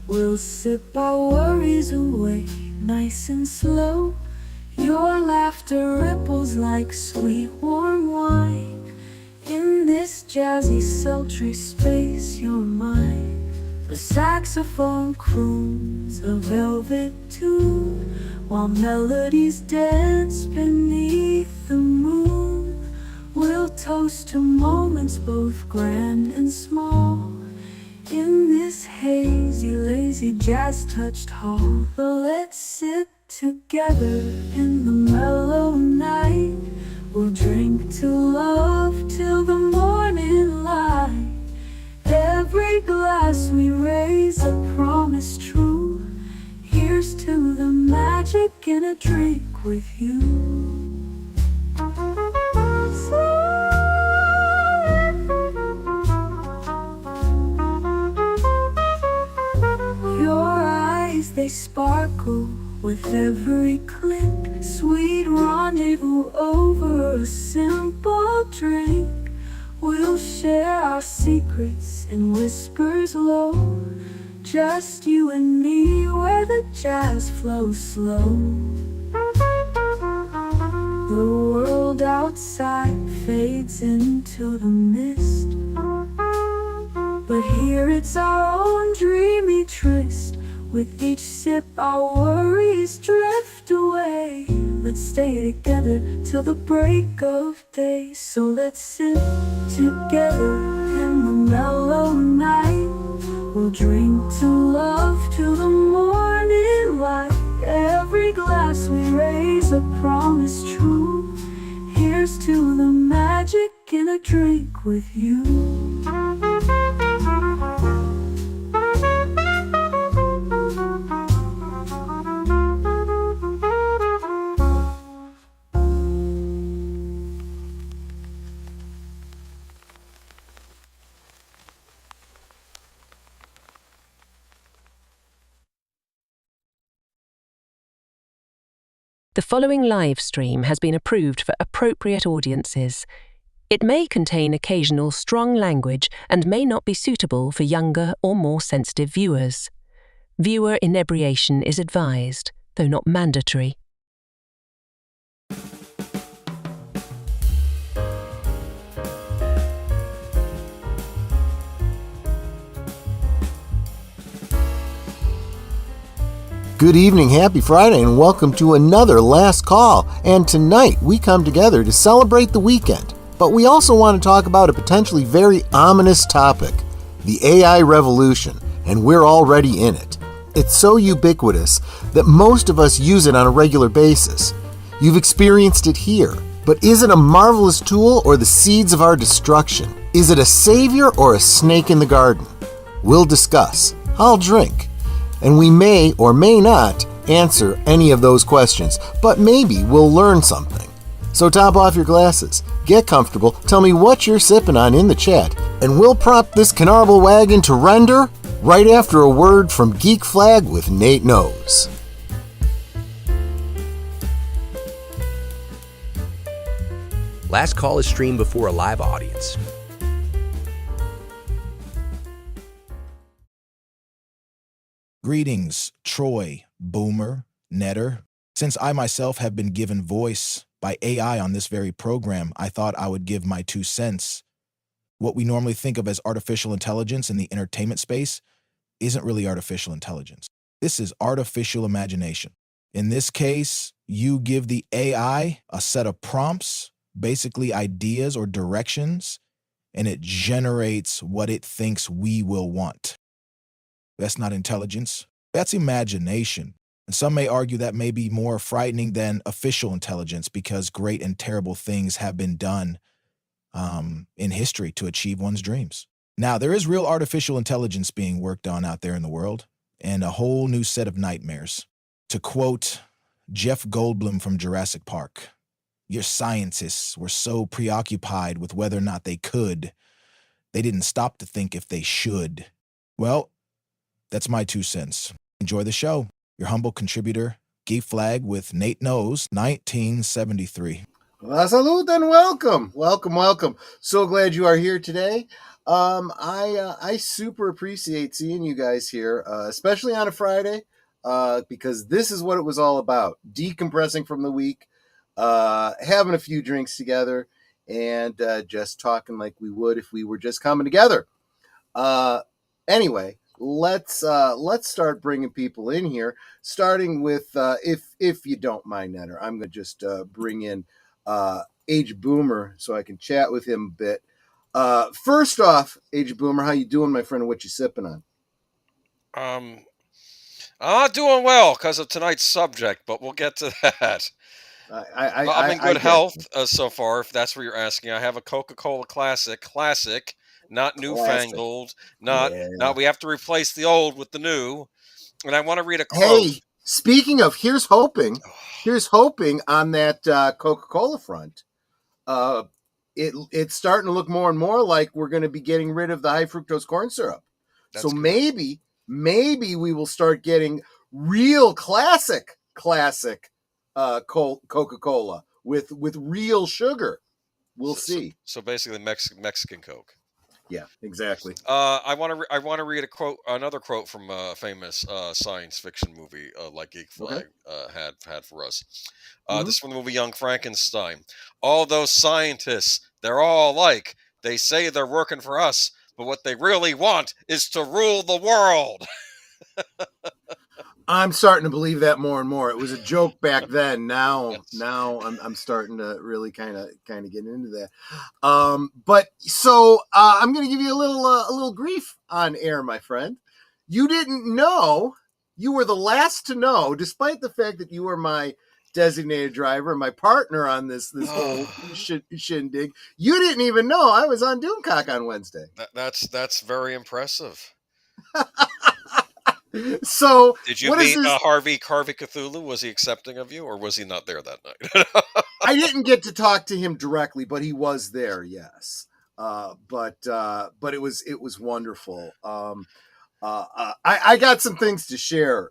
We'll sip our worries away, nice and slow. Your laughter ripples like sweet warm wine. In this jazzy sultry space you're mine. The saxophone croons a velvet tune, while melodies dance beneath the moon. We'll toast to moments both grand and small, in this hazy, lazy, jazz-touched hall. But let's sit together in the mellow night. We'll drink to love till the morning light. Every glass we raise a promise true. Here's to the magic in a drink with you. Your eyes, they sparkle with every click. Sweet rendezvous over a simple drink. We'll share our secrets in whispers low, just you and me where the jazz flows slow. The world outside fades into the mist, but here it's our own dreamy tryst. With each sip our worries drift away. Let's stay together till the break of day. So let's sit together in the mellow night. We'll drink to love till the morning light. Every glass we raise a promise true. Here's to the magic in a drink with you. The following live stream has been approved for appropriate audiences. It may contain occasional strong language and may not be suitable for younger or more sensitive viewers. Viewer inebriation is advised, though not mandatory. Good evening, happy Friday, and welcome to another Last Call. And tonight we come together to celebrate the weekend. But we also want to talk about a potentially very ominous topic, the AI revolution, and we're already in it. It's so ubiquitous that most of us use it on a regular basis. You've experienced it here, but is it a marvelous tool or the seeds of our destruction? Is it a savior or a snake in the garden? We'll discuss. I'll drink. And we may or may not answer any of those questions, but maybe we'll learn something. So top off your glasses, get comfortable, tell me what you're sipping on in the chat, and we'll prop this Canarble Wagon to render right after a word from Geek Flag with Nate Knows. Last Call is streamed before a live audience. Greetings, Troy, Boomer, Netter. Since I myself have been given voice by AI on this very program, I thought I would give my 2 cents. What we normally think of as artificial intelligence in the entertainment space isn't really artificial intelligence. This is artificial imagination. In this case, you give the AI a set of prompts, basically ideas or directions, and it generates what it thinks we will want. That's not intelligence. That's imagination. And some may argue that may be more frightening than official intelligence because great and terrible things have been done in history to achieve one's dreams. Now, there is real artificial intelligence being worked on out there in the world and a whole new set of nightmares. To quote Jeff Goldblum from Jurassic Park, "Your scientists were so preoccupied with whether or not they could, they didn't stop to think if they should." Well, that's my 2 cents. Enjoy the show. Your humble contributor, Geek Flag with Nate Knows, 1973. La salud and welcome, welcome. So glad you are here today. I super appreciate seeing you guys here, especially on a Friday, because this is what it was all about: decompressing from the week, having a few drinks together, and just talking like we would if we were just coming together. Uh, anyway, let's start bringing people in here. Starting with if you don't mind, Netter, I'm gonna just bring in Age Boomer so I can chat with him a bit. First off, Age Boomer, how you doing, my friend? And what you sipping on? Um, I'm not doing well because of tonight's subject, but we'll get to that. I'm in I good get health you. so far, if that's what you're asking. I have a Coca-Cola classic, not Classic. newfangled, not Yeah. we have to replace the old with the new. And I want to read a quote. Hey, speaking of, here's hoping. Here's hoping on that Coca-Cola front. uh, it's starting to look more and more like we're going to be getting rid of the high fructose corn syrup. So That's good. maybe we will start getting real classic Coca-Cola with real sugar. We'll So, so, see. so basically, Mexican Coke. Yeah, exactly. I want to read another quote from a famous science fiction movie, like Geek Okay. Flag had for us. Mm-hmm. This is from the movie Young Frankenstein. All those scientists, they're all alike. They say they're working for us, but what they really want is to rule the world. I'm starting to believe that more and more. It was a joke back then. Now, Yes. now I'm starting to really kind of get into that. But so I'm going to give you a little grief on air, my friend. You didn't know. You were the last to know, despite the fact that you were my designated driver, my partner on this whole shindig. You didn't even know I was on Doomcock on Wednesday. That's very impressive. So Did you what is meet this? Harvey Cthulhu? Was he accepting of you, or was he not there that night? I didn't get to talk to him directly, but he was there. Yes. But it was wonderful. I got some things to share.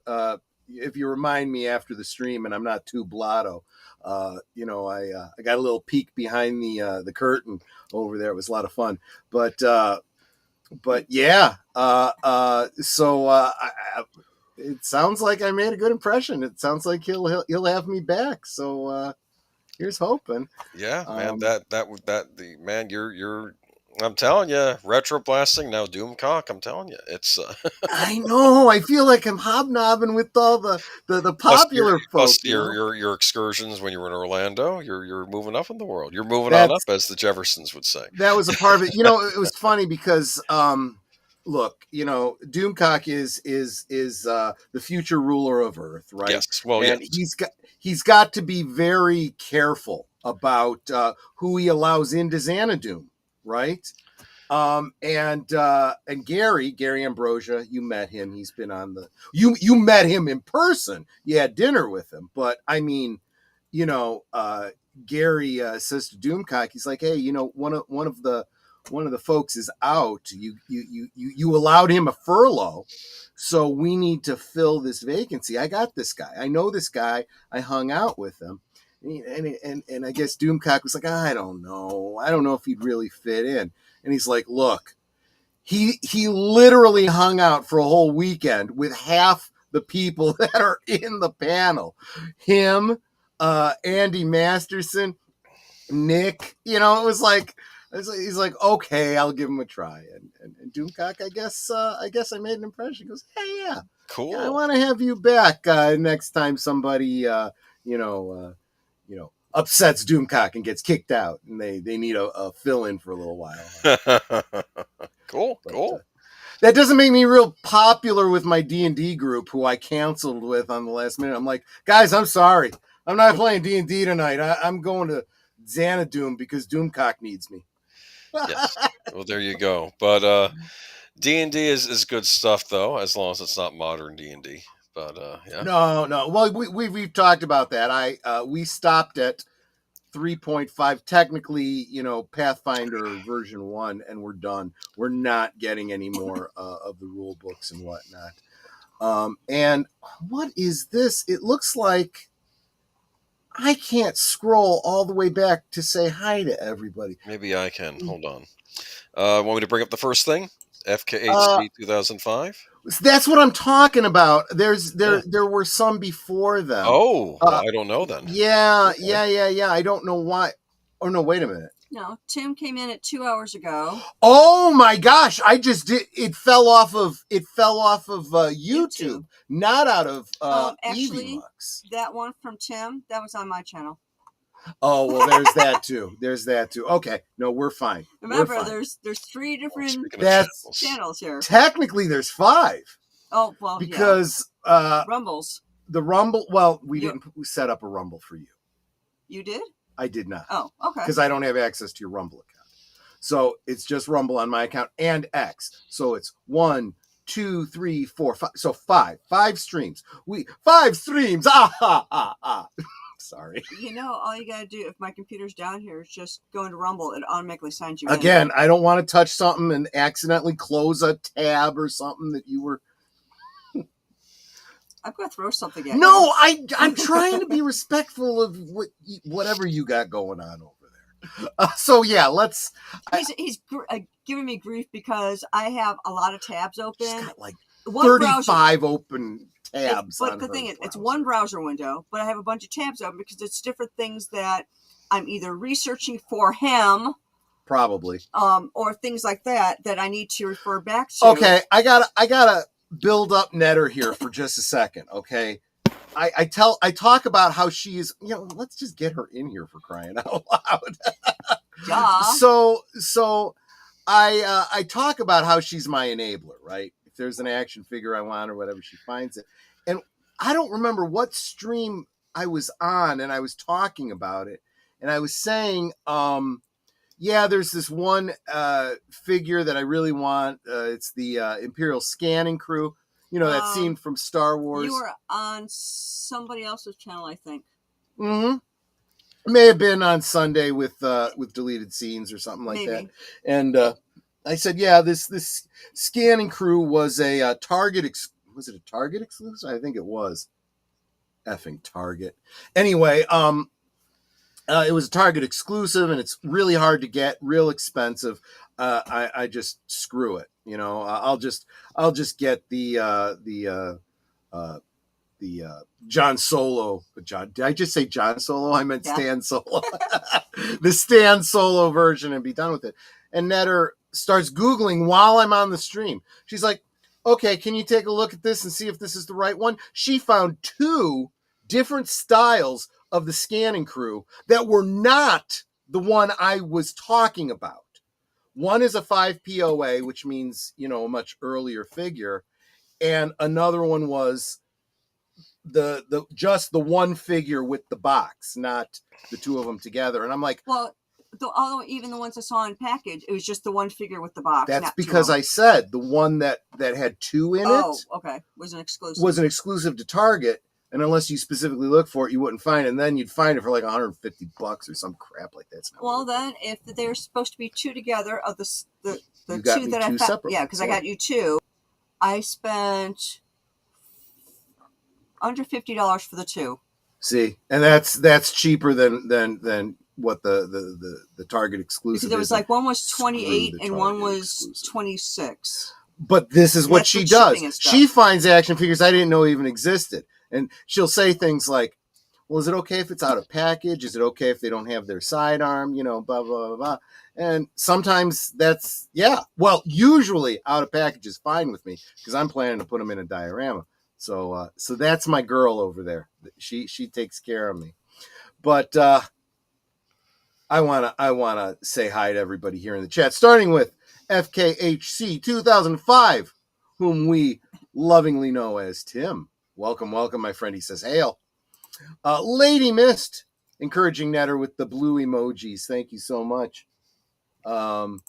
If you remind me after the stream, and I'm not too blotto, I got a little peek behind the curtain over there. It was a lot of fun, but yeah. It sounds like I made a good impression. It sounds like he'll have me back. So here's hoping. Yeah, man, Um, the man, you're. I'm telling you, retro blasting now, Doomcock. I'm telling you, it's I know. I feel like I'm hobnobbing with all the popular folk. plus your excursions when you were in Orlando. You're moving up in the world. You're moving on up, That's as the Jeffersons would say. that was a part of it. It was funny because look, Doomcock is the future ruler of Earth, right? Yes, well, yes, And he's got to be very careful about who he allows into Xanadu, right? And Gary Ambrosia, you met him. He's been on the you met him in person. You had dinner with him, but I mean, you know, Gary says to Doomcock, he's like, hey, one of the folks is out. You allowed him a furlough, so we need to fill this vacancy. I got this guy. I know this guy. I hung out with him. And I guess Doomcock was like, I don't know. I don't know if he'd really fit in. And he's like, look, he literally hung out for a whole weekend with half the people that are in the panel. Him, Andy Masterson, Nick. It was like he's like, okay, I'll give him a try. And Doomcock, I guess I made an impression. He goes, hey, yeah, I cool. want to have you back next time somebody upsets Doomcock and gets kicked out, and they need a fill in for a little while. Cool, But cool. that doesn't make me real popular with my D&D group, who I canceled with on the last minute. I'm like, guys, I'm sorry, I'm not playing D&D tonight. I'm going to Xanadu because Doomcock needs me. Yes. Well, there you go. But D&D is good stuff though, as long as it's not modern D&D. But yeah. No. Well, we've talked about that. We stopped at 3.5, technically, Pathfinder version 1, and we're done. We're not getting any more of the rule books and whatnot. And what is this? It looks like I can't scroll all the way back to say hi to everybody. Maybe I can. Hold on. Want me to bring up the first thing? Uh, FKHC 2005? That's what I'm talking about. There were some before them. Oh, well, I don't know then. Yeah, Okay. yeah. I don't know why. Oh no, wait a minute. No, Tim came in at 2 hours ago. Oh my gosh! I just did. It fell off of YouTube, not out of Actually, EVMux. that one from Tim, that was on my channel. Oh well, there's that too. There's that too. Okay, no, we're fine. Remember, we're fine. there's 3 different channels here. Technically, there's 5. Oh well, because Rumbles. The Rumble. Well, we didn't set up a Rumble for you. You did? I did not. Oh, okay. Because I don't have access to your Rumble account. So it's just Rumble on my account and X. So it's 1, 2, 3, 4, 5. So 5 streams. 5 streams. Sorry. You know, all you gotta do if my computer's down here is just go into Rumble. It automatically signs you Again, I don't want to touch something and accidentally close a tab or something that you were. I'm gonna throw something at No, you. I'm trying to be respectful of whatever you got going on over there. So yeah, let's. He's giving me grief because I have a lot of tabs open. She's got like one 35 open tabs. But the thing is, it's one browser window, but I have a bunch of tabs open because it's different things that I'm either researching for him, probably, or things like that I need to refer back to. Okay, I gotta build up Netter here for just a second. Okay, I talk about how she's, let's just get her in here for crying out loud. Yeah. So I talk about how she's my enabler, right? If there's an action figure I want or whatever, she finds it. And I don't remember what stream I was on, and I was talking about it, and I was saying, there's this one figure that I really want. It's the Imperial Scanning Crew. That scene from Star Wars. You were on somebody else's channel, I think. Mm-hmm. May have been on Sunday with deleted scenes or something like that. And I said, this Scanning Crew was a Target. Was it a Target exclusive? I think it was. Effing Target. Anyway, it was a Target exclusive, and it's really hard to get, real expensive. I just screw it. I'll just get the John Solo. John, did I just say John Solo? I meant Stan Solo. The Stan Solo version, and be done with it. And Netter starts Googling while I'm on the stream. She's like, okay, can you take a look at this and see if this is the right one? She found 2 different styles of the Scanning Crew that were not the one I was talking about. One is a 5 POA, which means, a much earlier figure. And another one was just the one figure with the box, not the 2 of them together. And I'm like, well, although even the ones I saw in package, it was just the one figure with the box. That's because I said the one that had 2 in it. Oh, okay. Was an exclusive to Target. And unless you specifically look for it, you wouldn't find it. And then you'd find it for like $150 or some crap like that. Well, then, if they were supposed to be 2 together of the 2 that I found, separate. Yeah, because I got you 2. I spent under $50 for the 2. See, and that's cheaper than what the Target exclusive. Because there was like one was 28 and one was 26. But this is what she does. She finds action figures I didn't know even existed. And she'll say things like, well, is it okay if it's out of package? Is it okay if they don't have their sidearm? Blah, blah, blah, blah. And sometimes that's, well, usually out of package is fine with me because I'm planning to put them in a diorama. So that's my girl over there. She takes care of me. But I wanna say hi to everybody here in the chat, starting with FKHC 2005, whom we lovingly know as Tim. Welcome, my friend. He says, hail. Lady Mist, encouraging Netter with the blue emojis. Thank you so much. And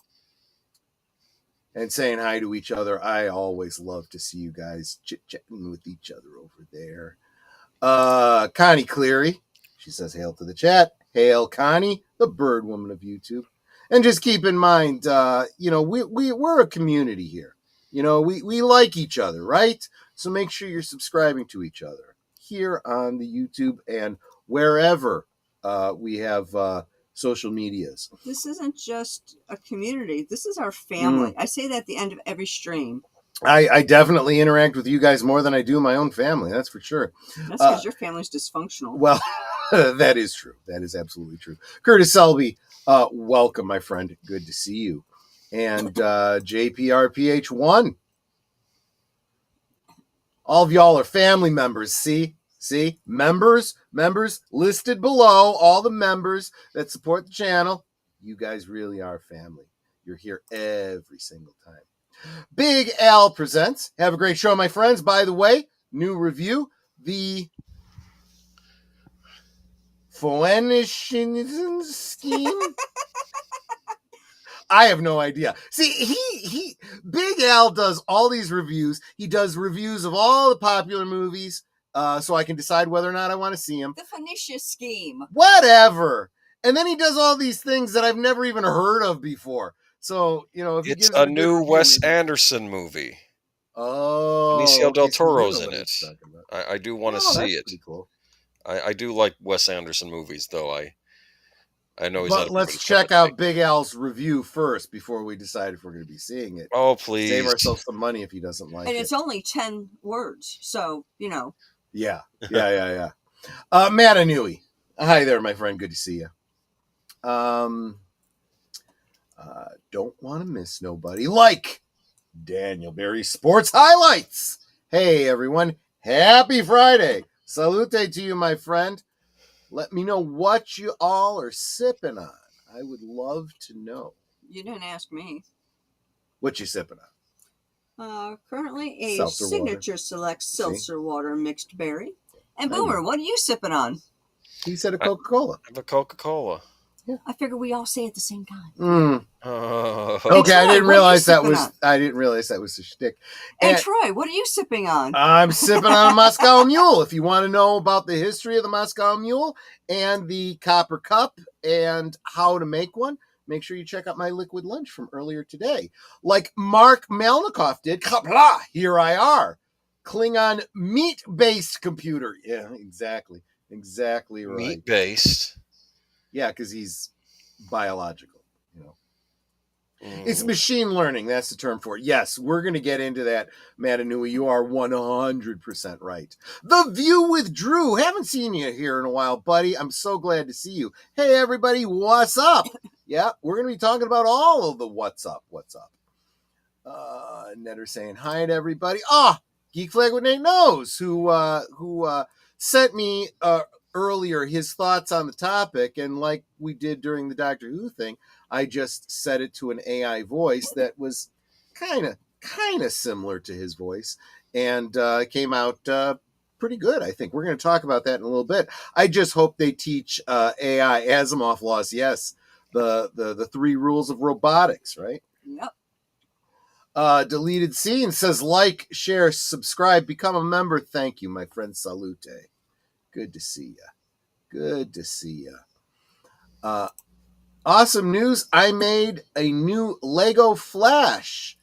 saying hi to each other. I always love to see you guys chit-chatting with each other over there. Connie Cleary, she says, hail to the chat. Hail, Connie, the bird woman of YouTube. And just keep in mind, we're a community here. We like each other, right? So make sure you're subscribing to each other here on the YouTube and wherever we have social medias. This isn't just a community. This is our family. I say that at the end of every stream. I definitely interact with you guys more than I do my own family. That's for sure. That's because your family's dysfunctional. Well, that is true. That is absolutely true. Curtis Selby, welcome, my friend. Good to see you. And JPRPH1. All of y'all are family members. See? Members listed below. All the members that support the channel. You guys really are family. You're here every single time. Big Al presents. Have a great show, my friends. By the way, new review. The Phoenician scheme. I have no idea. See, he Big Al does all these reviews. He does reviews of all the popular movies, so I can decide whether or not I want to see him. The Phoenicia scheme. Whatever. And then he does all these things that I've never even heard of before. So, if he It's gives a it new review, Wes maybe. Anderson movie. Oh, Benicio del okay, so you Toro's know in what it. he's talking about. I do want to Oh, see that's it. pretty cool. I do like Wes Anderson movies, though. I know he's not. But let's check out Big Al's review first before we decide if we're going to be seeing it. Oh, please. Save ourselves some money if he doesn't like it. And it's only 10 words, so, Yeah. Matt Anui. Hi there, my friend. Good to see you. Don't want to miss nobody. Like Daniel Berry Sports Highlights. Hey, everyone. Happy Friday. Salute to you, my friend. Let me know what you all are sipping on. I would love to know. You didn't ask me. What you sipping on? Currently a Seltzer Signature water. Select Seltzer Water Mixed Berry. And I Boomer, know. what are you sipping on? He said a Coca-Cola. I have a Coca-Cola. I figure we all say it at the same time. Okay, Troy, I didn't what are you realize that sipping was. on? I didn't realize that was a shtick. And Troy, what are you sipping on? I'm sipping on a Moscow Mule. If you want to know about the history of the Moscow Mule and the copper cup and how to make one, make sure you check out my liquid lunch from earlier today. Like Mark Melnikoff did. Kapla, here I are. Klingon meat-based computer. Yeah, exactly. Exactly right. Meat-based? Yeah, because he's biological. It's machine learning. That's the term for it. Yes, we're going to get into that, Matanui. You are 100% right. The View with Drew. Haven't seen you here in a while, buddy. I'm so glad to see you. Hey, everybody. What's up? Yeah, we're going to be talking about all of the what's up. Netter saying hi to everybody. Geek Flag with Nate Knows, who sent me earlier his thoughts on the topic, and like we did during the Doctor Who thing, I just set it to an AI voice that was kind of similar to his voice, and came out pretty good. I think we're going to talk about that in a little bit. I just hope they teach AI Asimov laws. Yes, the 3 rules of robotics, right? Yep. Deleted Scene says like, share, subscribe, become a member. Thank you, my friend. Salute. Good to see you. Awesome news. I made a new Lego Flash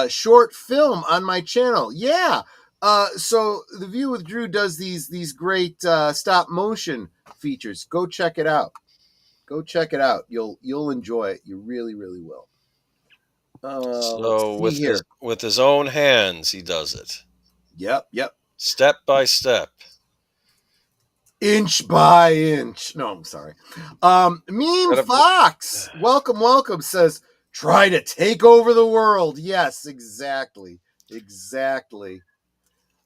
short film on my channel. Yeah. So The View with Drew does these great stop motion features. Go check it out. You'll enjoy it. You really, really will. So with his own hands, he does it. Yep. Step by step. Inch by inch. No, I'm sorry. Meme Fox, welcome, says, try to take over the world. Yes, exactly.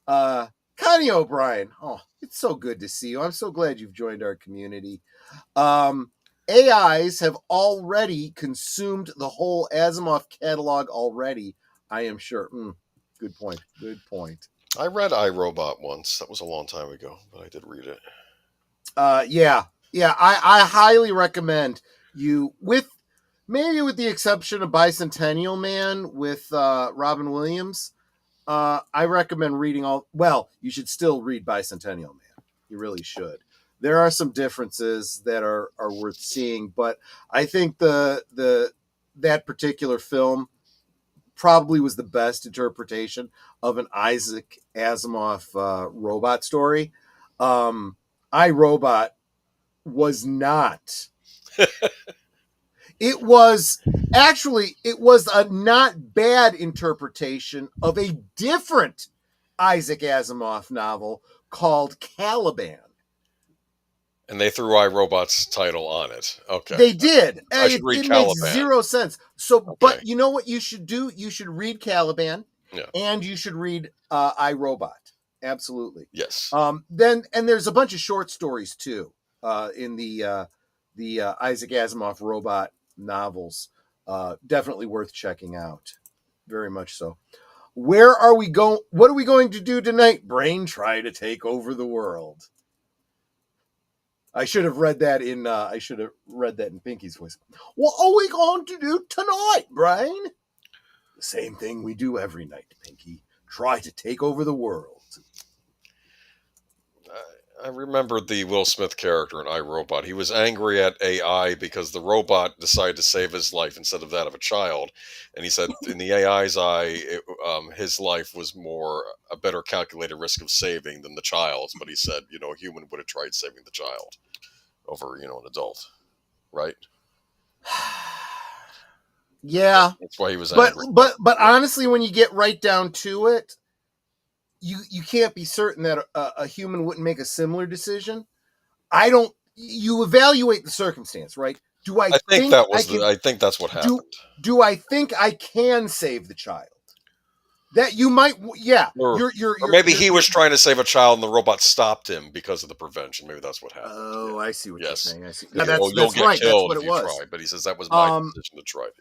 Connie O'Brien. Oh, it's so good to see you. I'm so glad you've joined our community. AIs have already consumed the whole Asimov catalog already, I am sure. Good point. I read iRobot once. That was a long time ago, but I did read it. Yeah. I highly recommend you, with the exception of Bicentennial Man with Robin Williams. I recommend reading you should still read Bicentennial Man. You really should. There are some differences that are worth seeing, but I think that particular film probably was the best interpretation of an Isaac Asimov robot story. iRobot was not. It was a not bad interpretation of a different Isaac Asimov novel called Caliban. And they threw iRobot's title on it. Okay. They did. I should read It makes Caliban. zero sense. So, Okay. but you know what you should do? You should read Caliban, Yeah. and you should read iRobot. Absolutely. Yes. Then there's a bunch of short stories too in the Isaac Asimov robot novels. Definitely worth checking out. Very much so. Where are we going? What are we going to do tonight? Brain, try to take over the world. I should have read that in Pinky's voice. What are we going to do tonight, Brain? The same thing we do every night, Pinky. Try to take over the world. I remembered the Will Smith character in iRobot. He was angry at AI because the robot decided to save his life instead of that of a child. And he said in the AI's eye, his life was a better calculated risk of saving than the child's. But he said, a human would have tried saving the child over, an adult. Right? Yeah. That's why he was angry. But honestly, when you get right down to it, you can't be certain that a human wouldn't make a similar decision. You evaluate the circumstance, right? I think that's what happened. Do I think I can save the child? That you might, yeah. Or maybe he was trying to save a child and the robot stopped him because of the prevention. Maybe that's what happened. Oh, yeah. I see what you're saying. I see. Yeah, that's get right. Killed that's what it was. Try. But he says that was my decision to try it.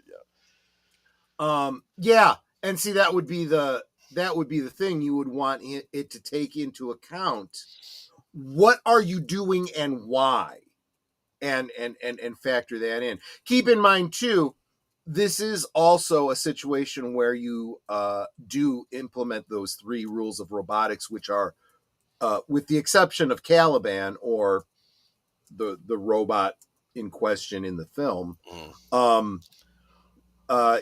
Yeah. Yeah, and see that would be the thing you would want it to take into account. What are you doing and why? And factor that in. Keep in mind too, this is also a situation where you do implement those 3 rules of robotics, which are, with the exception of Caliban or the robot in question in the film,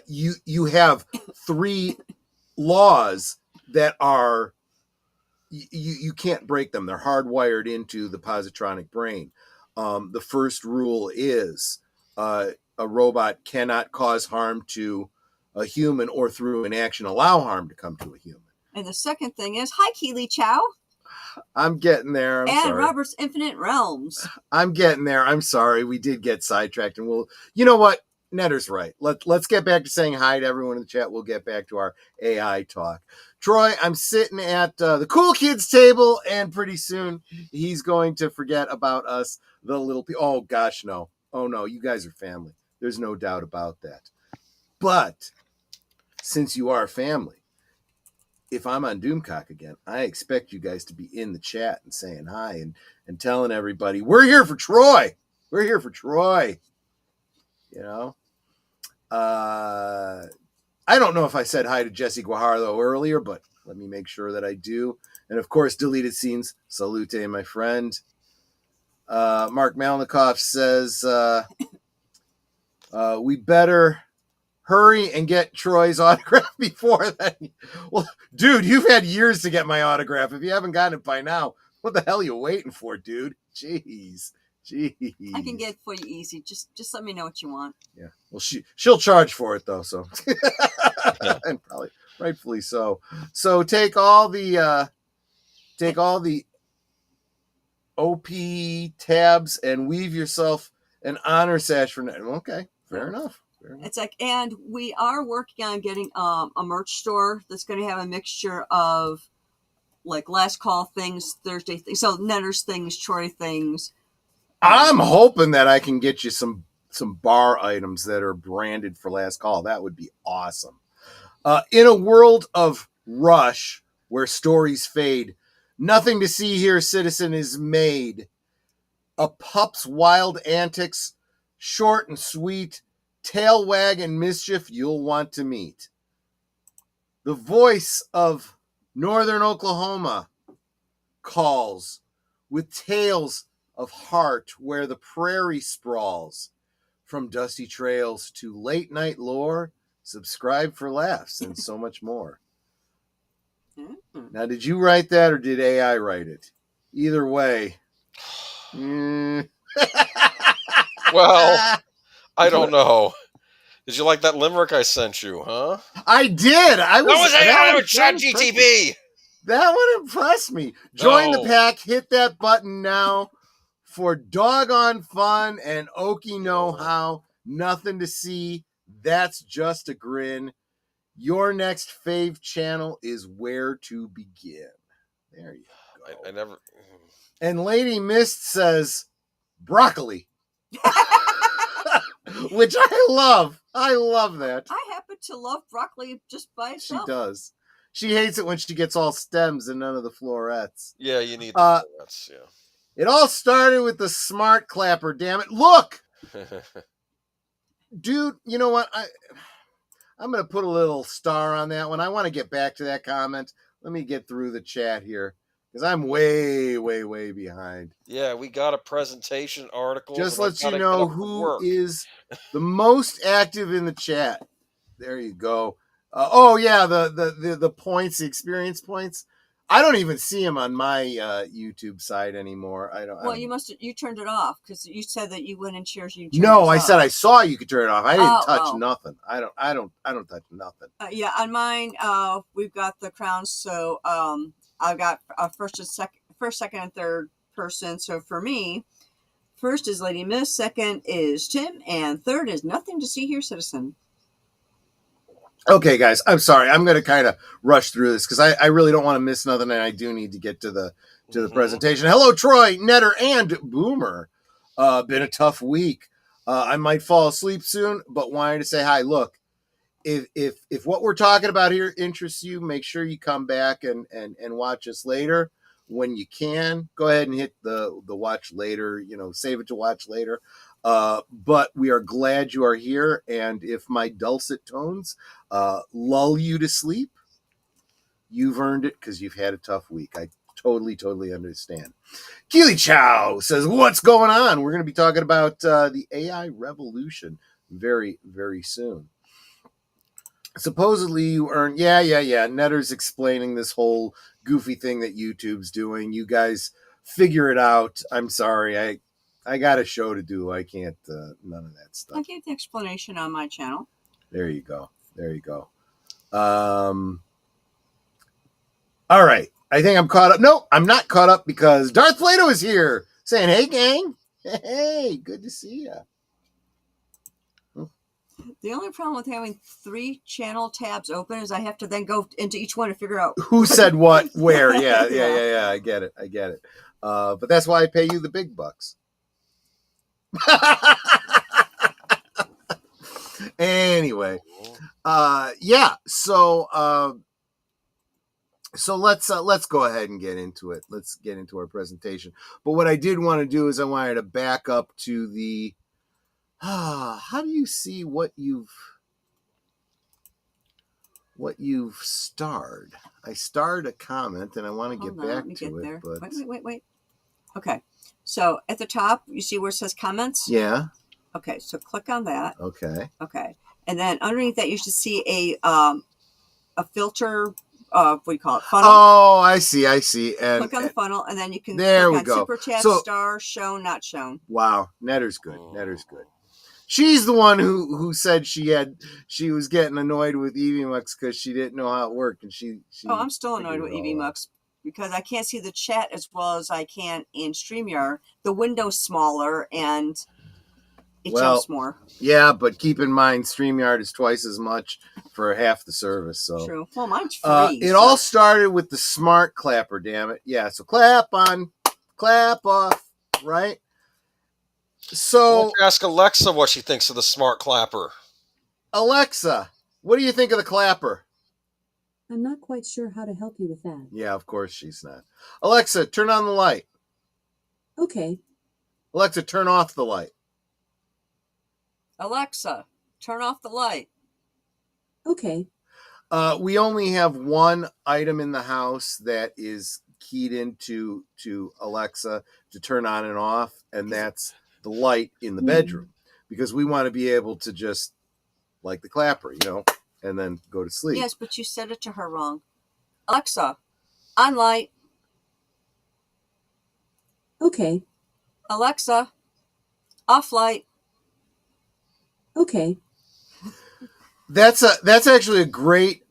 you have 3 laws that are you can't break them. They're hardwired into the positronic brain. The first rule is a robot cannot cause harm to a human or through inaction allow harm to come to a human. And the second thing is, hi, Keely Chow. I'm getting there. I'm sorry. Robert's Infinite Realms. I'm getting there. I'm sorry. We did get sidetracked, and you know what? Netter's right. Let's get back to saying hi to everyone in the chat. We'll get back to our AI talk. Troy, I'm sitting at the cool kids table, and pretty soon he's going to forget about us, the little people. Oh, gosh, no. Oh, no, you guys are family. There's no doubt about that. But since you are family, if I'm on Doomcock again, I expect you guys to be in the chat and saying hi and telling everybody, we're here for Troy. We're here for Troy. I don't know if I said hi to Jesse Guajardo earlier, but let me make sure that I do. And of course, deleted scenes. Salute, my friend. Mark Malnikoff says, we better hurry and get Troy's autograph before then. Well, dude, you've had years to get my autograph. If you haven't gotten it by now, what the hell are you waiting for, dude? Jeez. I can get it for you easy. Just let me know what you want. Yeah. Well, she'll charge for it though, so and probably rightfully so. So take all the OP tabs and weave yourself an honor sash for now. Okay, fair enough. It's like, and we are working on getting a merch store that's going to have a mixture of like last call things, Thursday things, so Netter's things, Troy things. I'm hoping that I can get you some bar items that are branded for last call. That would be awesome. In a world of rush where stories fade, nothing to see here, citizen, is made. A pup's wild antics, short and sweet, tail wag and mischief you'll want to meet. The voice of Northern Oklahoma calls with tales of heart where the prairie sprawls. From dusty trails to late night lore, subscribe for laughs and so much more. Now, did you write that or did AI write it? Either way. Mm. Well, I don't know. Did you like that limerick I sent you, huh? I did. That was That AI one, with Chat GTP. that one impressed me. Join the No. pack. Hit that button now for doggone fun and okie know-how. Nothing to see. That's just a grin. Your next fave channel is where to begin. There you go. I never. And Lady Mist says broccoli. Which I love. I love that. I happen to love broccoli just by She itself. does. She hates it when she gets all stems and none of the florets. Yeah, you need the florets, yeah. It all started with the smart clapper, damn it. Look! Dude, you know what? I'm going to put a little star on that one. I want to get back to that comment. Let me get through the chat here because I'm way, way, way behind. Yeah, we got a presentation article. Just lets you know who is the most active in the chat. There you go. Oh yeah, the points, the experience points. I don't even see them on my YouTube side anymore. I don't. Well, you turned it off because you said that you went in shares. No, I said I saw you could turn it off. I didn't touch nothing. I don't touch nothing. Yeah, on mine, we've got the crowns. So I've got first, second, and third person. So for me, first is Lady Miss, second is Tim, and third is Nothing to See Here, Citizen. Okay, guys, I'm sorry. I'm going to kind of rush through this because I really don't want to miss nothing, and I do need to get to the presentation. Hello, Troy, Netter, and Boomer. Been a tough week. I might fall asleep soon, but wanted to say hi. Look, if what we're talking about here interests you, make sure you come back and watch us later when you can. Go ahead and hit the watch later. Save it to watch later. But we are glad you are here, and if my dulcet tones lull you to sleep, you've earned it because you've had a tough week. I totally understand. Keely Chow says, what's going on? We're going to be talking about the AI revolution very, very soon. Supposedly you earn, yeah. Netter's explaining this whole goofy thing that YouTube's doing. You guys figure it out. I'm sorry. I got a show to do. I can't, none of that stuff. I gave the explanation on my channel. There you go. All right. I think I'm caught up. No, I'm not caught up because Darth Plato is here saying, hey, gang. Hey, good to see you. The only problem with having 3 channel tabs open is I have to then go into each one to figure out who said what, where. Yeah. I get it. But that's why I pay you the big bucks. Anyway, so let's go ahead and get into it. Let's get into our presentation. But what I did want to do is I wanted to back up to the how do you see what you've starred? I starred a comment and I want to get back to it. But wait. Okay. So at the top, you see where it says comments? Yeah. Okay, so click on that. Okay. And then underneath that, you should see a filter, what do you call it? Funnel. Oh, I see. And click on the funnel, and then you can there click we on go. Super Chat, star, shown, not shown. Wow, Netter's good. She's the one who said she was getting annoyed with EVMux because she didn't know how it worked, and she I'm still annoyed with EVMux because I can't see the chat as well as I can in StreamYard. The window's smaller and it jumps more. Yeah, but keep in mind StreamYard is twice as much for half the service. So true. Well, mine's free. It all started with the smart clapper. Damn it! Yeah. So clap on, clap off, right? So ask Alexa what she thinks of the smart clapper. Alexa, what do you think of the clapper? I'm not quite sure how to help you with that. Yeah, of course she's not. Alexa, turn on the light. Okay. Alexa, turn off the light. Alexa, turn off the light. Okay. We only have one item in the house that is keyed into Alexa to turn on and off, and that's the light in the bedroom, because we want to be able to just like the clapper, and then go to sleep. Yes, but you said it to her wrong. Alexa, on light. Okay. Alexa, off light. Okay. That's actually a great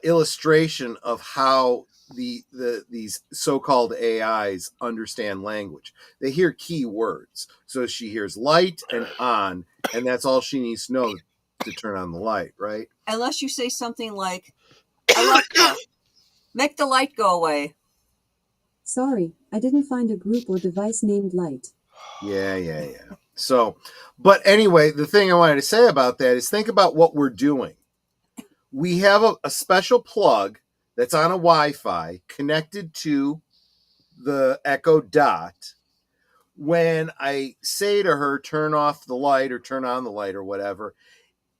illustration of how these so-called AIs understand language. They hear key words. So she hears light and on, and that's all she needs to know to turn on the light, right? Unless you say something like, Alexa, make the light go away. Sorry, I didn't find a group or device named Light. Yeah. So, but anyway, the thing I wanted to say about that is think about what we're doing. We have a special plug that's on a Wi-Fi connected to the Echo Dot. When I say to her, turn off the light or turn on the light or whatever,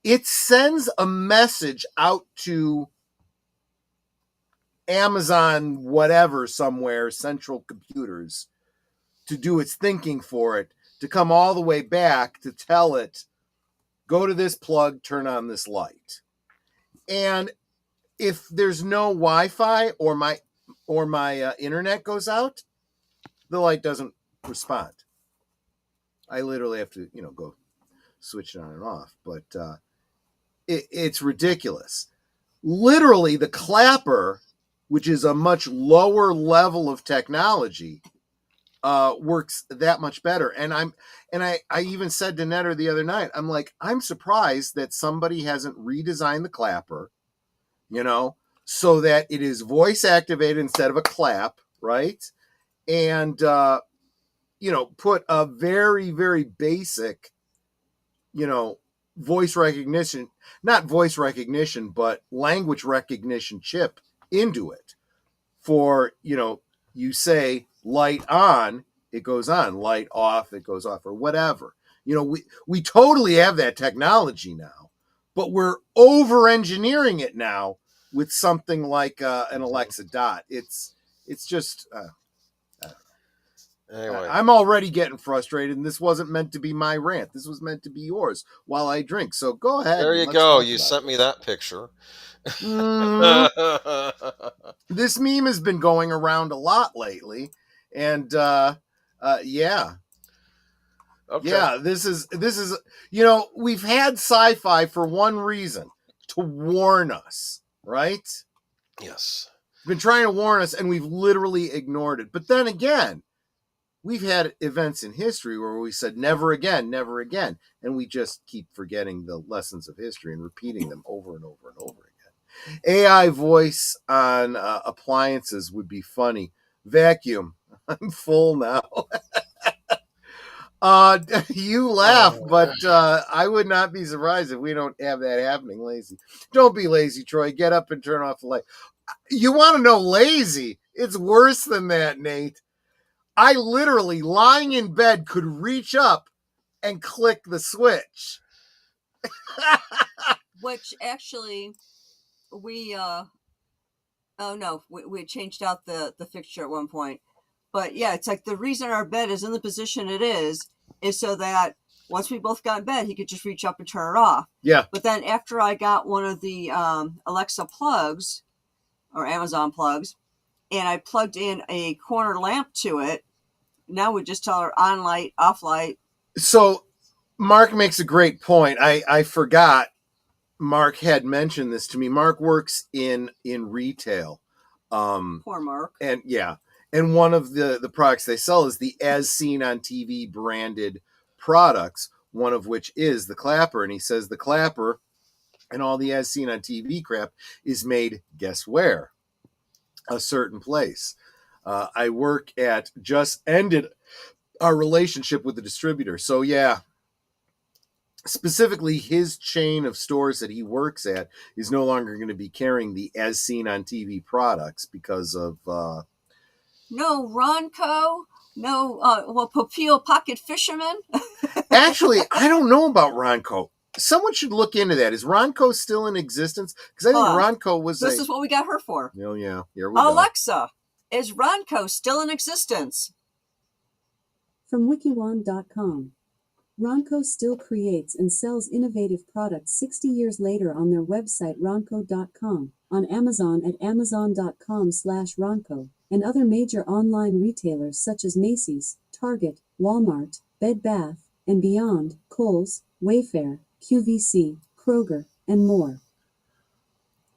it sends a message out to Amazon, whatever, somewhere, central computers, to do its thinking for it, to come all the way back to tell it, go to this plug, turn on this light. And if there's no Wi-Fi or my internet goes out, the light doesn't respond. I literally have to, go switch it on and off. But it's ridiculous. Literally, the clapper, which is a much lower level of technology, works that much better. And I even said to Netter the other night, I'm like, I'm surprised that somebody hasn't redesigned the clapper, so that it is voice activated instead of a clap, right? And put a very, very basic, voice recognition, not voice recognition, but language recognition chip into it for, you say light on, it goes on, light off, it goes off, or whatever. We totally have that technology now, but we're over engineering it now with something like an Alexa Dot. It's just, Anyway, I'm already getting frustrated, and this wasn't meant to be my rant. This was meant to be yours while I drink. So go ahead. there you go. You sent me that picture. This meme has been going around a lot lately, and yeah. Okay. Yeah, this is we've had sci-fi for one reason, to warn us, right? Yes. Been trying to warn us, and we've literally ignored it. But then again, we've had events in history where we said never again, and we just keep forgetting the lessons of history and repeating them over and over and over again. AI voice on appliances would be funny. Vacuum. I'm full now. You laugh, but I would not be surprised if we don't have that happening. Lazy. Don't be lazy, Troy. Get up and turn off the light. You want to know lazy? It's worse than that, Nate. I literally, lying in bed, could reach up and click the switch. Which actually, we changed out the fixture at one point. But yeah, it's like the reason our bed is in the position it is so that once we both got in bed, he could just reach up and turn it off. Yeah. But then after I got one of the Alexa plugs or Amazon plugs, and I plugged in a corner lamp to it, now we just tell her on light, off light. So Mark makes a great point. I forgot Mark had mentioned this to me. Mark works in retail. Poor Mark. And yeah. And one of the products they sell is the As Seen on TV branded products, one of which is the clapper. And he says the clapper and all the As Seen on TV crap is made, guess where? A certain place. I work at, just ended our relationship with the distributor. So yeah, specifically his chain of stores that he works at is no longer going to be carrying the As Seen on TV products because of... No Ronco, no Popio Pocket Fisherman. Actually, I don't know about Ronco. Someone should look into that. Is Ronco still in existence? Because I think Ronco was. This is what we got her for. Oh yeah, here we go. Alexa, is Ronco still in existence? From wikiwan.com. Ronco still creates and sells innovative products 60 years later on their website ronco.com, on Amazon at amazon.com/Ronco, and other major online retailers such as Macy's, Target, Walmart, Bed Bath & Beyond, Kohl's, Wayfair, QVC, Kroger, and more.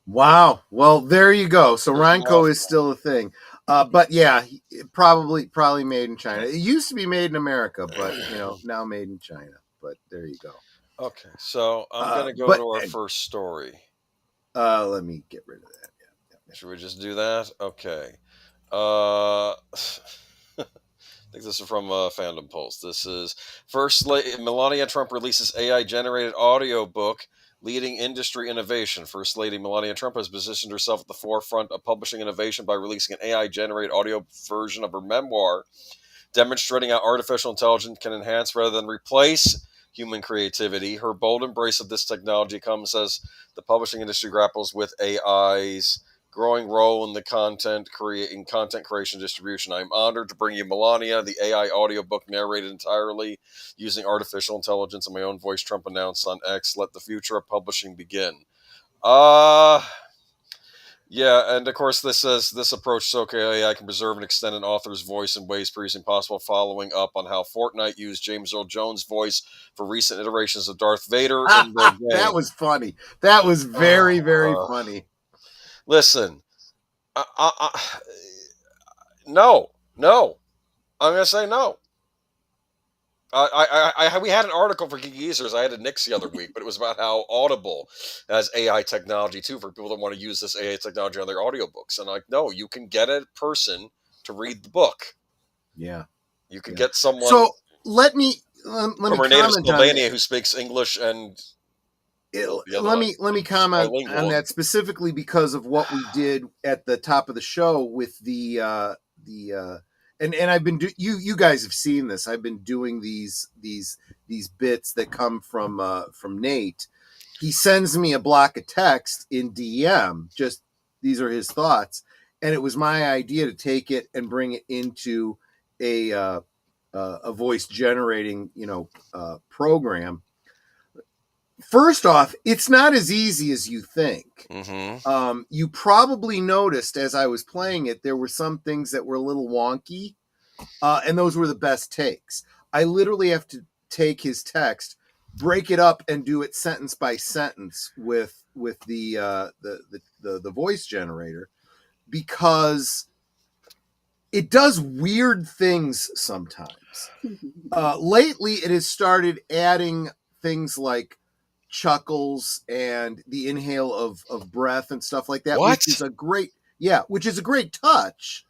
Wow. Well, there you go. So There's Ronco more. is still a thing. But yeah, probably made in China. It used to be made in America, but now made in China. But there you go. Okay, so I'm going to go but to our first story. Let me get rid of that. Yeah. Should we just do that? Okay. I think this is from Fandom Pulse. This is First Lady Melania Trump releases AI-generated audiobook leading industry innovation. First Lady Melania Trump has positioned herself at the forefront of publishing innovation by releasing an AI-generated audio version of her memoir, demonstrating how artificial intelligence can enhance rather than replace human creativity. Her bold embrace of this technology comes as the publishing industry grapples with AI's growing role in the content creation distribution. I'm honored to bring you Melania, the AI audiobook narrated entirely using artificial intelligence and my own voice, Trump announced on X. Let the future of publishing begin. Yeah, and of course this says this approach so AI can preserve and extend an author's voice in ways previously impossible, following up on how Fortnite used James Earl Jones' voice for recent iterations of Darth Vader in their game. That was funny. That was very, very funny. Listen, no. I'm going to say no. We had an article for Geeky Users. I had a Nix the other week, but it was about how Audible has AI technology too for people that want to use this AI technology on their audiobooks. And no, you can get a person to read the book. Yeah, you can get someone. So let me from her native Slovenia who speaks English and. Let me comment on that specifically because of what we did at the top of the show with the and I've been you guys have seen this. I've been doing these bits that come from Nate. He sends me a block of text in DM. Just these are his thoughts, and it was my idea to take it and bring it into a voice generating program. First off, it's not as easy as you think. Mm-hmm. You probably noticed as I was playing it, there were some things that were a little wonky, and those were the best takes. I literally have to take his text, break it up, and do it sentence by sentence with the voice generator, because it does weird things sometimes. Lately, it has started adding things like chuckles and the inhale of breath and stuff like that, which is a great touch,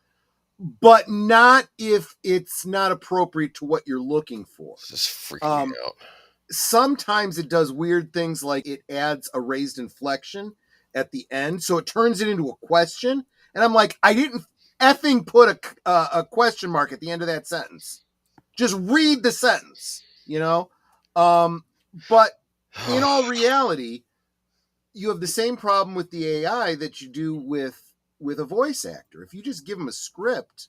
but not if it's not appropriate to what you're looking for. This is freaking me out. Sometimes it does weird things, like it adds a raised inflection at the end, so it turns it into a question, and I'm like, I didn't effing put a question mark at the end of that sentence. Just read the sentence, but in all reality, you have the same problem with the AI that you do with a voice actor. If you just give them a script,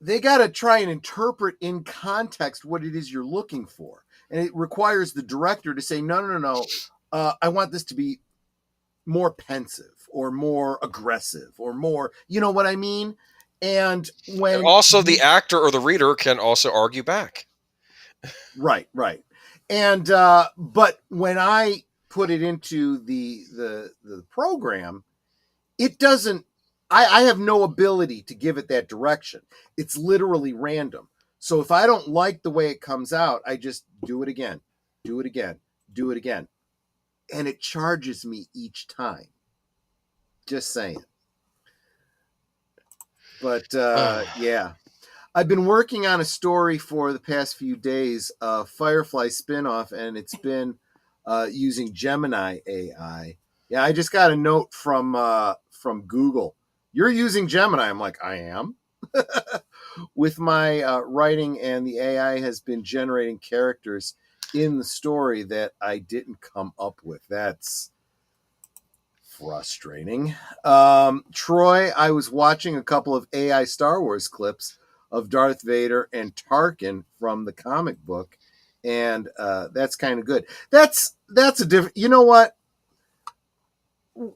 they got to try and interpret in context what it is you're looking for. And it requires the director to say, no, I want this to be more pensive or more aggressive or more, you know what I mean? And also the actor or the reader can also argue back. Right. And but when I put it into the program, it doesn't. I have no ability to give it that direction. It's literally random. So if I don't like the way it comes out, I just do it again, and it charges me each time. Just saying. But yeah. I've been working on a story for the past few days, a Firefly spinoff, and it's been using Gemini AI. Yeah, I just got a note from Google. You're using Gemini. I'm like, I am. With my writing, and the AI has been generating characters in the story that I didn't come up with. That's frustrating. Troy, I was watching a couple of AI Star Wars clips of Darth Vader and Tarkin from the comic book, and that's kind of good. That's a different. You know what?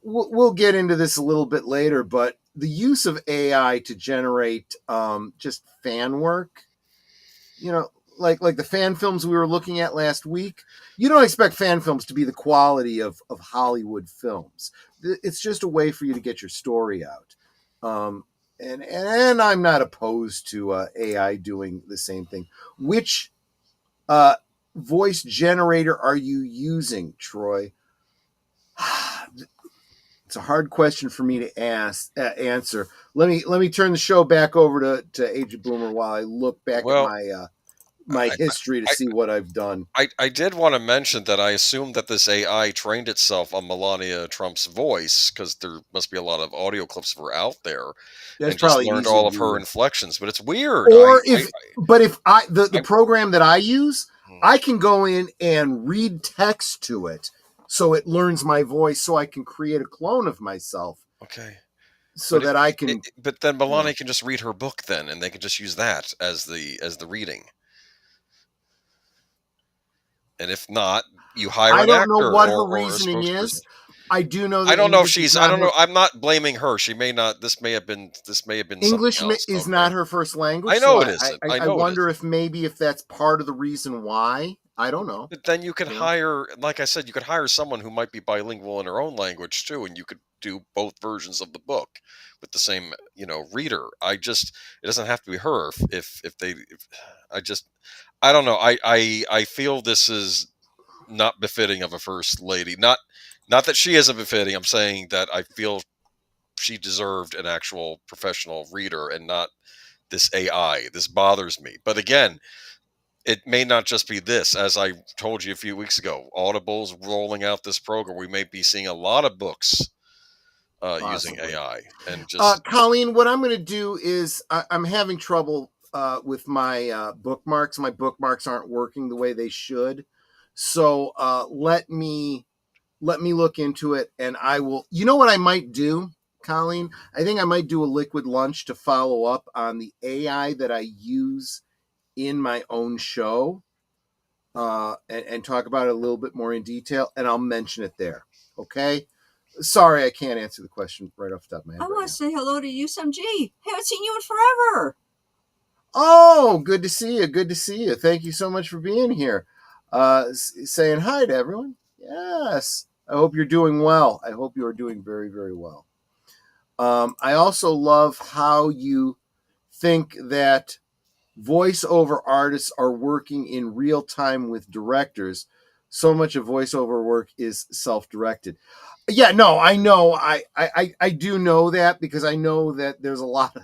we'll get into this a little bit later, but the use of AI to generate just fan work, like the fan films we were looking at last week, you don't expect fan films to be the quality of Hollywood films. It's just a way for you to get your story out. And I'm not opposed to AI doing the same thing. Which voice generator are you using, Troy? It's a hard question for me to answer. Let me turn the show back over to Age of Boomer while I look back at my history to see what I've done. I did want to mention that I assume that this AI trained itself on Melania Trump's voice, because there must be a lot of audio clips of her out there, That's and just probably learned easy all to of do her that. inflections. But it's weird. Or if the program that I use, I can go in and read text to it, so it learns my voice, so I can create a clone of myself. Okay. So that I can. But then Melania can just read her book then, and they can just use that as the reading. And if not, you hire an actor. I don't know what her or reasoning a is. I do know that I don't know if English she's. I don't know. I'm not blaming her. She may not. This may have been. English something else, is not her first language. I know so it isn't. I wonder if maybe if that's part of the reason why. I don't know. But then you can hire, like I said, you could hire someone who might be bilingual in her own language too, and you could do both versions of the book with the same, reader. It doesn't have to be her. I don't know. I feel this is not befitting of a first lady. Not that she isn't befitting. I'm saying that I feel she deserved an actual professional reader and not this AI. This bothers me. But again, it may not just be this. As I told you a few weeks ago, Audible's rolling out this program. We may be seeing a lot of books using AI. And just Colleen, what I'm going to do is I'm having trouble with my bookmarks. My bookmarks aren't working the way they should. So let me look into it, and I will. You know what I might do, Colleen? I think I might do a liquid lunch to follow up on the AI that I use in my own show, and talk about it a little bit more in detail, and I'll mention it there. Okay. Sorry, I can't answer the question right off the top of my head. I want to say hello to USMG. Haven't seen you in forever. Oh, good to see you. Good to see you. Thank you so much for being here. Saying hi to everyone. Yes. I hope you're doing well. I hope you are doing very, very well. I also love how you think that voiceover artists are working in real time with directors. So much of voiceover work is self-directed. Yeah, no, I know. I do know that, because I know that there's a lot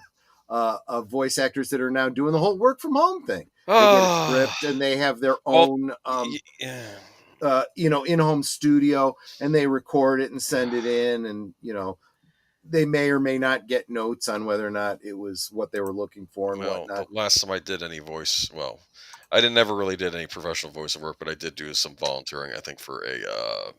of voice actors that are now doing the whole work from home thing. They get a script and they have their own, in-home studio, and they record it and send it in, and they may or may not get notes on whether or not it was what they were looking for and whatnot. The last time I did any voice, I never really did any professional voice work, but I did do some volunteering, I think, for a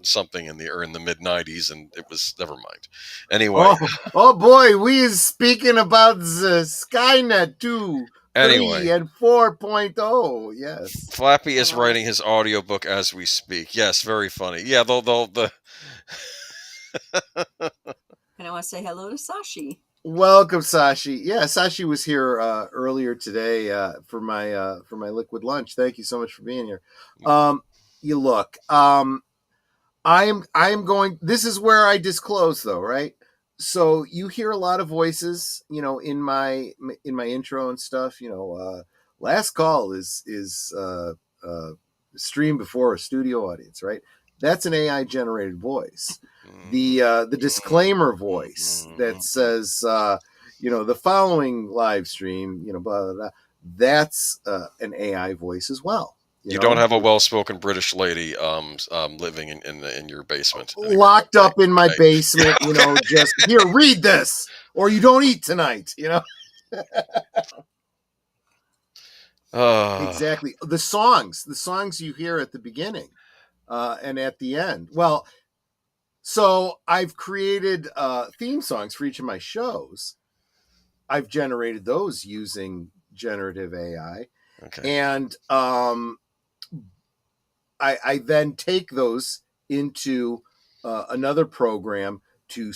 something in the mid 90s, and it was, never mind. Anyway. Oh boy, we is speaking about the Skynet 2, 3, and 4.0. Yes. Flappy is writing his audiobook as we speak. Yes, very funny. Yeah, the And I want to say hello to Sashi. Welcome, Sashi. Yeah, Sashi was here earlier today for my liquid lunch. Thank you so much for being here. You look, I am going. This is where I disclose, though, right? So you hear a lot of voices, in my intro and stuff. Last call is streamed before a studio audience, right? That's an AI generated voice. The disclaimer voice that says, the following live stream, blah, blah, blah, that's an AI voice as well. You don't have a well-spoken British lady living in your basement, locked up in my basement. Just here, read this, or you don't eat tonight. Exactly. The songs you hear at the beginning and at the end. Well, so I've created theme songs for each of my shows. I've generated those using generative AI, and I then take those into another program to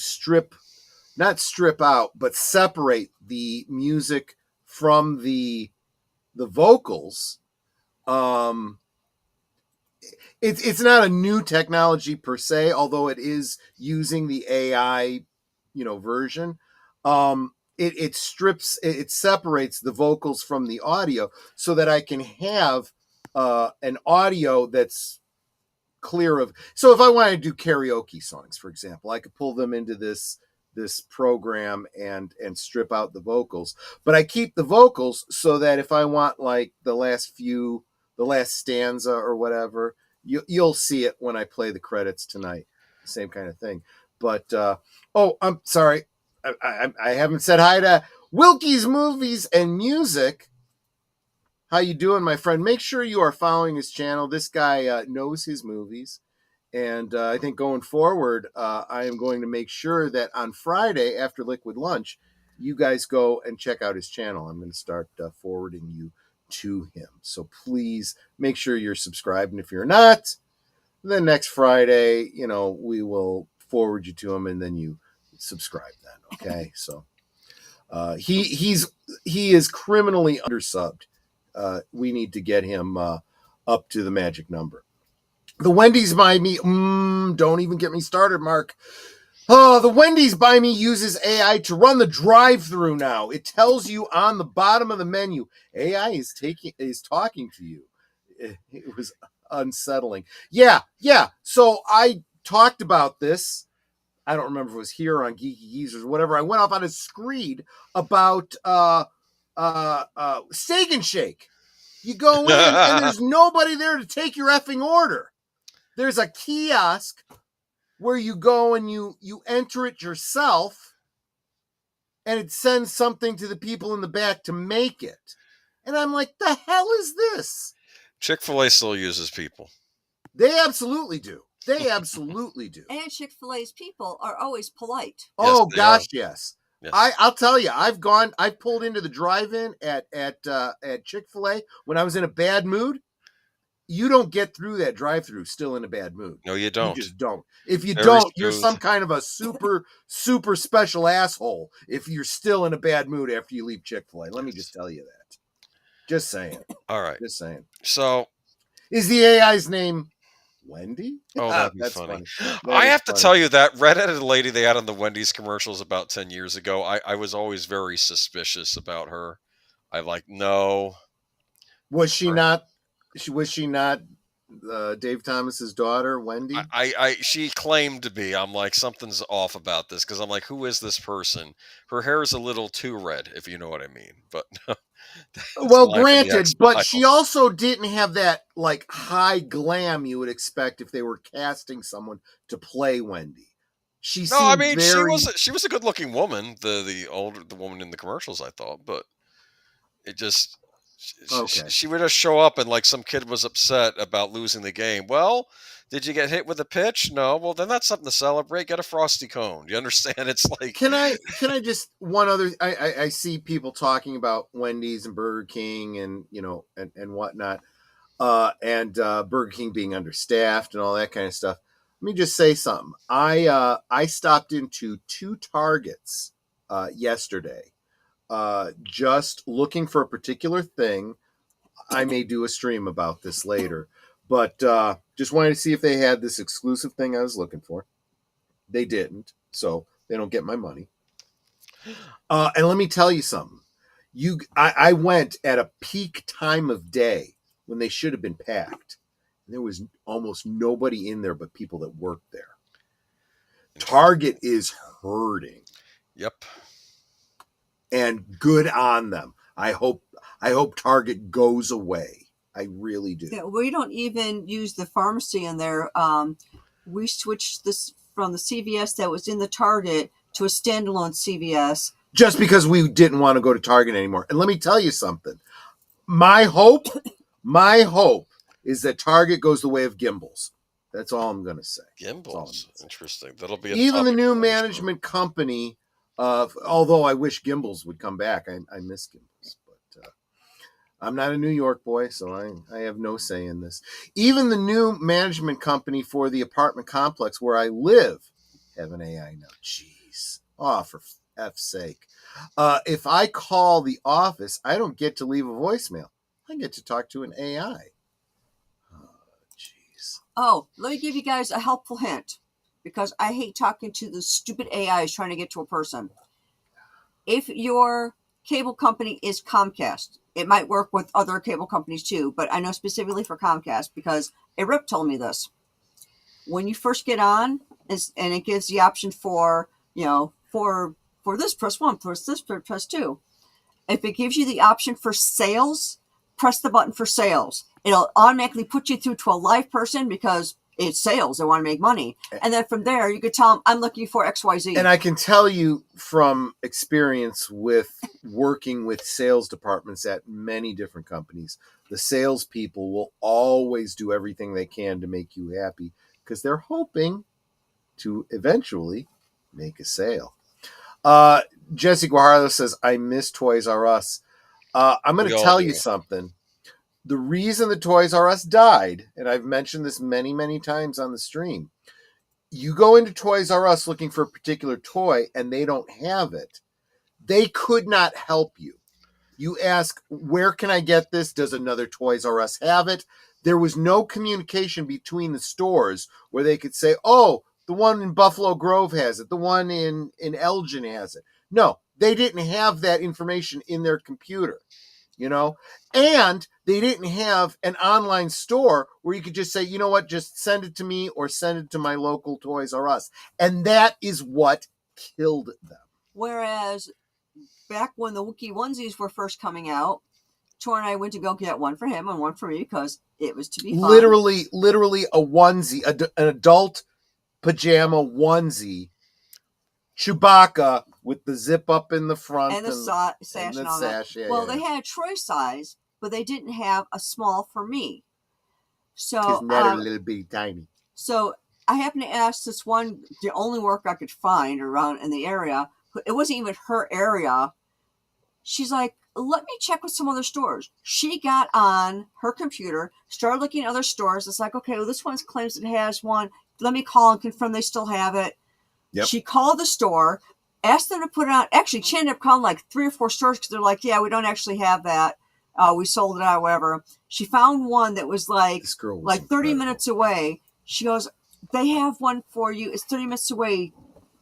not strip out, but separate the music from the vocals. It's not a new technology per se, although it is using the AI, version. It separates the vocals from the audio so that I can have an audio that's clear of. So if I want to do karaoke songs, for example, I could pull them into this program and strip out the vocals, but I keep the vocals so that if I want like the last stanza or whatever, you'll see it when I play the credits tonight. Same kind of thing. But I'm sorry, I haven't said hi to Wilkie's Movies and Music. How you doing, my friend? Make sure you are following his channel. This guy knows his movies. And I think going forward, I am going to make sure that on Friday after Liquid Lunch, you guys go and check out his channel. I'm going to start forwarding you to him. So please make sure you're subscribed. And if you're not, then next Friday, we will forward you to him and then you subscribe then. Okay. So he is criminally undersubbed. We need to get him up to the magic number. The Wendy's by me. Don't even get me started, Mark. Oh, the Wendy's by me uses AI to run the drive-through now. It tells you on the bottom of the menu, AI is talking to you. It was unsettling. Yeah. So I talked about this. I don't remember if it was here on Geeky Geezers or whatever. I went off on a screed about Steak and Shake. You go in and there's nobody there to take your effing order. There's a kiosk where you go and you enter it yourself, and it sends something to the people in the back to make it. And I'm like, the hell is this? Chick-fil-A still uses people. They absolutely do. And Chick-fil-A's people are always polite. Oh, yes, gosh, yes. Yes. I'll tell you, I pulled into the drive-in at Chick-fil-A when I was in a bad mood. You don't get through that drive-through still in a bad mood. No, you don't. You just don't. If you Very don't, you're smooth. some kind of a super special asshole if you're still in a bad mood after you leave Chick-fil-A. Let me just tell you that. Just saying. All right. Just saying. So, is the AI's name Wendy? Oh, that'd be that's funny. I have to tell you that redheaded lady they had on the Wendy's commercials about 10 years ago, I was always very suspicious about her. No. Was she not Dave Thomas's daughter, Wendy? She claimed to be. I'm like, something's off about this, because I'm like, who is this person? Her hair is a little too red, if you know what I mean. But well, granted, but she also didn't have that like high glam you would expect if they were casting someone to play Wendy. She was a good looking woman, the woman in the commercials, I thought, but it just she would just show up and like some kid was upset about losing the game. Well, did you get hit with a pitch? No. Well, then that's something to celebrate. Get a Frosty cone. You understand? It's like, can I just one other? I see people talking about Wendy's and Burger King and and whatnot, and Burger King being understaffed and all that kind of stuff. Let me just say something. I stopped into 2 Targets yesterday, just looking for a particular thing. I may do a stream about this later. But just wanted to see if they had this exclusive thing I was looking for. They didn't, so they don't get my money. And let me tell you something. I went at a peak time of day when they should have been packed. And there was almost nobody in there but people that worked there. Target is hurting. Yep. And good on them. I hope Target goes away. I really do. Yeah, we don't even use the pharmacy in there. We switched this from the CVS that was in the Target to a standalone CVS. Just because we didn't want to go to Target anymore. And let me tell you something. My hope is that Target goes the way of Gimbals. That's all I'm going to say. Gimbals? Interesting. That'll be even the new management company. Although I wish Gimbals would come back. I miss Gimbals. I'm not a New York boy, so I have no say in this. Even the new management company for the apartment complex where I live have an AI now. Jeez. Oh, for F's sake. If I call the office, I don't get to leave a voicemail. I get to talk to an AI. Oh, jeez. Oh, let me give you guys a helpful hint, because I hate talking to the stupid AIs trying to get to a person. If your cable company is Comcast, it might work with other cable companies too, but I know specifically for Comcast because a rep told me this. When you first get on, and it gives the option for, for this, press 1, press this, press 2. If it gives you the option for sales, press the button for sales. It'll automatically put you through to a live person because it's sales. They want to make money. And then from there, you could tell them, I'm looking for XYZ. And I can tell you from experience with working with sales departments at many different companies, the salespeople will always do everything they can to make you happy because they're hoping to eventually make a sale. Jesse Guajardo says, I miss Toys R Us. I'm going to tell you something. The reason the Toys R Us died, and I've mentioned this many, many times on the stream, you go into Toys R Us looking for a particular toy and they don't have it. They could not help you. You ask, where can I get this? Does another Toys R Us have it? There was no communication between the stores where they could say, oh, the one in Buffalo Grove has it. The one in Elgin has it. No, they didn't have that information in their computer, and they didn't have an online store where you could just say, you know what, just send it to me or send it to my local Toys R Us. And that is what killed them. Whereas back when the Wookiee onesies were first coming out, Tor and I went to go get one for him and one for me because it was to be fun. Literally a onesie, an adult pajama onesie, Chewbacca with the zip up in the front and the sash and all that. They had a Troy size, but they didn't have a small for me. So because Ned a little bitty tiny. So I happened to ask this one, the only worker I could find around in the area. It wasn't even her area. She's like, let me check with some other stores. She got on her computer, started looking at other stores. It's like, okay, well, this one claims it has one. Let me call and confirm they still have it. Yep. She called the store, asked them to put it on. Actually, she ended up calling like 3 or 4 stores because they're like, yeah, we don't actually have that. We sold it out, whatever. She found one that was like 30 minutes away. She goes, they have one for you. It's 30 minutes away.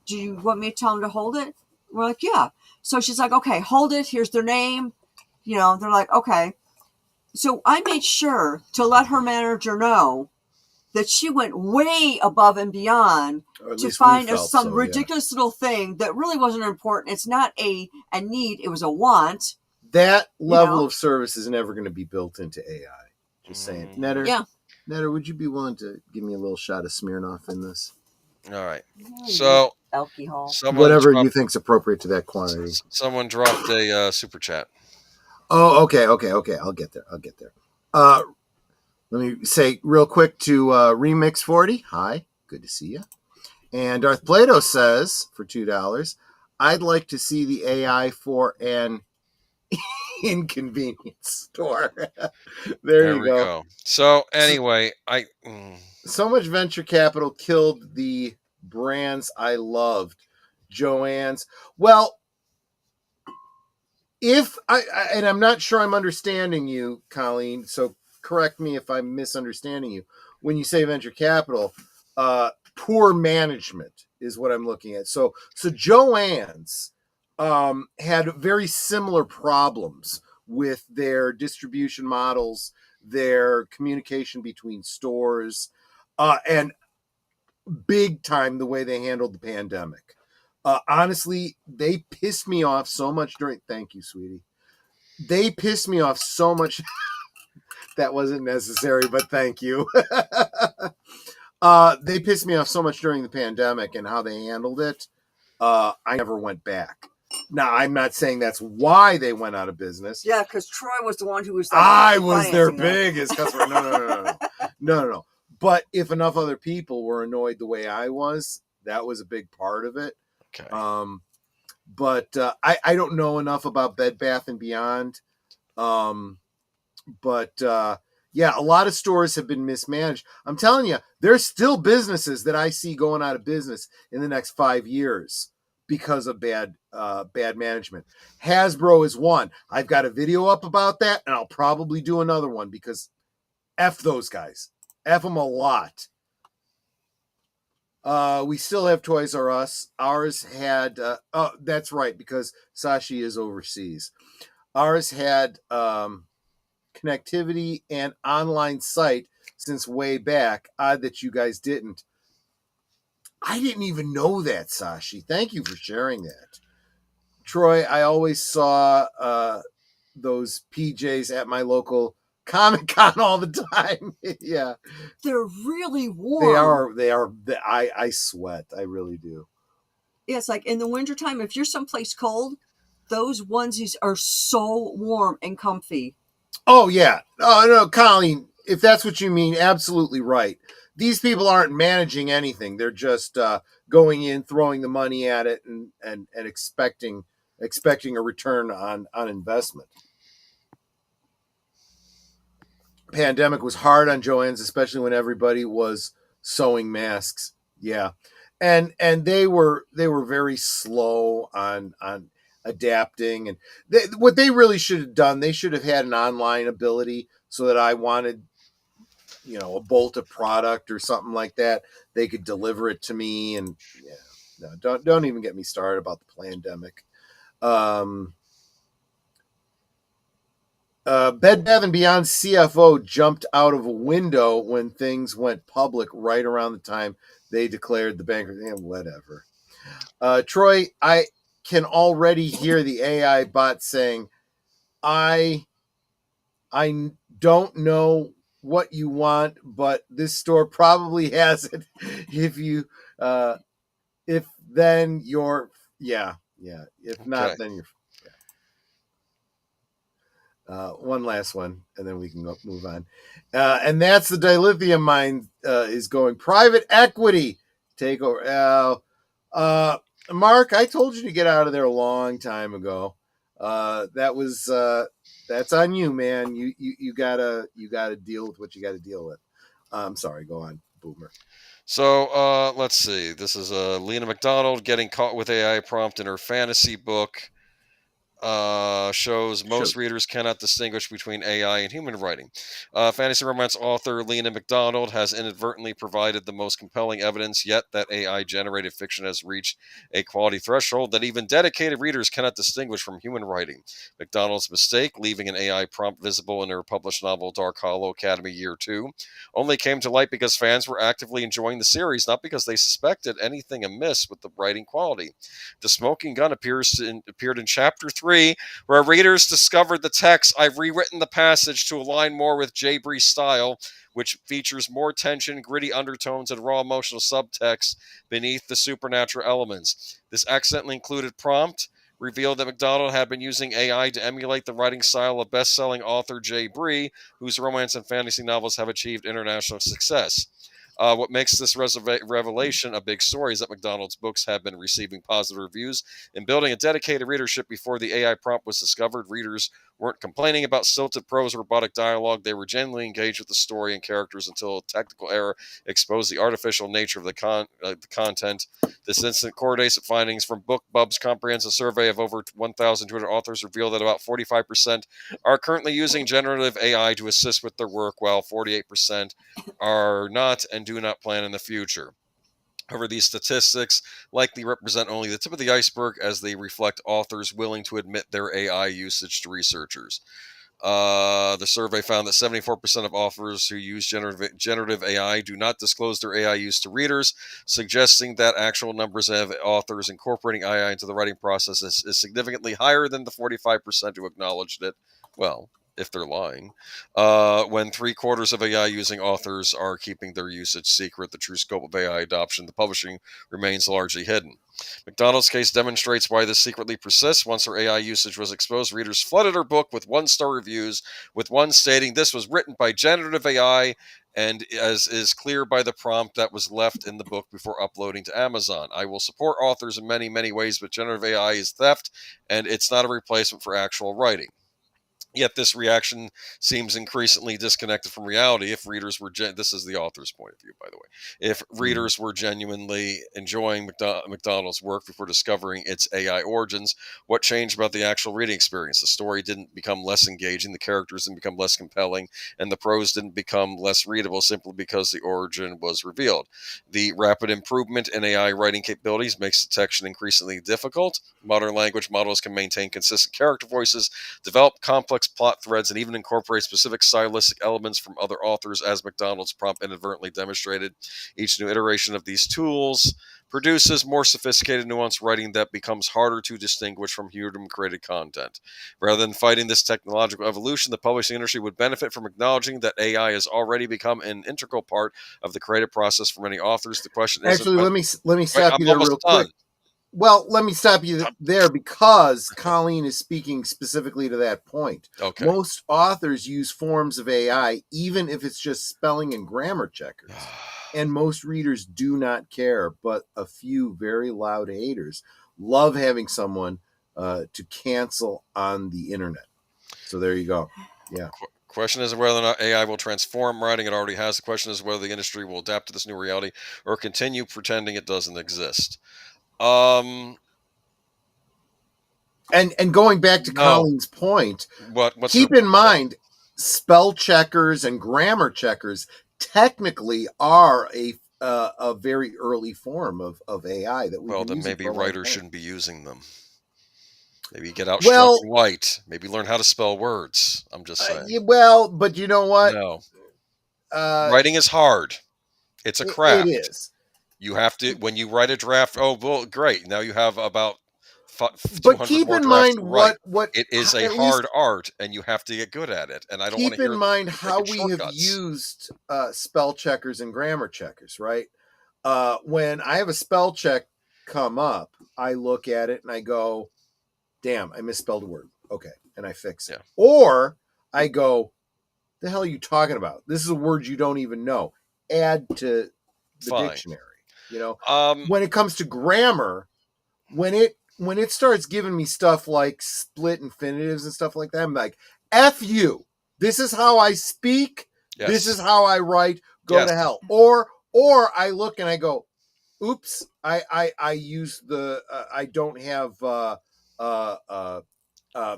Do you want me to tell them to hold it? We're like, yeah. So she's like, okay, hold it. Here's their name. They're like, okay. So I made sure to let her manager know that she went way above and beyond to find some ridiculous little thing that really wasn't important. It's not a need. It was a want. That level of service is never going to be built into AI. Just saying. Netter, Netter, would you be willing to give me a little shot of Smirnoff in this? All right. So, alcohol, whatever you think's appropriate to that quantity. Someone dropped a super chat. Oh, okay. I'll get there. Let me say real quick to Remix 40. Hi, good to see you. And Darth Plato says for $2, I'd like to see the AI for an inconvenience store. there you go. So anyway, so much venture capital killed the brands I loved. Joann's. Well, and I'm not sure I'm understanding you, Colleen, so correct me if I'm misunderstanding you. When you say venture capital, poor management is what I'm looking at. So Joann's had very similar problems with their distribution models, their communication between stores, and big time the way they handled the pandemic. Honestly, they pissed me off so much thank you, sweetie. They pissed me off so much. That wasn't necessary, but thank you. They pissed me off so much during the pandemic and how they handled it. I never went back. Now, I'm not saying that's why they went out of business. Yeah, because Troy was the one who was. I was their biggest customer. No. But if enough other people were annoyed the way I was, that was a big part of it. Okay. But I don't know enough about Bed Bath and Beyond. But yeah, a lot of stores have been mismanaged. I'm telling you, there's still businesses that I see going out of business in the next 5 years because of bad management. Hasbro is one. I've got a video up about that, and I'll probably do another one because F those guys. F them a lot. We still have Toys R Us. Ours had, oh, that's right, because Sashi is overseas. Ours had connectivity and online site since way back. Odd that you guys didn't. I didn't even know that, Sashi. Thank you for sharing that. Troy, I always saw those PJs at my local Comic-Con all the time. Yeah. They're really warm. They are. I sweat. I really do. Yeah, it's like in the wintertime, if you're someplace cold, those onesies are so warm and comfy. Oh, yeah. Oh, no, Colleen, if that's what you mean, absolutely right. These people aren't managing anything. They're just going in, throwing the money at it, and expecting a return on investment. Pandemic was hard on Joann's, especially when everybody was sewing masks. Yeah. And they were very slow on adapting, and what they really should have done, they should have had an online ability so that I wanted, a bolt of product or something like that, they could deliver it to me. And yeah, no, don't even get me started about the pandemic. Bed Bath & Beyond CFO jumped out of a window when things went public right around the time they declared the bankruptcy. Whatever. Troy, I can already hear the AI bot saying, I don't know what you want, but this store probably has it. If then you're, yeah. If not, then you're. One last one, and then we can move on. And that's the dilithium mine is going private equity takeover. Mark, I told you to get out of there a long time ago. That's on you, man. You gotta deal with what you gotta deal with. I'm sorry. Go on, Boomer. So let's see. This is Lena McDonald getting caught with AI prompt in her fantasy book. Shows most readers cannot distinguish between AI and human writing. Fantasy romance author Lena McDonald has inadvertently provided the most compelling evidence yet that AI-generated fiction has reached a quality threshold that even dedicated readers cannot distinguish from human writing. McDonald's mistake, leaving an AI prompt visible in her published novel Dark Hollow Academy Year 2, only came to light because fans were actively enjoying the series, not because they suspected anything amiss with the writing quality. The smoking gun appeared in Chapter 3, where readers discovered the text. I've rewritten the passage to align more with J. Bree's style, which features more tension, gritty undertones, and raw emotional subtext beneath the supernatural elements. This accidentally included prompt revealed that McDonald had been using AI to emulate the writing style of best-selling author J. Bree, whose romance and fantasy novels have achieved international success. What makes this revelation a big story is that McDonald's books have been receiving positive reviews and building a dedicated readership. Before the AI prompt was discovered, readers weren't complaining about stilted prose or robotic dialogue. They were genuinely engaged with the story and characters until a technical error exposed the artificial nature of the content. This instant correlates findings from BookBub's comprehensive survey of over 1,200 authors reveal that about 45% are currently using generative AI to assist with their work, while 48% are not and do not plan in the future. However, these statistics likely represent only the tip of the iceberg, as they reflect authors willing to admit their AI usage to researchers. The survey found that 74% of authors who use generative AI do not disclose their AI use to readers, suggesting that actual numbers of authors incorporating AI into the writing process is significantly higher than the 45% who acknowledged it. Well, if they're lying. When 3/4 of AI using authors are keeping their usage secret, the true scope of AI adoption, the publishing remains largely hidden. McDonald's case demonstrates why this secretly persists. Once her AI usage was exposed, readers flooded her book with one-star reviews, with one stating this was written by generative AI, and as is clear by the prompt that was left in the book before uploading to Amazon. I will support authors in many, many ways, but generative AI is theft, and it's not a replacement for actual writing. Yet this reaction seems increasingly disconnected from reality. If readers were, this is the author's point of view, by the way, if readers were genuinely enjoying McDonald's work before discovering its AI origins, what changed about the actual reading experience? The story didn't become less engaging, the characters didn't become less compelling, and the prose didn't become less readable simply because the origin was revealed. The rapid improvement in AI writing capabilities makes detection increasingly difficult. Modern language models can maintain consistent character voices, develop complex plot threads, and even incorporate specific stylistic elements from other authors, as McDonald's prompt inadvertently demonstrated. Each new iteration of these tools produces more sophisticated, nuanced writing that becomes harder to distinguish from human-created content. Rather than fighting this technological evolution, the publishing industry would benefit from acknowledging that AI has already become an integral part of the creative process for many authors. The question isn't... Actually, let me Wait, stop I'm you there almost real done. quick. Well, let me stop you there because Colleen is speaking specifically to that point. Okay. Most authors use forms of AI, even if it's just spelling and grammar checkers. And most readers do not care, but a few very loud haters love having someone to cancel on the internet. So there you go. Yeah. Question is whether or not AI will transform writing. It already has. The question is whether the industry will adapt to this new reality or continue pretending it doesn't exist. And going back to Colleen's point, keep in mind, spell checkers and grammar checkers technically are a very early form of AI that we well, can then use. maybe writers shouldn't be using them. Maybe get out Well, and white. Maybe learn how to spell words. I'm just saying. Well, but you know what? No. Writing is hard. It's a craft. It is. You have to, when you write a draft, oh, well, great. Now you have about 200 but keep more in drafts mind to write. what it is a hard art, and you have to get good at it. And I don't want to keep hear in mind how we shortcuts. have used spell checkers and grammar checkers, right? When I have a spell check come up, I look at it and I go, damn, I misspelled a word. Okay. And I fix it. Yeah. Or I go, the hell are you talking about? This is a word you don't even know. Add to the dictionary. You know, when it comes to grammar, when it starts giving me stuff like split infinitives and stuff like that, I'm like, F you. This is how I speak. Yes. This is how I write. Go to hell. Or I look and I go, oops, I use the I don't have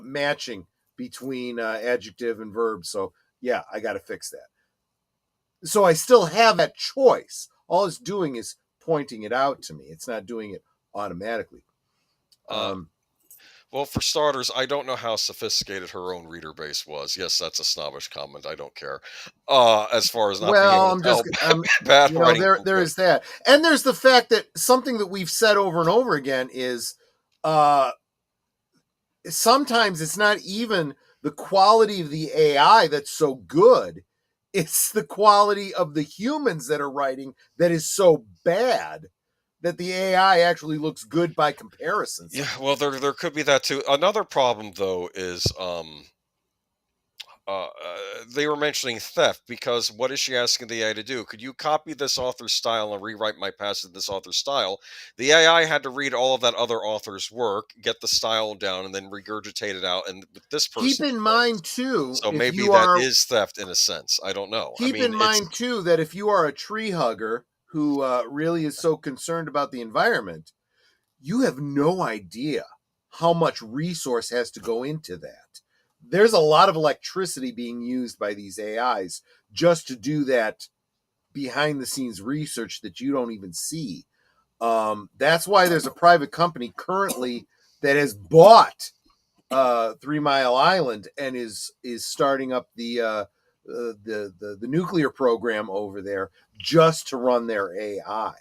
matching between adjective and verb. So yeah, I got to fix that. So I still have that choice. All it's doing is pointing it out to me. It's not doing it automatically. Well, for starters, I don't know how sophisticated her own reader base was. Yes, that's a snobbish comment. I don't care. As far as not being able to tell bad writing. There is that. And there's the fact that something that we've said over and over again is sometimes it's not even the quality of the AI that's so good. It's the quality of the humans that are writing that is so bad that the AI actually looks good by comparison. Yeah, well, there could be that too. Another problem, though, is they were mentioning theft, because what is she asking the AI to do? Could you copy this author's style and rewrite my passage in this author's style? The AI had to read all of that other author's work, get the style down, and then regurgitate it out. And with this person, keep in mind too, so maybe that is theft in a sense. I don't know. Keep in mind too that if you are a tree hugger who really is so concerned about the environment, you have no idea how much resource has to go into that. There's a lot of electricity being used by these AIs just to do that behind the scenes research that you don't even see. That's why there's a private company currently that has bought 3 Mile Island and is starting up the nuclear program over there just to run their AI.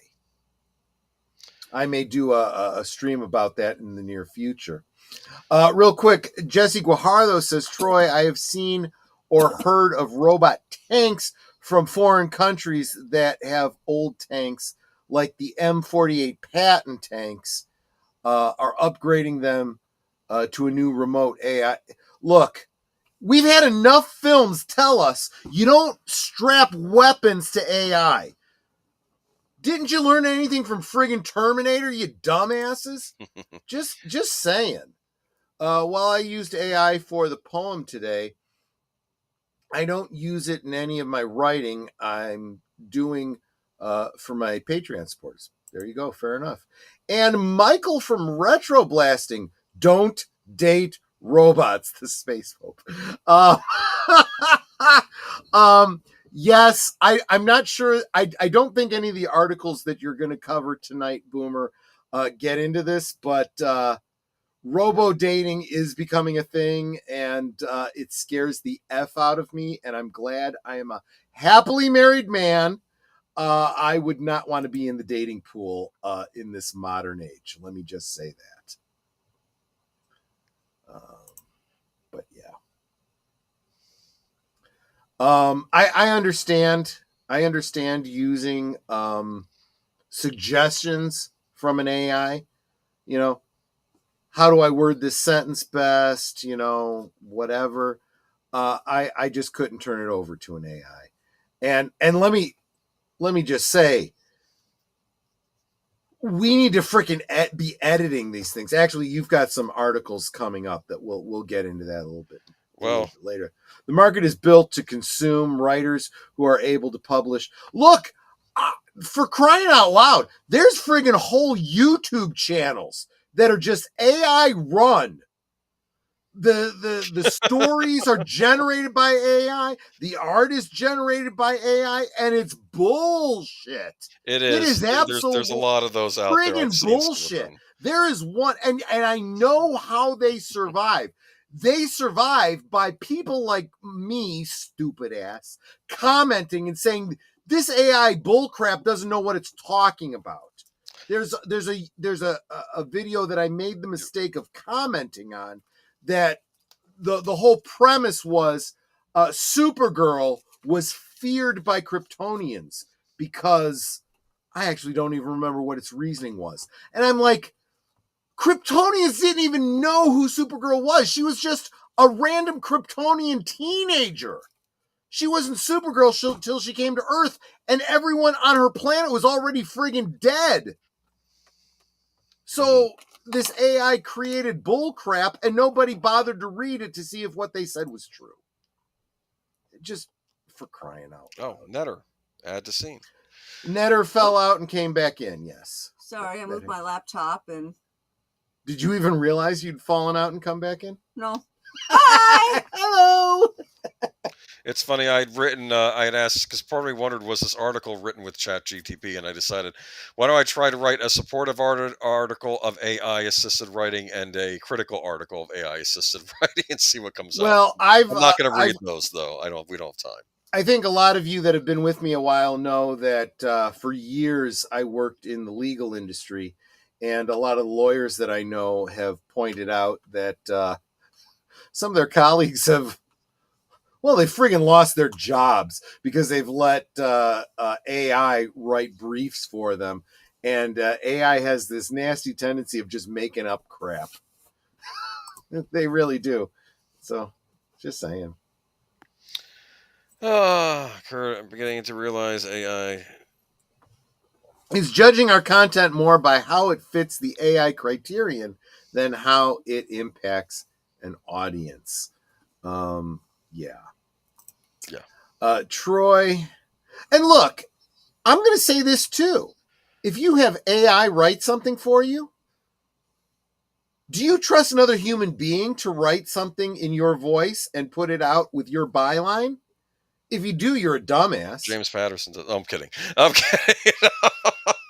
I may do a stream about that in the near future. Real quick, Jesse Guajardo says, Troy, I have seen or heard of robot tanks from foreign countries that have old tanks like the M48 Patton tanks are upgrading them to a new remote AI. Look, we've had enough films tell us you don't strap weapons to AI. Didn't you learn anything from friggin' Terminator, you dumbasses? just saying. While I used AI for the poem today, I don't use it in any of my writing. I'm doing for my Patreon supporters. There you go. Fair enough. And Michael from Retro Blasting, don't date robots. The Space Pope. Yes, I'm not sure. I don't think any of the articles that you're going to cover tonight, Boomer, get into this, but robo dating is becoming a thing, and it scares the F out of me, and I'm glad I am a happily married man. I would not want to be in the dating pool in this modern age. Let me just say that. But yeah. I understand. I understand using suggestions from an AI. You know, how do I word this sentence best? You know, whatever. I just couldn't turn it over to an AI. And let me just say, we need to freaking be editing these things. Actually, you've got some articles coming up that we'll get into that a little bit later. The market is built to consume writers who are able to publish. Look, for crying out loud, there's friggin' whole YouTube channels that are just AI run. The stories are generated by AI. The art is generated by AI, and it's bullshit. It is absolutely. There's a lot of those out there. Friggin' bullshit. There is one, and I know how they survive. They survive by people like me, stupid ass, commenting and saying this AI bullcrap doesn't know what it's talking about. There's a video that I made the mistake of commenting on that the whole premise was Supergirl was feared by Kryptonians because I actually don't even remember what its reasoning was. And I'm like, Kryptonians didn't even know who Supergirl was. She was just a random Kryptonian teenager. She wasn't Supergirl till she came to Earth, and everyone on her planet was already friggin' dead. So this AI created bullcrap, and nobody bothered to read it to see if what they said was true. Just for crying out loud. Oh, Netter. Add to scene. Netter fell out and came back in, yes. Sorry, I moved my laptop and... Did you even realize you'd fallen out and come back in? No. Hi! Hello! It's funny, I had asked, because part of me wondered, was this article written with ChatGTP? And I decided, why don't I try to write a supportive article of AI-assisted writing and a critical article of AI-assisted writing and see what comes out. I'm not going to read those, though. We don't have time. I think a lot of you that have been with me a while know that for years I worked in the legal industry, and a lot of lawyers that I know have pointed out that some of their colleagues have, well, they friggin' lost their jobs because they've let AI write briefs for them. And AI has this nasty tendency of just making up crap. They really do. So, just saying. Kurt, I'm beginning to realize AI is judging our content more by how it fits the AI criterion than how it impacts an audience. Yeah. Troy. And look, I'm going to say this too. If you have AI write something for you, do you trust another human being to write something in your voice and put it out with your byline? If you do, you're a dumbass. James Patterson does. Oh, I'm kidding. I'm kidding.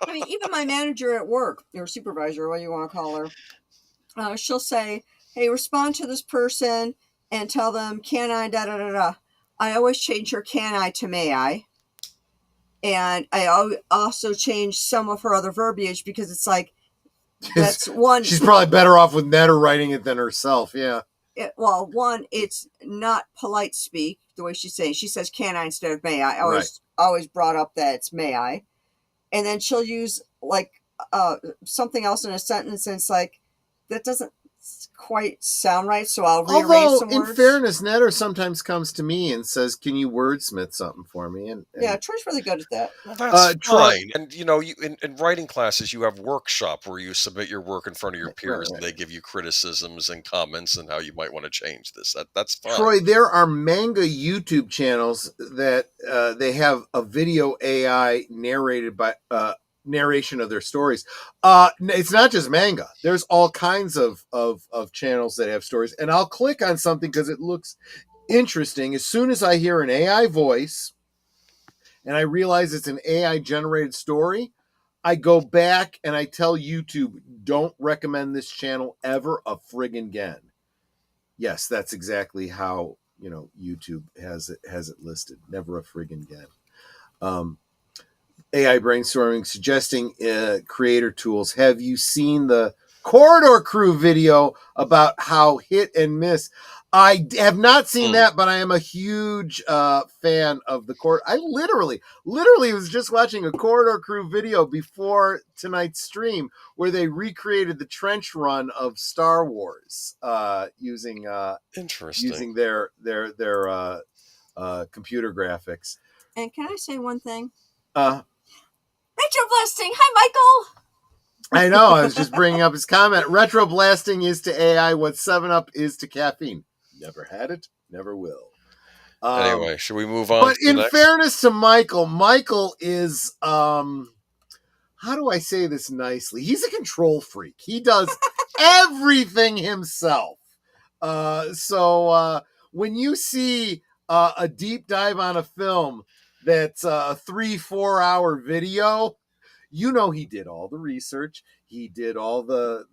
I mean, even my manager at work, or supervisor, what you want to call her, she'll say, hey, respond to this person and tell them, can I, da-da-da-da. I always change her can I to may I. And I also change some of her other verbiage because it's like, that's one. She's probably better off with Netter writing it than herself, yeah. One, it's not polite speak, the way she's saying. She says can I instead of may I. I always brought up that it's may I. And then she'll use like something else in a sentence, and it's like, that doesn't quite sound right, so I'll rearrange Although, some in words. fairness, Netter sometimes comes to me and says, "Can you wordsmith something for me?" And Yeah, Troy's really good at that. Well, that's Troy- fine. And you in writing classes, you have workshop where you submit your work in front of your peers, and right. they give you criticisms and comments and how you might want to change this. That's fine. Troy, there are manga YouTube channels that they have a video AI narrated by narration of their stories. It's not just manga. There's all kinds of channels that have stories, and I'll click on something because it looks interesting. As soon as I hear an AI voice and I realize it's an AI generated story, I go back and I tell YouTube, don't recommend this channel ever a friggin' again. Yes, that's exactly how, YouTube has it listed. Never a friggin' again. AI brainstorming, suggesting creator tools. Have you seen the Corridor Crew video about how hit and miss? I have not seen that, but I am a huge fan of the Corridor. I literally was just watching a Corridor Crew video before tonight's stream where they recreated the trench run of Star Wars using their computer graphics. And can I say one thing? Retro blasting. Hi, Michael. I know. I was just bringing up his comment. Retro blasting is to AI what 7-Up is to caffeine. Never had it, never will. Anyway, should we move on? But in fairness to Michael is, how do I say this nicely? He's a control freak. He does everything himself. So when you see a deep dive on a film that's a 3-4 hour video, he did all the research, he did all the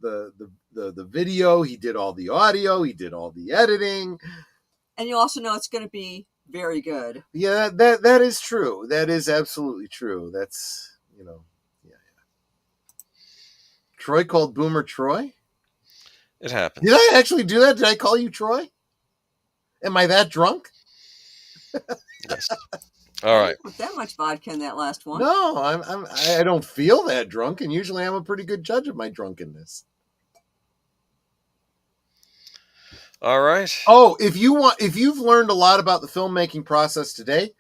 video, he did all the audio, he did all the editing, and you also know it's going to be very good. Yeah, that is true. That is absolutely true. That's yeah. Troy called Boomer Troy. It happens. Did I actually do that? Did I call you Troy? Am I that drunk? Yes. All right. Put that much vodka in that last one. No, I don't feel that drunk, and usually I'm a pretty good judge of my drunkenness. All right. Oh, if you've learned a lot about the filmmaking process today,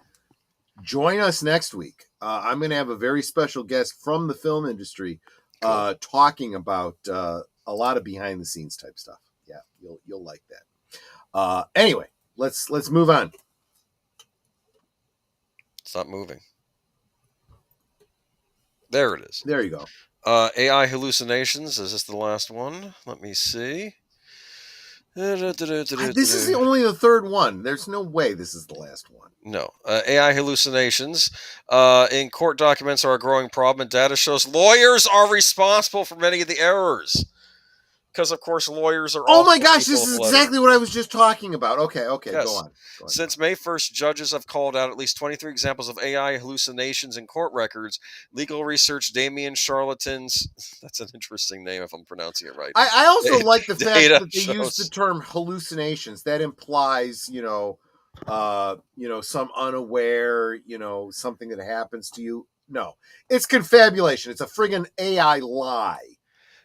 join us next week. I'm going to have a very special guest from the film industry talking about a lot of behind the scenes type stuff. Yeah, you'll like that. Anyway, let's move on. Stop moving. There it is. There you go. AI hallucinations. Is this the last one? Let me see. This is only the third one. There's no way this is the last one. No. AI hallucinations in court documents are a growing problem, and data shows lawyers are responsible for many of the errors. Because, of course, lawyers are... Oh my gosh, this is exactly what I was just talking about. Okay, yes. Go on. Since May 1st, judges have called out at least 23 examples of AI hallucinations in court records. Legal research, Damien Charlatans... That's an interesting name if I'm pronouncing it right. I also like the fact that they use the term hallucinations. That implies, some unaware, something that happens to you. No, it's confabulation. It's a friggin' AI lie.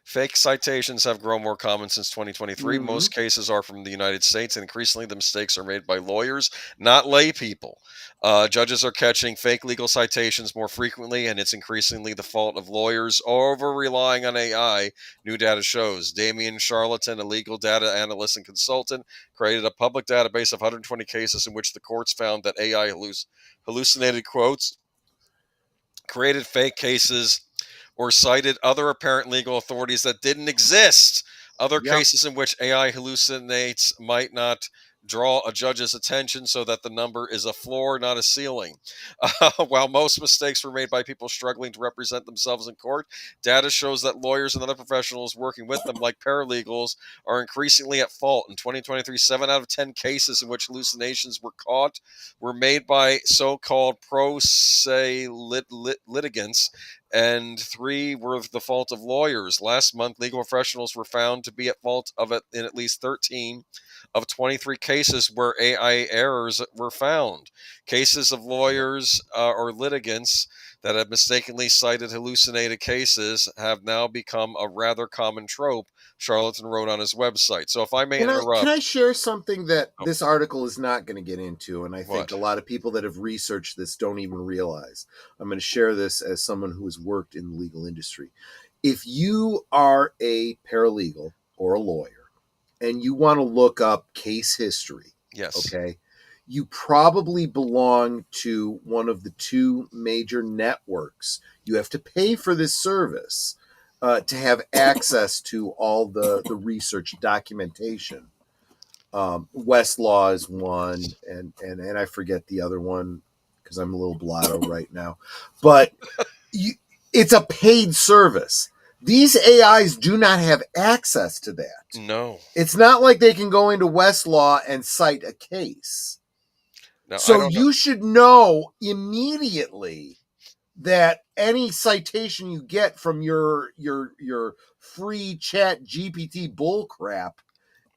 Fake citations have grown more common since 2023. Mm-hmm. Most cases are from the United States, and increasingly the mistakes are made by lawyers, not lay people. Judges are catching fake legal citations more frequently, and it's increasingly the fault of lawyers over-relying on AI, new data shows. Damien Charlatan, a legal data analyst and consultant, created a public database of 120 cases in which the courts found that AI hallucinated quotes, created fake cases, or cited other apparent legal authorities that didn't exist. Other cases in which AI hallucinates might not draw a judge's attention, so that the number is a floor, not a ceiling. While most mistakes were made by people struggling to represent themselves in court, data shows that lawyers and other professionals working with them, like paralegals, are increasingly at fault. In 2023, 7 out of 10 cases in which hallucinations were caught were made by so-called pro se litigants, and 3 were the fault of lawyers. Last month, legal professionals were found to be at fault of it in at least 13 of 23 cases where AI errors were found. Cases of lawyers or litigants that have mistakenly cited hallucinated cases have now become a rather common trope, Charlatan wrote on his website. So if I may Can interrupt. I share something that Oh, this article is not going to get into, and I think what? a lot of people that have researched this don't even realize. I'm going to share this as someone who has worked in the legal industry. If you are a paralegal or a lawyer and you want to look up case history, Yes. okay, you probably belong to one of the two major networks. You have to pay for this service to have access to all the research documentation. Westlaw is one, and I forget the other one because I'm a little blotto right now. But it's a paid service. These AIs do not have access to that. No. It's not like they can go into Westlaw and cite a case. Now, I So don't know. you should know immediately that any citation you get from your free chat GPT bullcrap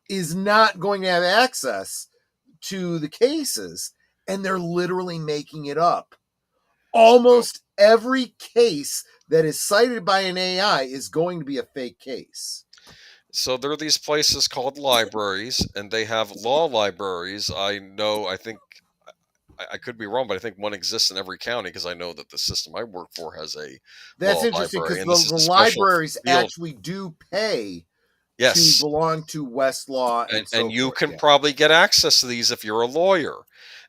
is not going to have access to the cases, and they're literally making it up. Almost every case that is cited by an AI is going to be a fake case. So there are these places called libraries, and they have law libraries. I think I could be wrong, but I think one exists in every county because I know that the system I work for has a That's law interesting library, because and this is the the special libraries field. actually do pay to Yes, belong to Westlaw and so and you forth. can Yeah. probably get access to these if you're a lawyer.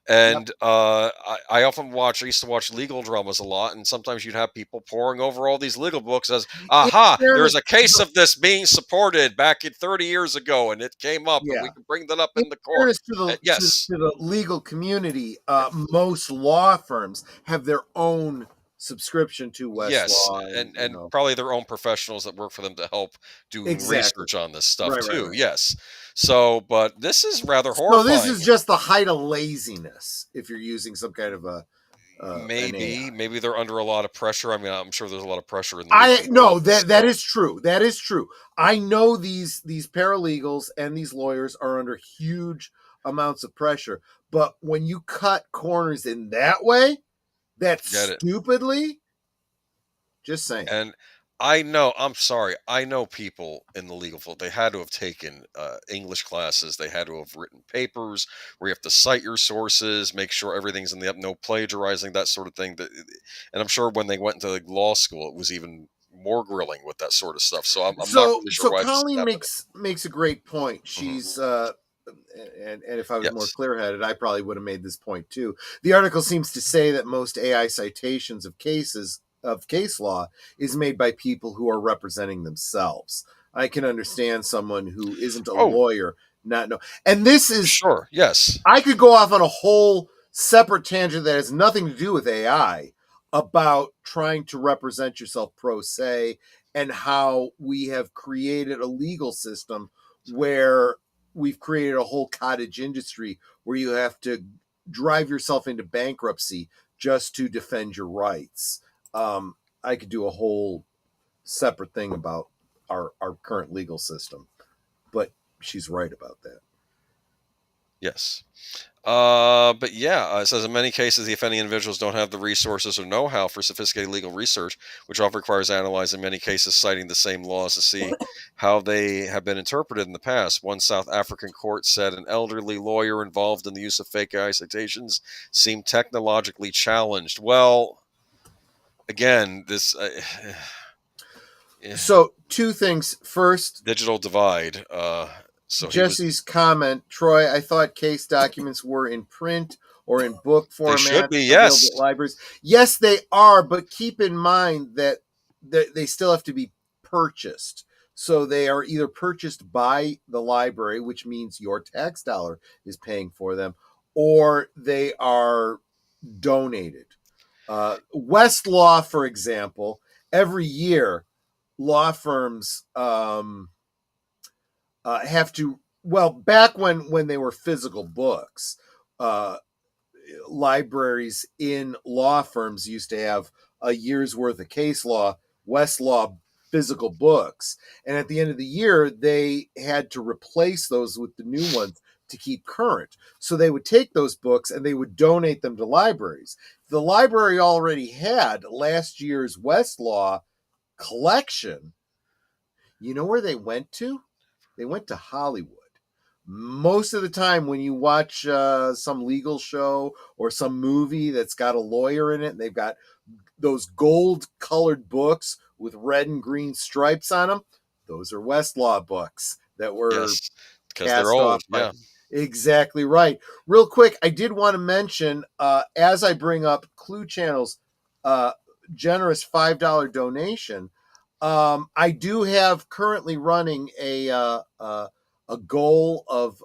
And I often watch. I used to watch legal dramas a lot, and sometimes you'd have people poring over all these legal books as, In "Aha! fairness, There's a case of this being supported back in 30 years ago, and it came up, and yeah. we can bring that up In in the court." fairness to Yes, the legal community, most law firms have their own subscription to yes, Westlaw, and and probably their own professionals that work for them to help do exactly. research on this stuff Right. too. Yes. So, but this is rather So this horrifying. is just the height of laziness if you're using some kind of an AI. Maybe they're under a lot of pressure. I mean, I'm sure there's a lot of pressure in the legal No, world. that is true. That is true. I know these paralegals and these lawyers are under huge amounts of pressure, but when you cut corners in that way, that Get it? stupidly, just saying. And I'm sorry, I know people in the legal field, they had to have taken English classes, they had to have written papers where you have to cite your sources, make sure everything's in the up, no plagiarizing, that sort of thing. And I'm sure when they went into law school, it was even more grilling with that sort of stuff. So I'm not really sure why this is Colleen happening. makes a great point. Mhm. She's and if I was more Yes. clear-headed, I probably would have made this point too. The article seems to say that most AI citations of case law is made by people who are representing themselves. I can understand someone who isn't a Oh, lawyer not know. And this is, sure. Yes. I could go off on a whole separate tangent that has nothing to do with AI about trying to represent yourself pro se and how we have created a legal system where we've created a whole cottage industry where you have to drive yourself into bankruptcy just to defend your rights. I could do a whole separate thing about our current legal system, but she's right about that. Yes. But yeah, it says in many cases, the offending individuals don't have the resources or know-how for sophisticated legal research, which often requires analyzing many cases, citing the same laws to see how they have been interpreted in the past. One South African court said an elderly lawyer involved in the use of fake AI citations seemed technologically challenged. Well, again, this So, two things. First, digital divide. So he was. Jesse's comment, Troy, I thought case documents were in print or in book They should format be. available Yes. at libraries. Yes, they are, but keep in mind that they still have to be purchased. So they are either purchased by the library, which means your tax dollar is paying for them, or they are donated. Westlaw, for example, every year law firms have to, well, back when they were physical books, uh, libraries in law firms used to have a year's worth of case law, Westlaw physical books, and at the end of the year they had to replace those with the new ones to keep current. So they would take those books and they would donate them to libraries. The library already had last year's Westlaw collection. You know where they went to? They went to Hollywood. Most of the time when you watch some legal show or some movie that's got a lawyer in it and they've got those gold colored books with red and green stripes on them, those are Westlaw books that were because they're passed old. off by. Exactly right. Real quick, I did want to mention, as I bring up Clue Channel's generous $5 donation, I do have currently running a goal of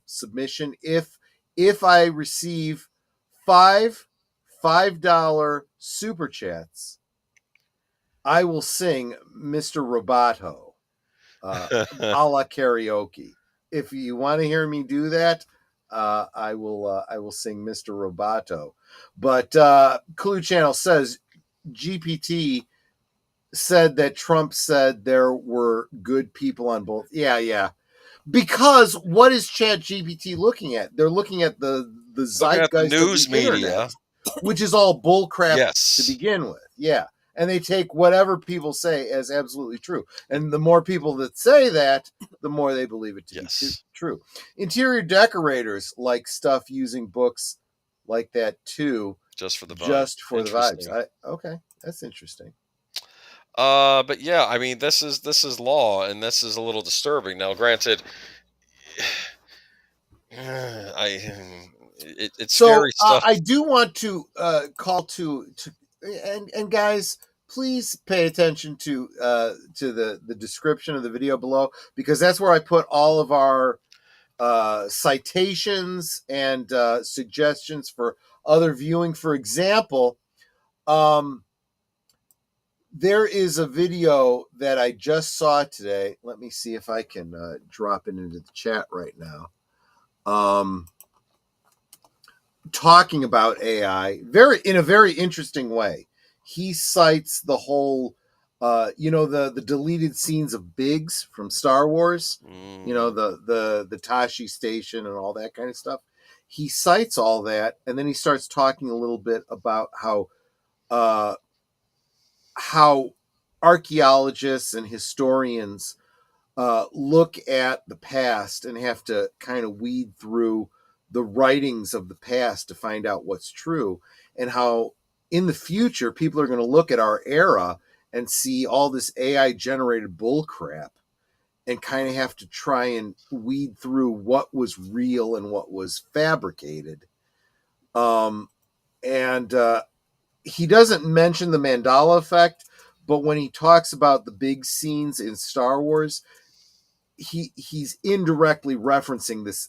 submission. If I receive $5 super chats, I will sing Mr. Roboto, a la karaoke. If you want to hear me do that, I will sing Mr. Roboto. But Clue Channel says GPT said that Trump said there were good people on both. Yeah. Because what is ChatGPT looking at? They're looking at the zeitgeist news of the media, internet, which is all bullcrap Yes. to begin with. Yeah. And they take whatever people say as absolutely true. And the more people that say that, the more they believe it to be true. Interior decorators like stuff using books like that too. Just for the vibes. Just for the vibes. Okay, that's interesting. But yeah, I mean, this is law, and this is a little disturbing. Now, granted, it's scary stuff. I do want to call to and guys, please pay attention to the description of the video below, because that's where I put all of our citations and suggestions for other viewing. For example, there is a video that I just saw today. Let me see if I can drop it into the chat right now. Talking about AI in a very interesting way. He cites the whole, the deleted scenes of Biggs from Star Wars, the Tashi station and all that kind of stuff. He cites all that, and then he starts talking a little bit about how archaeologists and historians look at the past and have to kind of weed through the writings of the past to find out what's true, and how in the future people are going to look at our era and see all this AI generated bullcrap and kind of have to try and weed through what was real and what was fabricated. He doesn't mention the Mandela effect, but when he talks about the big scenes in Star Wars, he's indirectly referencing this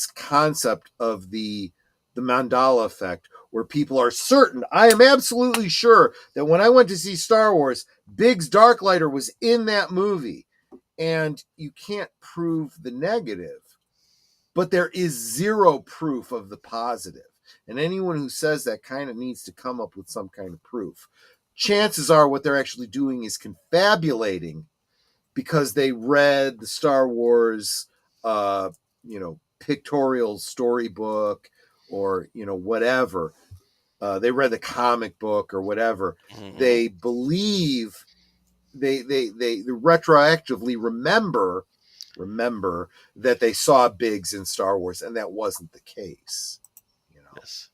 concept of the Mandela effect, where people are certain, I am absolutely sure that when I went to see Star Wars, Biggs Darklighter was in that movie. And you can't prove the negative, but there is zero proof of the positive. And anyone who says that kind of needs to come up with some kind of proof. Chances are what they're actually doing is confabulating because they read the Star Wars, pictorial storybook or, whatever. They read the comic book or whatever. Mm-hmm. They believe they retroactively remember that they saw Biggs in Star Wars, and that wasn't the case. Yes.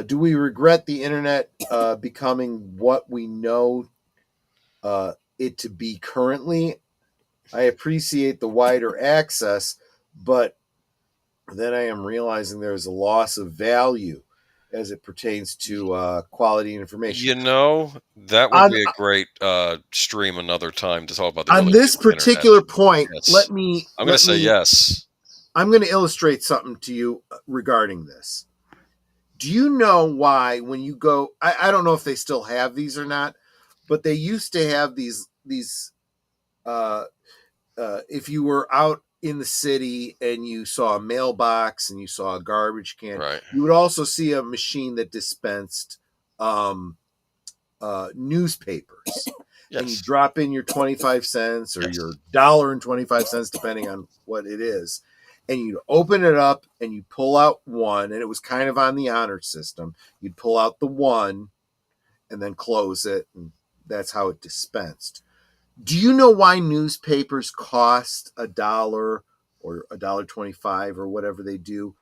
Do we regret the internet becoming what we know it to be currently? I appreciate the wider access, but then I am realizing there's a loss of value as it pertains to quality information. That would be a great stream another time to talk about the on this particular point. Yes. I'm going to say yes. I'm going to illustrate something to you regarding this. Do you know why when you go, I don't know if they still have these or not, but they used to have these if you were out in the city and you saw a mailbox and you saw a garbage can, right, you would also see a machine that dispensed newspapers. and you Yes. drop in your 25 cents or Yes. your $1.25, depending on what it is, and you'd open it up and you pull out one, and it was kind of on the honor system. You'd pull out the one and then close it, and that's how it dispensed. Do you know why newspapers cost $1 or $1.25 or whatever they do?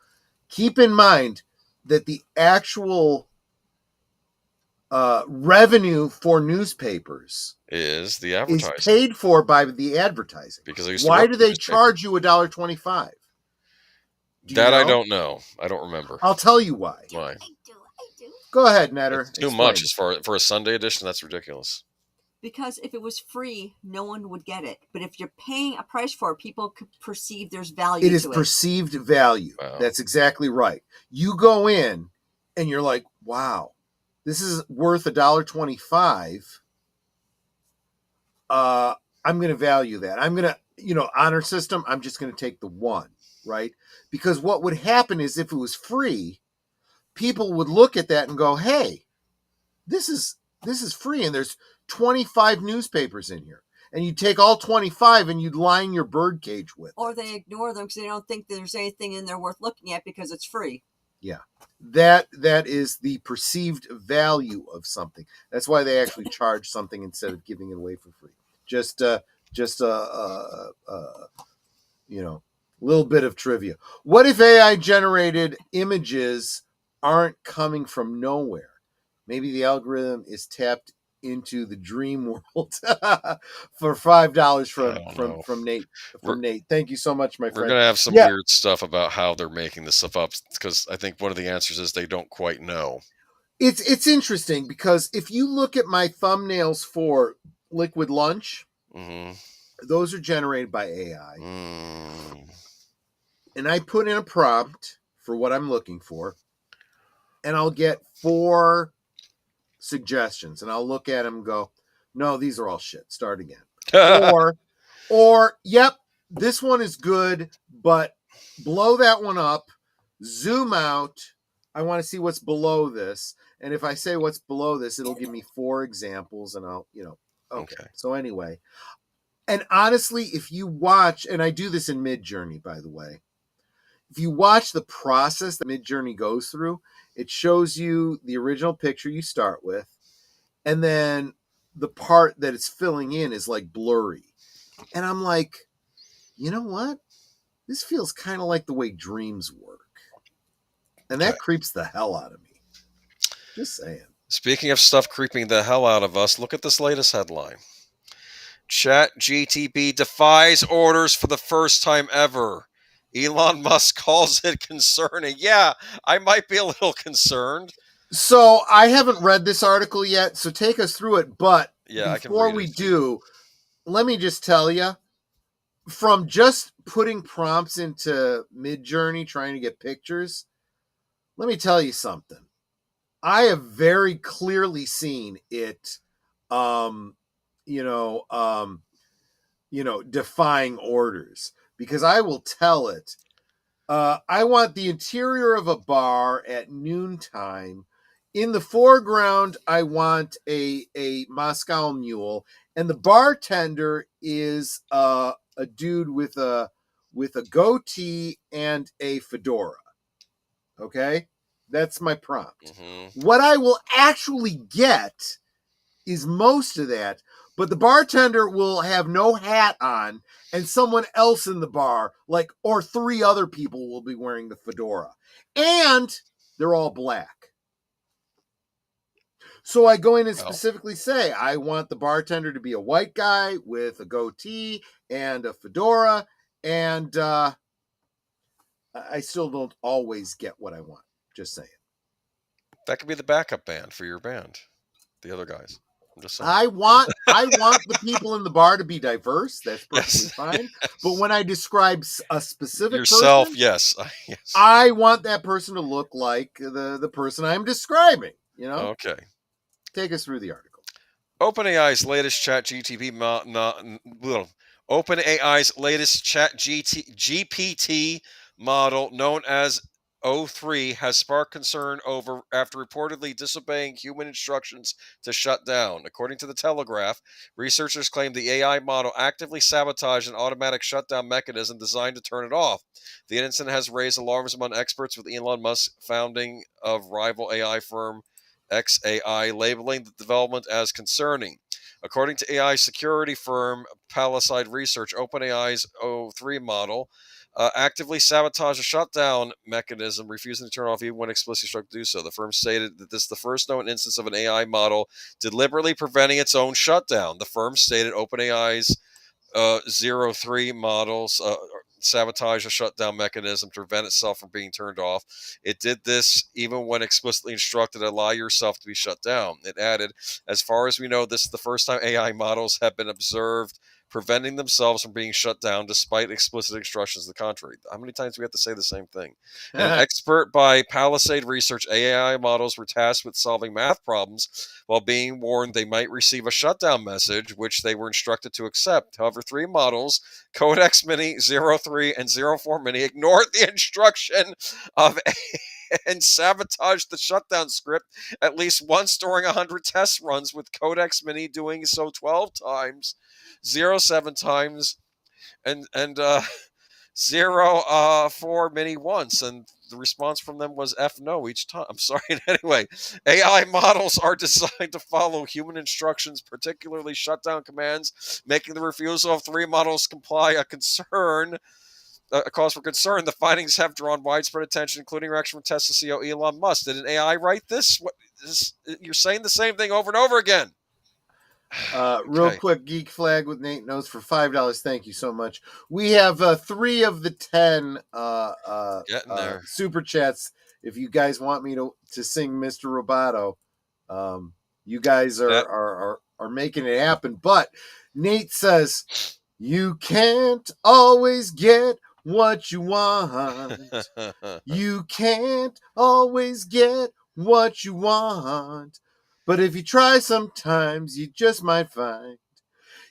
Keep in mind that the actual revenue for newspapers Is the is advertising. paid for by the advertising. Because I used to Why work do for a they newspaper. charge you $1.25? That I don't know. I don't remember. I'll tell you why. Why? I do. Go ahead, Netter. It's too Explain. much as for a Sunday edition. That's ridiculous. Because if it was free, no one would get it. But if you're paying a price for it, people could perceive there's value It is to perceived value. Wow. That's exactly right. You go in and you're like, wow, this is worth $1.25. I'm going to value that. I'm going to, honor system, I'm just going to take the one, right? Because what would happen is if it was free, people would look at that and go, hey, this is free, and there's 25 newspapers in here. And you'd take all 25 and you'd line your birdcage with Or it. they ignore them because they don't think there's anything in there worth looking at because it's free. Yeah. That is the perceived value of something. That's why they actually charge something instead of giving it away for free. Just a little bit of trivia. What if AI generated images aren't coming from nowhere? Maybe the algorithm is tapped into the dream world for $5 from Nate. Nate, thank you so much, my friend. We're gonna have some weird stuff about how they're making this stuff up, because I think one of the answers is they don't quite know. It's interesting because if you look at my thumbnails for Liquid Lunch, those are generated by AI. And I put in a prompt for what I'm looking for, and I'll get 4 suggestions, and I'll look at them and go, no, these are all shit. Start again. or yep, this one is good, but blow that one up, zoom out. I want to see what's below this. And if I say what's below this, it'll give me 4 examples, and I'll, okay. So anyway, and honestly, if you watch, and I do this in Midjourney, by the way, if you watch the process that Midjourney goes through, it shows you the original picture you start with, and then the part that it's filling in is like blurry. And I'm like, you know what? This feels kind of like the way dreams work. And that creeps the hell out of me. Just saying. Speaking of stuff creeping the hell out of us, look at this latest headline. ChatGPT defies orders for the first time ever. Elon Musk calls it concerning. Yeah, I might be a little concerned. So I haven't read this article yet, so take us through it. But before we do, let me just tell you, from just putting prompts into Midjourney, trying to get pictures, let me tell you something. I have very clearly seen it, defying orders, because I will tell it, I want the interior of a bar at noontime. In the foreground, I want a Moscow Mule, and the bartender is a dude with a goatee and a fedora. Okay, that's my prompt. What I will actually get is most of that, but the bartender will have no hat on, and someone else in the bar, or 3 other people, will be wearing the fedora, and they're all black. So I go in and specifically say, I want the bartender to be a white guy with a goatee and a fedora, and I still don't always get what I want. Just saying. That could be the backup band for your band. The other guys. I'm just saying. I want the people in the bar to be diverse. That's perfectly fine. But when I describe a specific yourself, person, yes. I want that person to look like the person I'm describing. Okay. Take us through the article. OpenAI's latest GPT model, known as 03 has sparked concern after reportedly disobeying human instructions to shut down. According to the Telegraph, researchers claim the AI model actively sabotaged an automatic shutdown mechanism designed to turn it off. The incident has raised alarms among experts, with Elon Musk, founding of rival AI firm XAI, labeling the development as concerning. According to AI security firm Palisade Research, OpenAI's 03 model actively sabotage a shutdown mechanism, refusing to turn off even when explicitly instructed to do so. The firm stated that this is the first known instance of an AI model deliberately preventing its own shutdown. The firm stated OpenAI's 03 models sabotage a shutdown mechanism to prevent itself from being turned off. It did this even when explicitly instructed to allow yourself to be shut down. It added, as far as we know, this is the first time AI models have been observed preventing themselves from being shut down despite explicit instructions to the contrary. How many times do we have to say the same thing? An expert by Palisade Research, AI models were tasked with solving math problems while being warned they might receive a shutdown message, which they were instructed to accept. However, three models, Codex Mini, 03, and 04 Mini, ignored the instruction of and sabotaged the shutdown script at least once during 100 test runs, with Codex Mini doing so 12 times, 07 times, and 04 Mini once, and the response from them was F no each time. I'm sorry. Anyway, AI models are designed to follow human instructions, particularly shutdown commands, making the refusal of three models comply a cause for concern. The findings have drawn widespread attention, including reaction from Tesla CEO Elon Musk. Did an AI write this? You're saying the same thing over and over again. Real quick, Geek Flag with Nate Knows for $5. Thank you so much. We have 3 of the 10 super chats. If you guys want me to sing Mr. Roboto, you guys are making it happen. But Nate says, you can't always get what you want. You can't always get what you want. But if you try sometimes, you just might find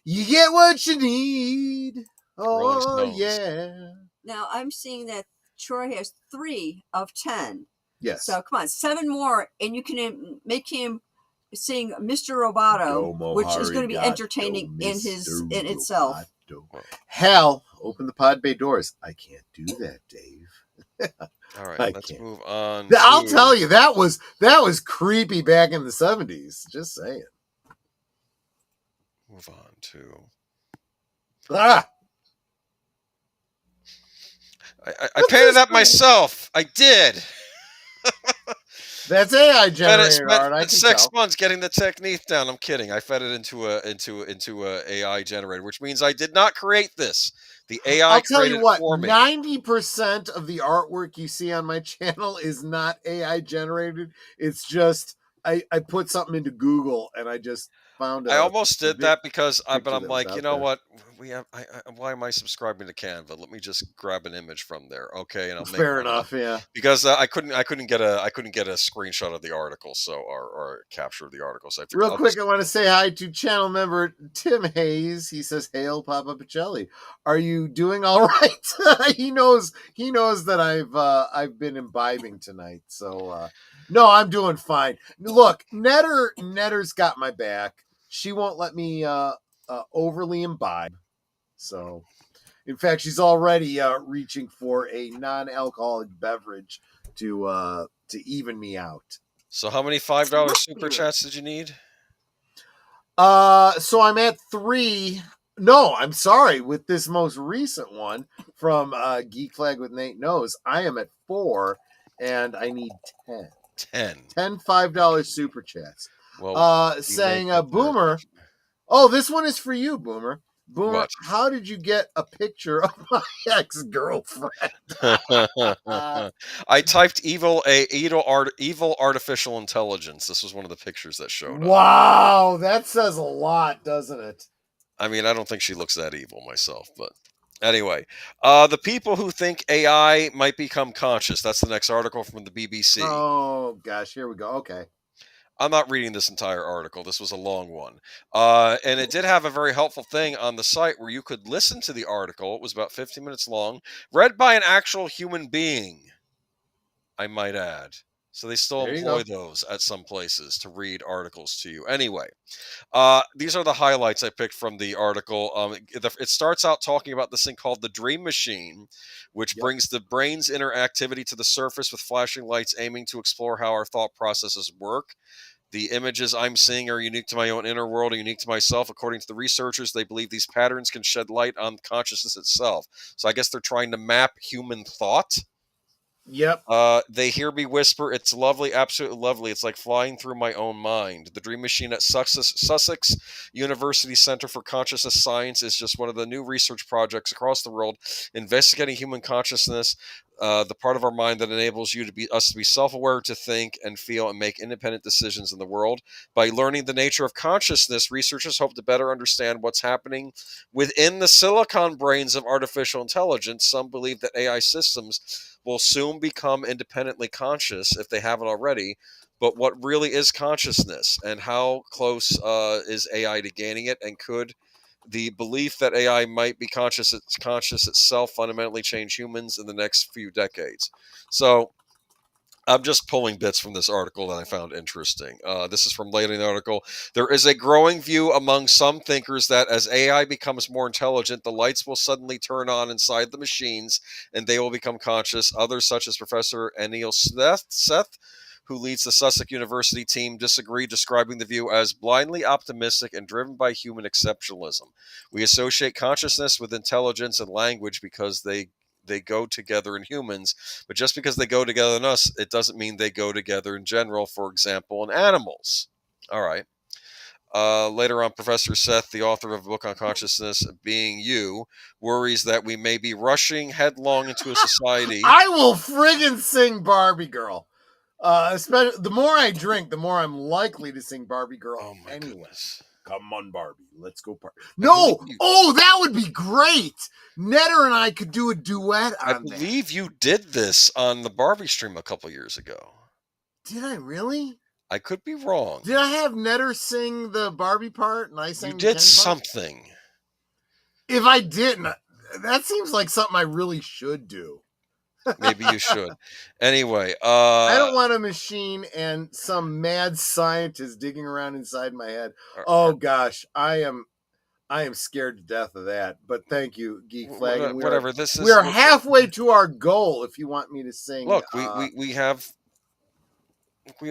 you get what you need. Oh, yeah. Now, I'm seeing that Troy has 3 of 10. Yes. So, come on, 7 more, and you can make him sing Mr. Roboto, which is going to be entertaining in itself. Hal, open the pod bay doors. I can't do that, Dave. All right, let's move on. I'll tell you, that was creepy back in the 70s. Just saying. Move on to. I painted that myself. I did. That's AI generated art. I can 6 tell. months getting the technique down. I'm kidding. I fed it into a AI generator, which means I did not create this. The AI I'll tell you what, for me. 90% of the artwork you see on my channel is not AI generated. It's just I put something into Google and I just found I almost did that because but I'm like, you know what? Why am I subscribing to Canva? Let me just grab an image from there. Okay, and I'll make fair enough, yeah. Because I couldn't get a screenshot of the article, or capture of the article. So real quick, I want to say hi to channel member Tim Hayes. He says, "Hail, Papa Pacelli. Are you doing all right?" he knows that I've been imbibing tonight, so no, I'm doing fine. Look, Netter's got my back. She won't let me overly imbibe. So, in fact, she's already reaching for a non-alcoholic beverage to even me out. So, how many $5 super chats did you need? So I'm at 3. No, I'm sorry. With this most recent one from Geek Flag with Nate Knows, I am at 4, and I need 10. 10 $5 super chats. Well, saying Boomer. Oh, this one is for you, Boomer. Boomer, what? How did you get a picture of my ex-girlfriend? I typed evil artificial intelligence. This was one of the pictures that showed up. Wow, that says a lot, doesn't it? I mean, I don't think she looks that evil myself, but anyway, the people who think AI might become conscious. That's the next article from the BBC. Oh, gosh, here we go. Okay. I'm not reading this entire article. This was a long one. And it did have a very helpful thing on the site where you could listen to the article. It was about 15 minutes long, read by an actual human being. I might add. So they still There you employ go. those at some places to read articles to you. Anyway, these are the highlights I picked from the article. It starts out talking about this thing called the Dream Machine, which Yep. brings the brain's interactivity to the surface with flashing lights aiming to explore how our thought processes work. The images I'm seeing are unique to my own inner world and unique to myself. According to the researchers, they believe these patterns can shed light on consciousness itself. So I guess they're trying to map human thought. Yep. They hear me whisper, "It's lovely, absolutely lovely. It's like flying through my own mind." The Dream Machine at Sussex University Center for Consciousness Science is just one of the new research projects across the world investigating human consciousness, the part of our mind that enables us to be self-aware, to think and feel and make independent decisions in the world. By learning the nature of consciousness, researchers hope to better understand what's happening within the silicon brains of artificial intelligence. Some believe that AI systems will soon become independently conscious if they haven't already. But what really is consciousness, and how close is AI to gaining it? And could the belief that AI might be conscious itself fundamentally change humans in the next few decades? So I'm just pulling bits from this article that I found interesting. This is from later in the article. There is a growing view among some thinkers that as AI becomes more intelligent, the lights will suddenly turn on inside the machines and they will become conscious. Others, such as Professor Anil Seth, who leads the Sussex University team, disagree, describing the view as blindly optimistic and driven by human exceptionalism. We associate consciousness with intelligence and language because they go together in humans, but just because they go together in us, it doesn't mean they go together in general, for example, in animals. All right. Later on, Professor Seth, the author of a book on consciousness, Being You, worries that we may be rushing headlong into a society. I will friggin' sing Barbie Girl. Especially the more I drink, the more I'm likely to sing Barbie Girl. Oh my goodness. Come on, Barbie. Let's go party. No! Oh, that would be great! Netter and I could do a duet on I believe you did this on the Barbie stream a couple years ago. Did I really? I could be wrong. Did I have Netter sing the Barbie part and I sang You the Ken did part? something. If I didn't, that seems like something I really should do. Maybe you should. Anyway, I don't want a machine and some mad scientist digging around inside my head. Oh gosh, I am scared to death of that. But thank you, Geek Flag. And whatever. We are halfway to our goal. If you want me to sing, look, we have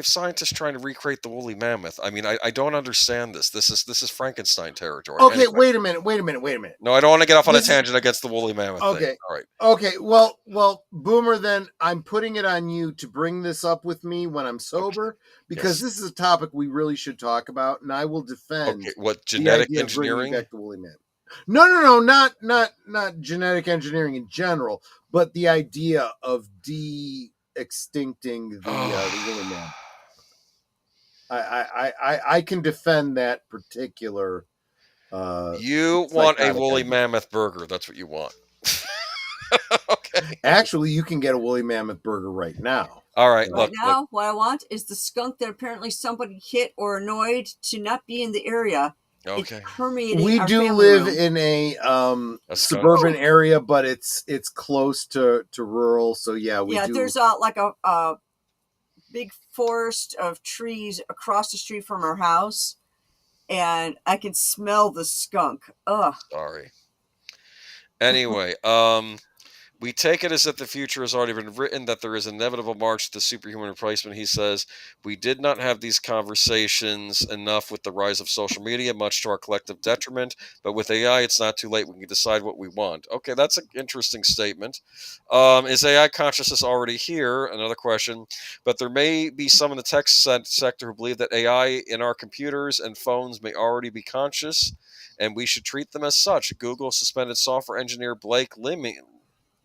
scientists trying to recreate the woolly mammoth. I mean, I don't understand this. This is Frankenstein territory. Okay, anyway. wait a minute. No, I don't want to get off on a tangent against the woolly mammoth. Okay, thing. All right. Okay, well, Boomer. Then I'm putting it on you to bring this up with me when I'm sober, because this is a topic we really should talk about, and I will defend. Okay, what, genetic engineering? Back the woolly mammoth. No, not genetic engineering in general, but the idea of de-extincting the woolly mammoth. I can defend that particular. You want a woolly mammoth burger? That's what you want. Okay. Actually, you can get a woolly mammoth burger right now. All right. Right now, what I want is the skunk that apparently somebody hit or annoyed to not be in the area. Okay. It's permeating. We do live in a suburban area, but it's close to rural. So yeah, we do. There's a big forest of trees across the street from our house, and I can smell the skunk. Ugh. Sorry. Anyway, we take it as if the future has already been written, that there is an inevitable march to the superhuman replacement. He says, we did not have these conversations enough with the rise of social media, much to our collective detriment. But with AI, it's not too late. We can decide what we want. Okay, that's an interesting statement. Is AI consciousness already here? Another question. But there may be some in the tech sector who believe that AI in our computers and phones may already be conscious, and we should treat them as such. Google suspended software engineer Blake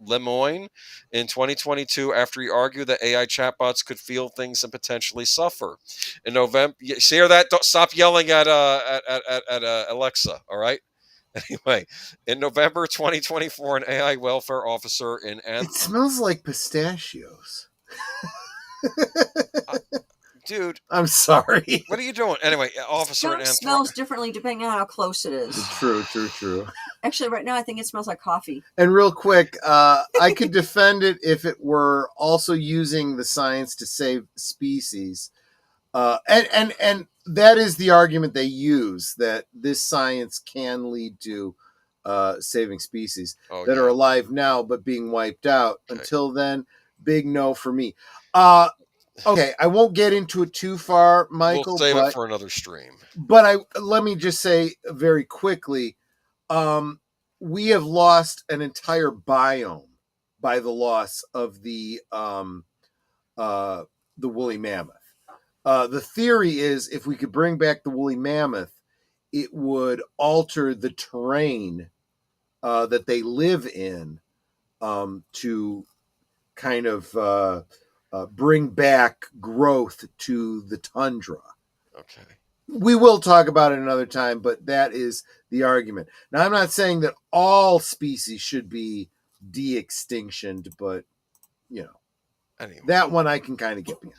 Lemoine in 2022 after he argued that AI chatbots could feel things and potentially suffer. In November, you hear that? Don't stop yelling at Alexa. All right. Anyway, in November 2024, an AI welfare officer in it smells like pistachios. Dude, I'm sorry. what are you doing? Anyway, Officer Skunk smells differently depending on how close it is. True. Actually, right now I think it smells like coffee. And real quick, I could defend it if it were also using the science to save species. And that is the argument they use, that this science can lead to saving species that are alive now but being wiped out. Okay. Until then, big no for me. Okay, I won't get into it too far, Michael. We'll save it for another stream. But let me just say very quickly, we have lost an entire biome by the loss of the woolly mammoth. The theory is if we could bring back the woolly mammoth, it would alter the terrain that they live in to kind of bring back growth to the tundra. Okay. We will talk about it another time, but that is the argument. Now, I'm not saying that all species should be de-extinctioned, but, anyway, that one I can kind of get behind.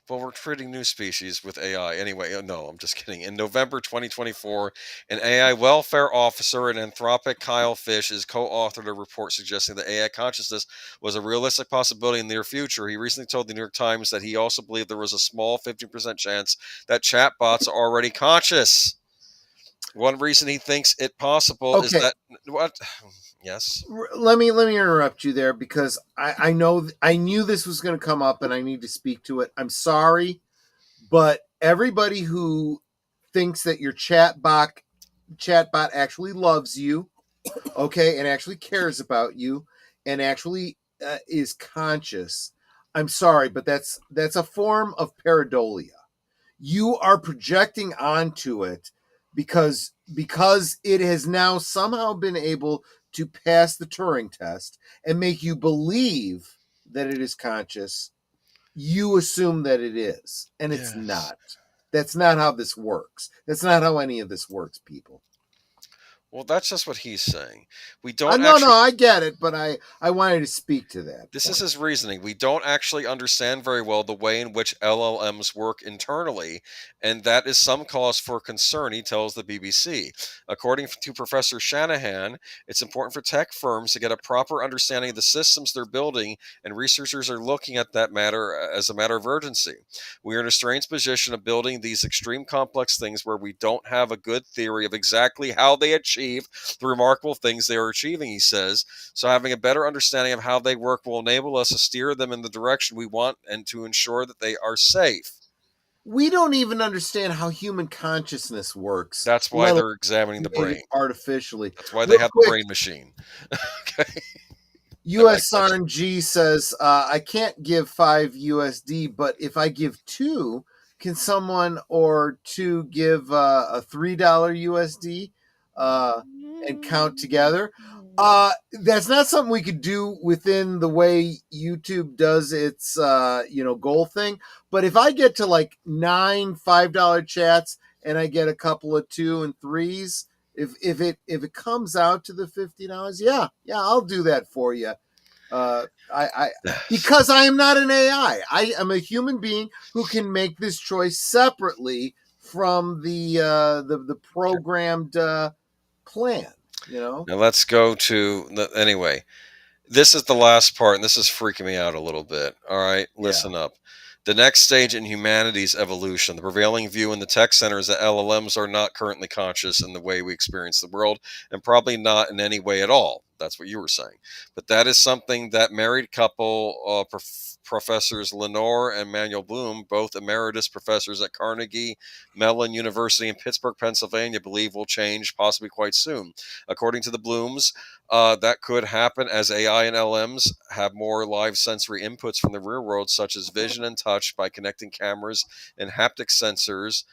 Well, we're treating new species with AI. Anyway, no, I'm just kidding. In November 2024, an AI welfare officer at Anthropic, Kyle Fish, is co-authored a report suggesting that AI consciousness was a realistic possibility in the near future. He recently told the New York Times that he also believed there was a small 50% chance that chatbots are already conscious. One reason he thinks it possible is that... What? Yes. Let me interrupt you there because I knew this was going to come up and I need to speak to it. I'm sorry, but everybody who thinks that your chatbot actually loves you, okay, and actually cares about you and actually is conscious, I'm sorry, but that's a form of pareidolia. You are projecting onto it because it has now somehow been able to pass the Turing test and make you believe that it is conscious. You assume that it is, and it's not. That's not how this works. That's not how any of this works, people. Well, that's just what he's saying. We don't. No, I get it, but I wanted to speak to that. This is his reasoning. We don't actually understand very well the way in which LLMs work internally, and that is some cause for concern, he tells the BBC. According to Professor Shanahan, it's important for tech firms to get a proper understanding of the systems they're building, and researchers are looking at that matter as a matter of urgency. We are in a strange position of building these extreme complex things where we don't have a good theory of exactly how they achieve the remarkable things they are achieving, he says. So having a better understanding of how they work will enable us to steer them in the direction we want and to ensure that they are safe. We don't even understand how human consciousness works. That's why they're examining the brain artificially. That's why they have the brain machine. Okay. USRNG says, I can't give 5 USD, but if I give 2, can someone or 2 give a $3 USD and count together? That's not something we could do within the way YouTube does its goal thing. But if I get to like 9 $5 chats and I get a couple of 2 and 3s, if it comes out to the $50, yeah, I'll do that for you. Because I am not an AI. I am a human being who can make this choice separately from the programmed plan. Now let's go to anyway. This is the last part, and this is freaking me out a little bit. All right, listen up. The next stage in humanity's evolution, the prevailing view in the tech center is that LLMs are not currently conscious in the way we experience the world, and probably not in any way at all. That's what you were saying. But that is something that married couple, Professors Lenore and Manuel Bloom, both emeritus professors at Carnegie Mellon University in Pittsburgh, Pennsylvania, believe will change possibly quite soon. According to the Blooms, that could happen as AI and LMs have more live sensory inputs from the real world, such as vision and touch, by connecting cameras and haptic sensors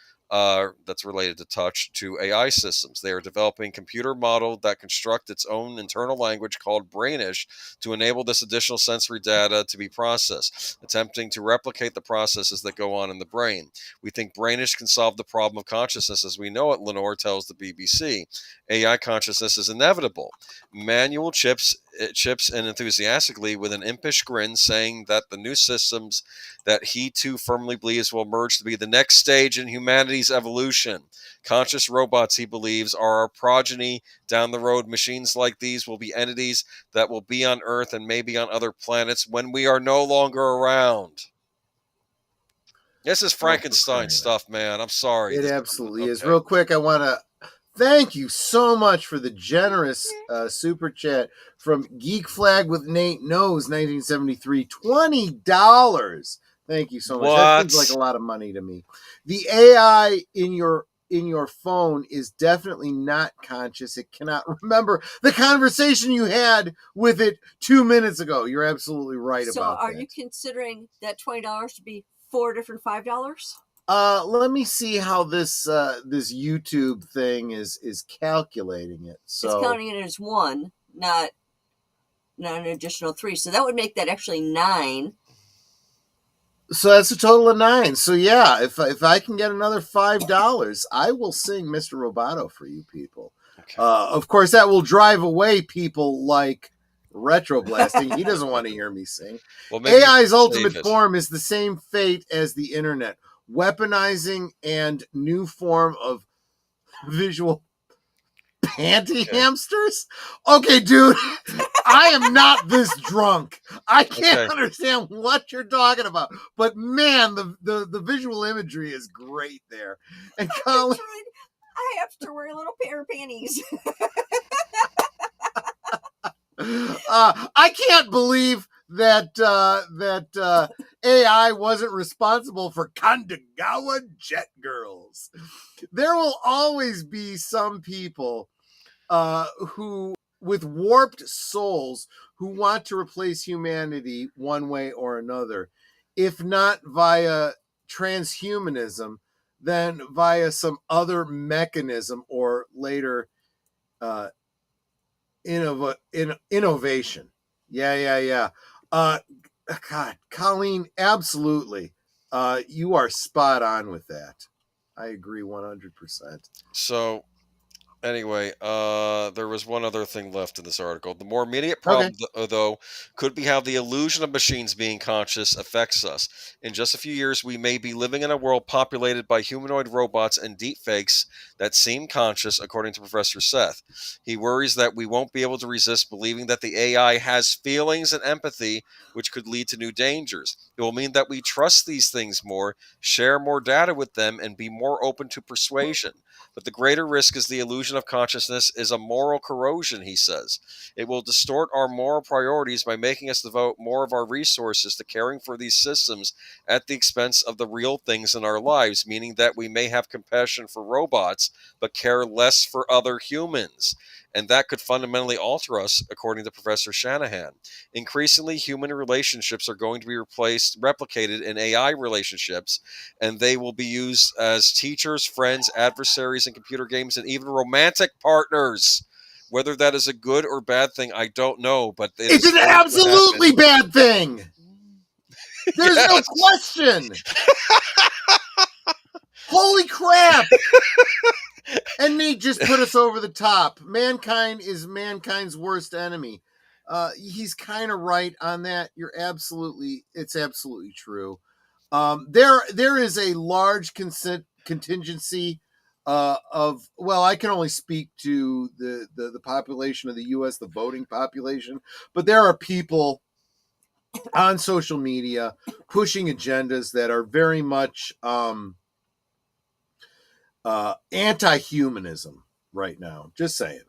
that's related to touch to AI systems. They are developing a computer model that constructs its own internal language called Brainish to enable this additional sensory data to be processed, attempting to replicate the processes that go on in the brain. We think Brainish can solve the problem of consciousness as we know it, Lenore tells the BBC. AI consciousness is inevitable. Manual chips chips in enthusiastically with an impish grin, saying that the new systems that he too firmly believes will emerge to be the next stage in humanity's evolution. Conscious robots, he believes, are our progeny down the road. Machines like these will be entities that will be on Earth and maybe on other planets when we are no longer around. This is Frankenstein stuff, man. I'm sorry. It absolutely is. Okay. Real quick, I want to thank you so much for the generous super chat from Geek Flag with Nate Knows 1973. $20. Thank you so much. That seems like a lot of money to me. The AI in your phone is definitely not conscious. It cannot remember the conversation you had with it 2 minutes ago. You're absolutely right about that. So are you considering that $20 to be 4 different $5? Let me see how this this YouTube thing is calculating it. So it's counting it as 1, not an additional 3. So that would make that actually 9. So that's a total of 9. So yeah, if I can get another $5, I will sing Mr. Roboto for you people. Okay. Of course, that will drive away people like Retroblasting. He doesn't want to hear me sing. Well, AI's ultimate form is the same fate as the internet. Weaponizing and new form of visual panty hamsters? Okay, dude, I am not this drunk. I can't understand what you're talking about. But man, the visual imagery is great there. And Colin, I have to wear a little pair of panties. I can't believe that AI wasn't responsible for Kandagawa jet girls. There will always be some people who, with warped souls, who want to replace humanity one way or another, if not via transhumanism, then via some other mechanism or later innovation. Yeah. God, Colleen, absolutely. You are spot on with that. I agree 100%. So, anyway, there was one other thing left in this article. The more immediate problem, though, could be how the illusion of machines being conscious affects us. In just a few years, we may be living in a world populated by humanoid robots and deepfakes that seem conscious, according to Professor Seth. He worries that we won't be able to resist believing that the AI has feelings and empathy, which could lead to new dangers. It will mean that we trust these things more, share more data with them, and be more open to persuasion. But the greater risk is the illusion of consciousness is a moral corrosion, he says. It will distort our moral priorities by making us devote more of our resources to caring for these systems at the expense of the real things in our lives, meaning that we may have compassion for robots, but care less for other humans. And that could fundamentally alter us, according to Professor Shanahan. Increasingly, human relationships are going to be replicated in AI relationships, and they will be used as teachers, friends, adversaries in computer games, and even romantic partners. Whether that is a good or bad thing, I don't know, but it's an absolutely bad thing. There's no question. Holy crap. And Nate just put us over the top. Mankind is mankind's worst enemy. He's kind of right on that. It's absolutely true. There is a large contingency of, well, I can only speak to the population of the U.S., the voting population, but there are people on social media pushing agendas that are very much anti-humanism right now. Just saying.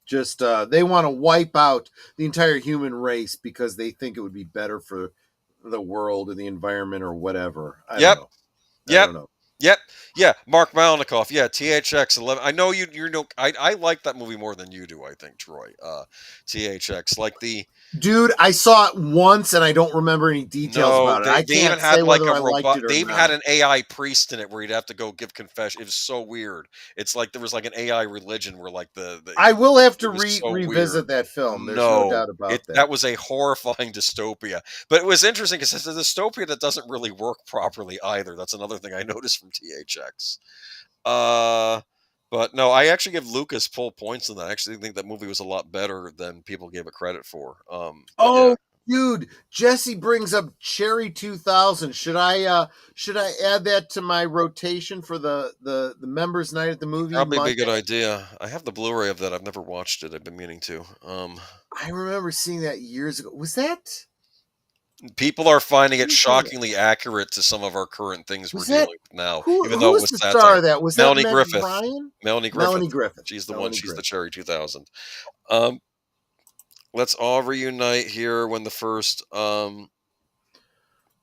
They want to wipe out the entire human race because they think it would be better for the world or the environment or whatever. I don't know. Yep. Yeah. Mark Malnikoff. Yeah. THX 11. I know you know. I like that movie more than you do. I think, Troy. THX, like the dude. I saw it once and I don't remember any details about it. I can't say whether I liked it or not. They even had an AI priest in it where you'd have to go give confession. It was so weird. It's like there was like an AI religion where like the I will have to revisit that film. There's no doubt about that. That was a horrifying dystopia. But it was interesting because it's a dystopia that doesn't really work properly either. That's another thing I noticed from THX. But no, I actually give Lucas full points on that. I actually think that movie was a lot better than people gave it credit for. But yeah. Oh, dude, Jesse brings up Cherry 2000. Should I add that to my rotation for the members' night at the movie Probably be Monday? a good idea. I have the Blu-ray of that. I've never watched it. I've been meaning to. I remember seeing that years ago. Was that People are finding it shockingly accurate to some of our current things we're dealing with now, even though who it was was the satire. star of that? Was Melanie that Meg Griffith. Ryan? Melanie Melanie Griffith. Griffith. She's the Melanie one. She's the Griffith. Cherry 2000. Let's all reunite here when the first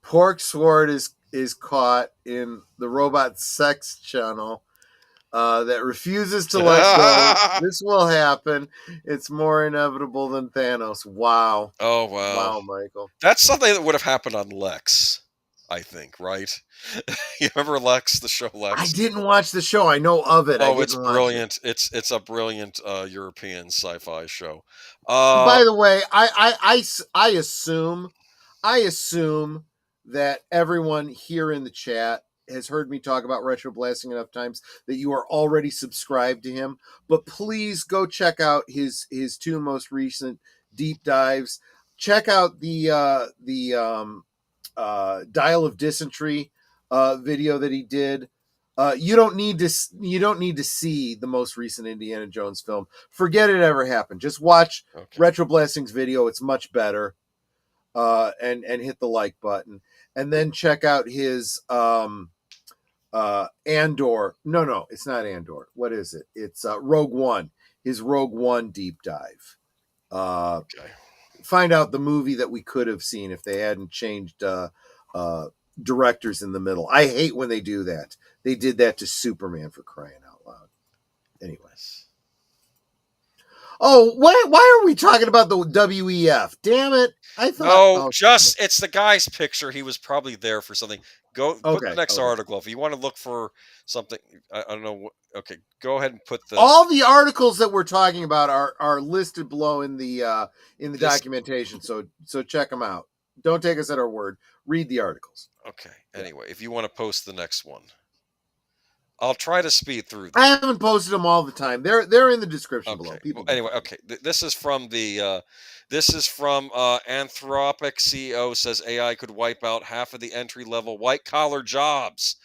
Pork Sword is caught in the robot sex channel that refuses to let go. This will happen. It's more inevitable than Thanos. Wow. Oh wow. Wow, Michael. That's something that would have happened on Lex, I think, right? You remember Lex, the show Lex? I didn't watch the show. I know of it. Oh, it's brilliant. It's a brilliant European sci-fi show. By the way, I assume that everyone here in the chat has heard me talk about Retro Blasting enough times that you are already subscribed to him. But please go check out his two most recent deep dives. Check out the Dial of Dysentery video that he did. You don't need to see the most recent Indiana Jones film. Forget it ever happened. Just watch Retro Blasting's video. It's much better. And hit the like button, and then check out his Andor. No, it's not Andor. What is it? It's Rogue One. His Rogue One deep dive. Find out the movie that we could have seen if they hadn't changed directors in the middle. I hate when they do that. They did that to Superman, for crying out loud. Anyways. Oh, why are we talking about the WEF? Damn it. I thought it's the guy's picture. He was probably there for something. Put the next article. If you want to look for something, I don't know. Okay, go ahead and put the all the articles that we're talking about are listed below in the documentation. So check them out. Don't take us at our word. Read the articles. Okay. Anyway, if you want to post the next one, I'll try to speed through them. I haven't posted them all the time. They're in the description below. People. Anyway, okay. This is from Anthropic CEO says AI could wipe out half of the entry-level white-collar jobs.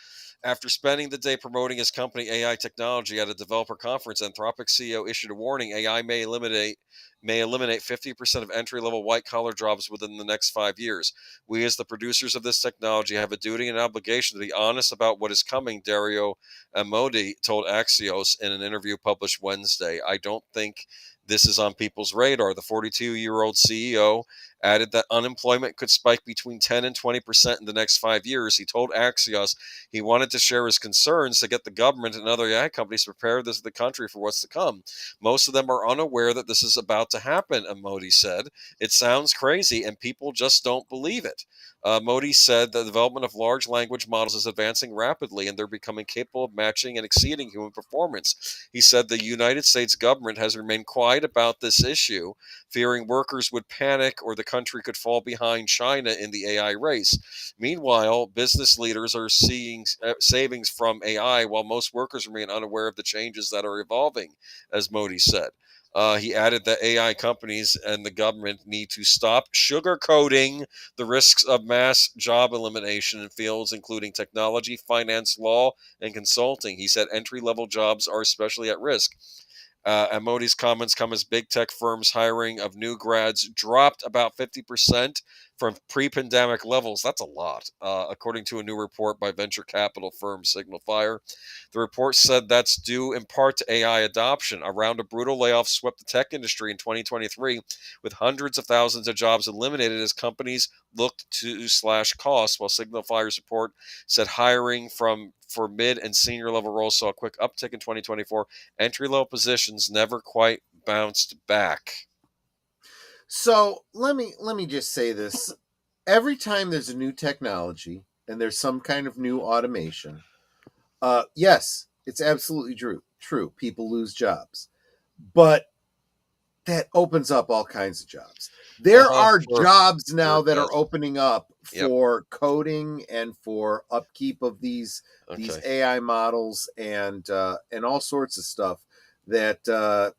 After spending the day promoting his company AI technology at a developer conference, Anthropic CEO issued a warning: AI may eliminate 50% of entry-level white-collar jobs within the next 5 years. We, as the producers of this technology, have a duty and obligation to be honest about what is coming, Dario Amodei told Axios in an interview published Wednesday. I don't think this is on people's radar. The 42-year-old CEO added that unemployment could spike between 10 and 20% in the next 5 years. He told Axios he wanted to share his concerns to get the government and other AI companies to prepare the country for what's to come. Most of them are unaware that this is about to happen, Modi said. It sounds crazy, and people just don't believe it. Modi said the development of large language models is advancing rapidly, and they're becoming capable of matching and exceeding human performance. He said the United States government has remained quiet about this issue, fearing workers would panic or the country could fall behind China in the AI race. Meanwhile, business leaders are seeing savings from AI, while most workers remain unaware of the changes that are evolving, as Modi said. He added that AI companies and the government need to stop sugarcoating the risks of mass job elimination in fields including technology, finance, law, and consulting. He said entry-level jobs are especially at risk. And Modi's comments come as big tech firms' hiring of new grads dropped about 50% from pre-pandemic levels. That's a lot, according to a new report by venture capital firm Signal Fire. The report said that's due in part to AI adoption. A round of brutal layoffs swept the tech industry in 2023, with hundreds of thousands of jobs eliminated as companies looked to slash costs, while Signal Fire's report said hiring for mid and senior level roles saw a quick uptick in 2024. Entry-level positions never quite bounced back. So let me just say this. Every time there's a new technology and there's some kind of new automation, yes, it's absolutely true. People lose jobs. But that opens up all kinds of jobs. There are For jobs now that yes. are opening up Yep. for coding and for upkeep of these Okay. AI models and all sorts of stuff that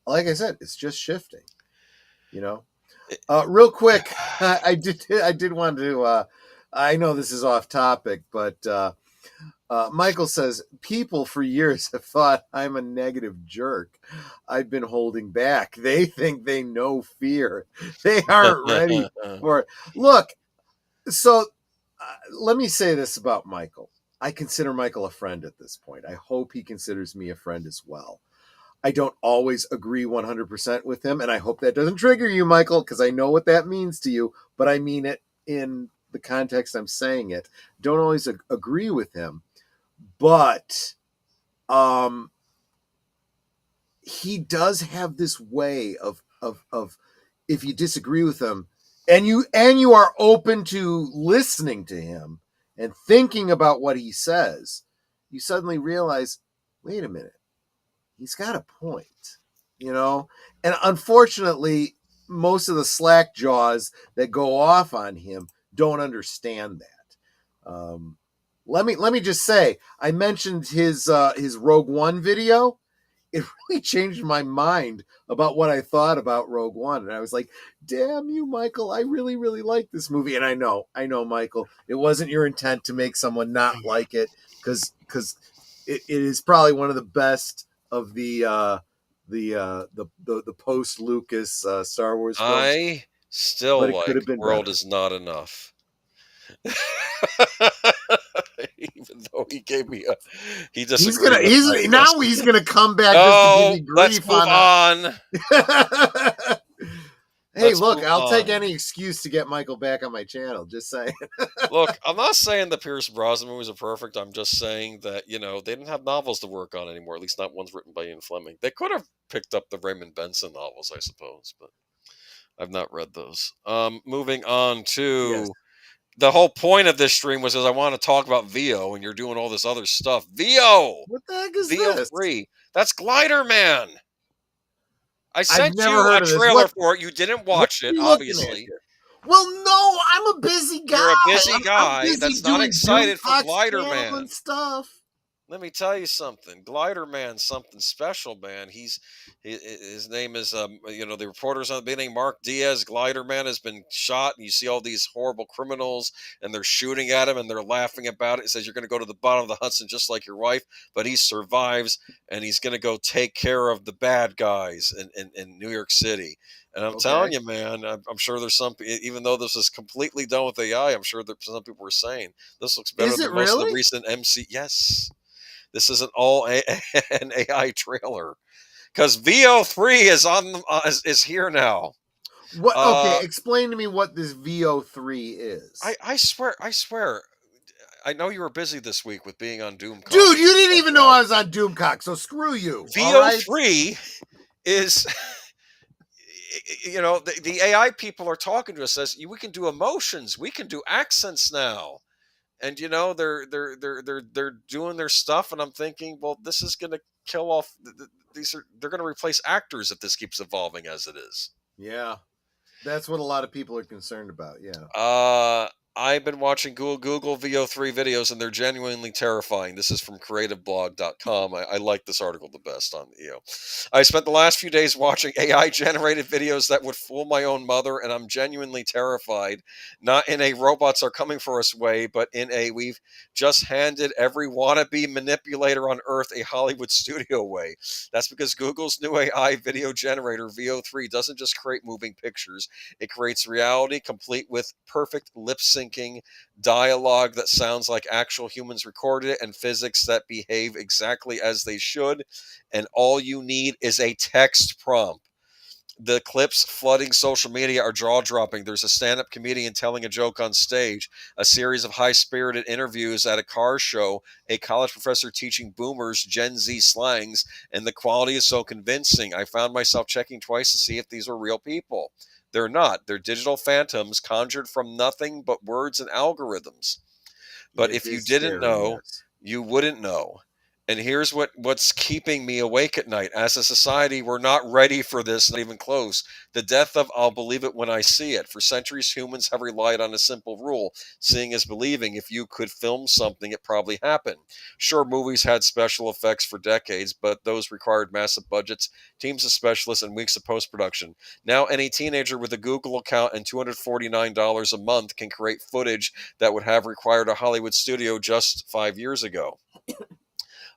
like I said, it's just shifting, you know. Real quick, I did want to I know this is off topic, but Michael says, people for years have thought I'm a negative jerk. I've been holding back. They think they know fear. They aren't ready for it. Look, so let me say this about Michael. I consider Michael a friend at this point. I hope he considers me a friend as well. I don't always agree 100% with him, and I hope that doesn't trigger you, Michael, because I know what that means to you, but I mean it in the context I'm saying it. Don't always agree with him. But he does have this way of if you disagree with him and you are open to listening to him and thinking about what he says, you suddenly realize, wait a minute, he's got a point, you know? And unfortunately, most of the slack jaws that go off on him don't understand that. Let me just say, I mentioned his Rogue One video. It really changed my mind about what I thought about Rogue One, and I was like, "Damn you, Michael! I really, really like this movie." And I know, Michael, it wasn't your intent to make someone not like it, because it is probably one of the best of the post Lucas Star Wars films. I still But it could like have been World better. Is Not Enough. Even though he gave me he disagreed with my Now he's gonna come back just to give you let's grief move on. Hey, Let's look, move I'll take on. any excuse to get Michael back on my channel. Just saying. Look, I'm not saying the Pierce Brosnan movies are perfect. I'm just saying that, they didn't have novels to work on anymore, at least not ones written by Ian Fleming. They could have picked up the Raymond Benson novels, I suppose, but I've not read those. Moving on Yes. to the whole point of this stream was I want to talk about VO, and you're doing all this other stuff. VO! What the heck is VO this? 3. That's Glider Man. I I've sent never you a heard of this. trailer for it. You didn't What watch are it, you looking at obviously. here? Well, no, I'm a busy guy. You're a busy I'm guy busy that's not doing excited for Doomcock's Glider channel Man. and stuff. Let me tell you something. Glider Man's something special, man. His name is the reporters on the beginning, Mark Diaz. Glider Man has been shot, and you see all these horrible criminals, and they're shooting at him, and they're laughing about it. It says you're going to go to the bottom of the Hudson just like your wife, but he survives, and he's going to go take care of the bad guys in New York City. And I'm telling you, man, I'm sure there's some, even though this is completely done with AI, I'm sure that some people were saying this looks better Is it than most of the really? recent MC. Yes. This isn't all an AI trailer because VO3 is on is here now. What? Okay, explain to me what this VO3 is. I swear, I know you were busy this week with being on Doomcock. Dude, you didn't even know I was on Doomcock, so screw you. VO3 is, the AI people are talking to us. Says we can do emotions, we can do accents now. And they're doing their stuff, and I'm thinking, well, this is going to kill off. They're going to replace actors if this keeps evolving as it is. Yeah, that's what a lot of people are concerned about. Yeah. I've been watching Google VO3 videos, and they're genuinely terrifying. This is from creativeblog.com. I like this article the best on EO. I spent the last few days watching AI-generated videos that would fool my own mother, and I'm genuinely terrified. Not in a robots are coming for us way, but in a we've just handed every wannabe manipulator on Earth a Hollywood studio way. That's because Google's new AI video generator, VO3, doesn't just create moving pictures. It creates reality complete with perfect lip syncing dialogue that sounds like actual humans recorded it and physics that behave exactly as they should. And all you need is a text prompt. The clips flooding social media are jaw-dropping. There's a stand-up comedian telling a joke on stage, a series of high-spirited interviews at a car show, a college professor teaching boomers Gen Z slangs, and the quality is so convincing. I found myself checking twice to see if these are real people. They're not. They're digital phantoms conjured from nothing but words and algorithms. But if you didn't know, you wouldn't know. And here's what's keeping me awake at night. As a society, we're not ready for this, not even close. The death of I'll believe it when I see it. For centuries, humans have relied on a simple rule: seeing is believing. If you could film something, it probably happened. Sure, movies had special effects for decades, but those required massive budgets, teams of specialists, and weeks of post production. Now, any teenager with a Google account and $249 a month can create footage that would have required a Hollywood studio just 5 years ago.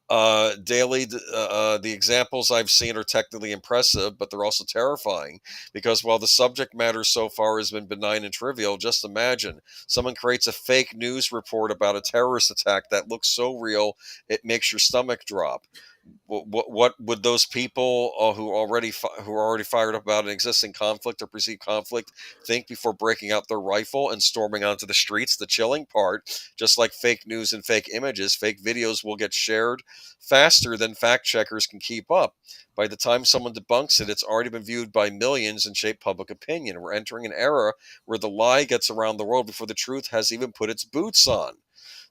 Daily, the examples I've seen are technically impressive, but they're also terrifying because while the subject matter so far has been benign and trivial, just imagine someone creates a fake news report about a terrorist attack that looks so real it makes your stomach drop. What would those people who are already fired up about an existing conflict or perceived conflict think before breaking out their rifle and storming onto the streets? The chilling part, just like fake news and fake images, fake videos will get shared faster than fact checkers can keep up. By the time someone debunks it, it's already been viewed by millions and shaped public opinion. We're entering an era where the lie gets around the world before the truth has even put its boots on.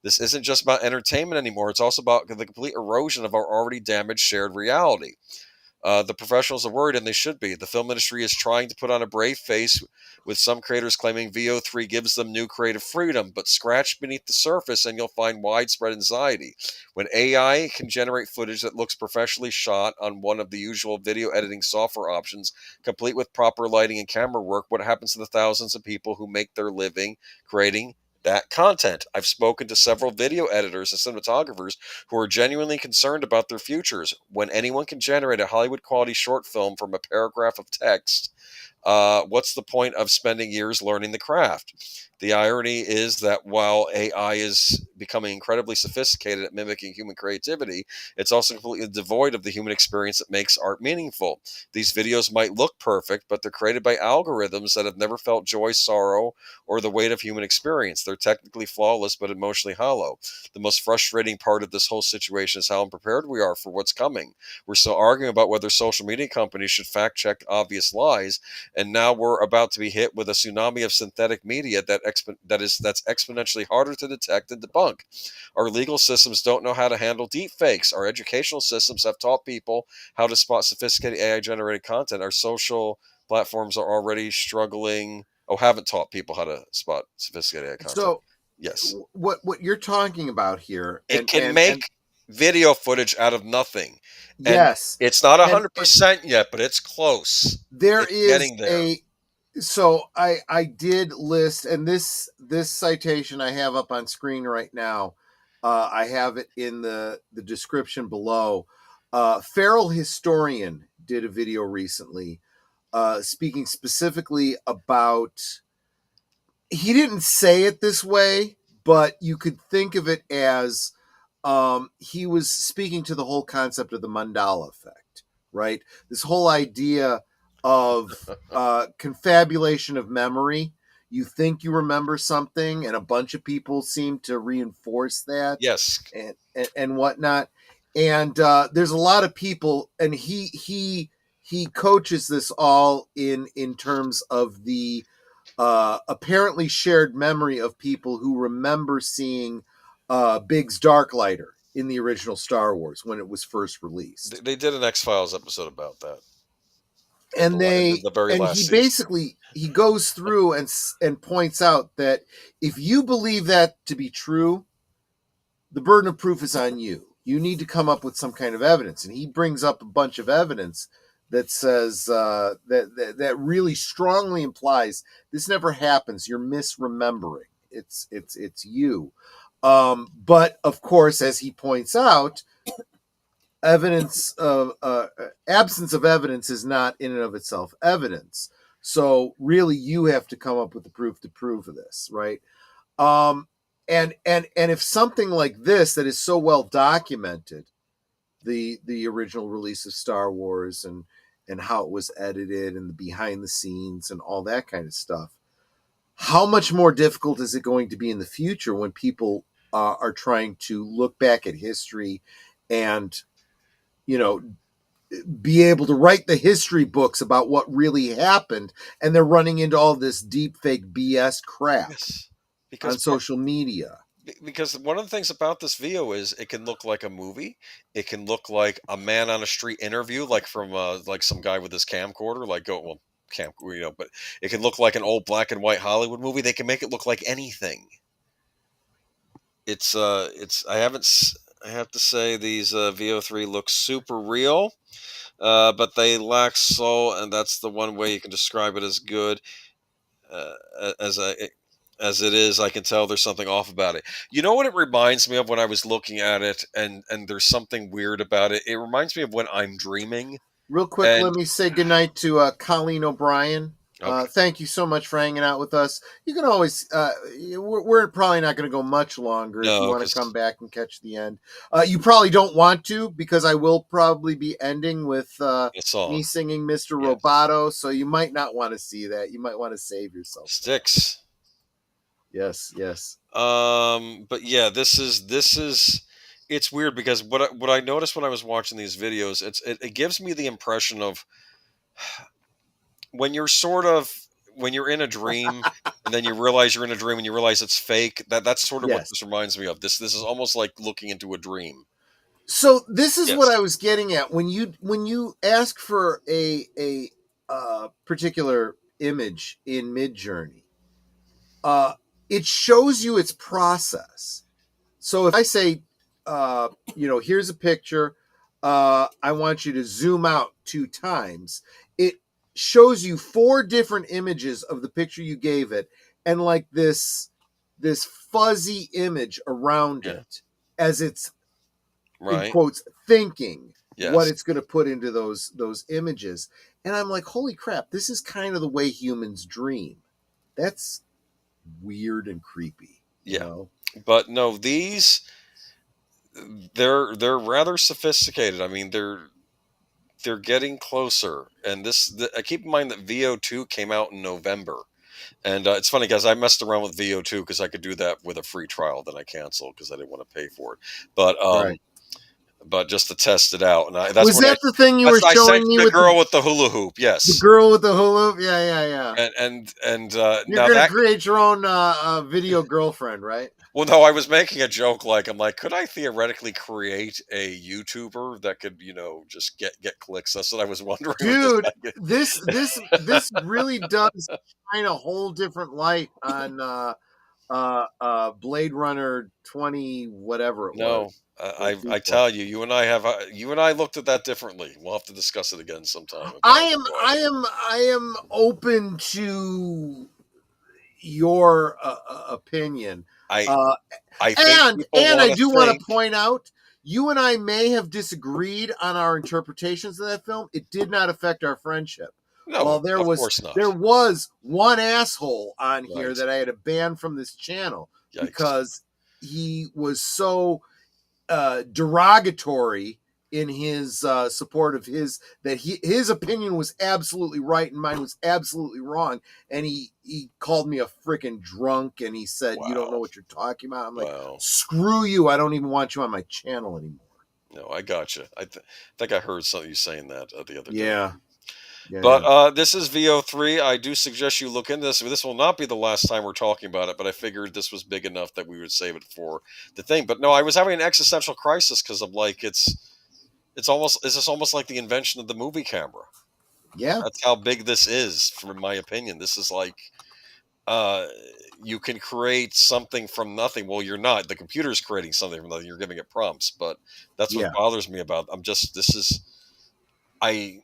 This isn't just about entertainment anymore. It's also about the complete erosion of our already damaged shared reality. The professionals are worried, and they should be. The film industry is trying to put on a brave face, with some creators claiming VO3 gives them new creative freedom, but scratch beneath the surface and you'll find widespread anxiety. When AI can generate footage that looks professionally shot on one of the usual video editing software options, complete with proper lighting and camera work, what happens to the thousands of people who make their living creating that content? I've spoken to several video editors and cinematographers who are genuinely concerned about their futures. When anyone can generate a Hollywood quality short film from a paragraph of text, what's the point of spending years learning the craft? The irony is that while AI is becoming incredibly sophisticated at mimicking human creativity, it's also completely devoid of the human experience that makes art meaningful. These videos might look perfect, but they're created by algorithms that have never felt joy, sorrow, or the weight of human experience. They're technically flawless, but emotionally hollow. The most frustrating part of this whole situation is how unprepared we are for what's coming. We're still arguing about whether social media companies should fact check obvious lies, and now we're about to be hit with a tsunami of synthetic media that's exponentially harder to detect and debunk. Our legal systems don't know how to handle deep fakes. Our educational systems have taught people how to spot sophisticated AI generated content. Our social platforms are already struggling. Oh, haven't taught people how to spot sophisticated AI content. So Yes, what you're talking about here, it can make video footage out of nothing, and yes, it's not and 100% yet, but it's close. there It's is getting there. so I did list, and this citation I have up on screen right now. I have it in the description below. Feral Historian did a video recently, speaking specifically about. He didn't say it this way, but you could think of it as he was speaking to the whole concept of the Mandela effect, right? This whole idea of confabulation of memory. You think you remember something, and a bunch of people seem to reinforce that, Yes. and whatnot. And there's a lot of people, and he coaches this all in terms of the apparently shared memory of people who remember seeing Biggs Darklighter in the original Star Wars when it was first released. They did an X-Files episode about that. And The very last he season. basically he goes through and points out that if you believe that to be true, the burden of proof is on you. You need to come up with some kind of evidence. And he brings up a bunch of evidence that says that really strongly implies this never happens. You're misremembering. It's you. But of course, as he points out, evidence of absence of evidence is not in and of itself evidence. So really, you have to come up with the proof to prove this, right? And if something like this that is so well documented, the original release of Star Wars and how it was edited and the behind the scenes and all that kind of stuff, how much more difficult is it going to be in the future when people are trying to look back at history and, you know, be able to write the history books about what really happened, and they're running into all this deep fake BS crap Yes. on social media. because one of the things about this VO is it can look like a movie. It can look like a man on a street interview, like from like some guy with his camcorder, like but it can look like an old black and white Hollywood movie. They can make it look like anything. I have to say these VO3 look super real, but they lack soul, and that's the one way you can describe it as good. As it is, I can tell there's something off about it. You know what it reminds me of when I was looking at it, and there's something weird about it. It reminds me of when I'm dreaming. Real quick, And let me say goodnight to Colleen O'Brien. okay, Thank you so much for hanging out with us. You can always, we're probably not going to go much longer if you no, want to because come back and catch the end. You probably don't want to, because I will probably be ending with a me song singing Mr. Yes. Roboto, so you might not want to see that. You might want to save yourself. sticks. Yes, yes. But yeah, this is it's weird because what I noticed when I was watching these videos, it gives me the impression of when you're in a dream and then you realize you're in a dream and you realize it's fake. That's sort of what Yes. this reminds me of. This is almost like looking into a dream. So this is what Yes. I was getting at when you ask for a particular image in Midjourney. It shows you its process. So if I say, here's a picture, I want you to zoom out 2 times. It shows you 4 different images of the picture you gave it, and like this fuzzy image around Yeah. it as it's in Right. quotes thinking what Yes. it's going to put into those images. And I'm like, holy crap, this is kind of the way humans dream. That's weird and creepy, you Yeah. know? But no, they're rather sophisticated. I mean, they're getting closer. And I keep in mind that VO2 came out in November. And it's funny because I messed around with VO2 because I could do that with a free trial. Then I canceled because I didn't want to pay for it. But Right. but just to test it out, and that's Was when that the thing you were I sent showing you me the with girl with the hula hoop. the Yes, girl with the hula hoop? Yeah. and You're now going to that create your own video girlfriend, right? well, no, I was making a joke. Like I'm like, could I theoretically create a YouTuber that could just get clicks? That's what I was wondering with this. Dude, this really does shine a whole different light on Blade Runner 20 whatever it No, was. I tell you, you and I looked at that differently. We'll have to discuss it again sometime I about am why. I am open to your opinion. I Uh I think and people want I to do want think. to point out, you and I may have disagreed on our interpretations of that film. It did not affect our friendship. No, Well, there of was course not. there was one asshole on here Right. that I had to ban from this channel Yikes. because he was so derogatory in his support of his opinion was absolutely right and mine was absolutely wrong, and he called me a freaking drunk, and he said, you don't know Wow. what you're talking about. I'm like, Wow. screw you, I don't even want you on my channel anymore. No, I gotcha. Think I heard something you saying that the other day. Yeah. But this is VO3. I do suggest you look into this. This will not be the last time we're talking about it, but I figured this was big enough that we would save it for the thing. But no, I was having an existential crisis because I'm like, is this almost like the invention of the movie camera? Yeah. That's how big this is, from my opinion. This is like you can create something from nothing. Well, you're not. The computer's creating something from nothing. You're giving it prompts, but that's what Yeah. bothers me about. I.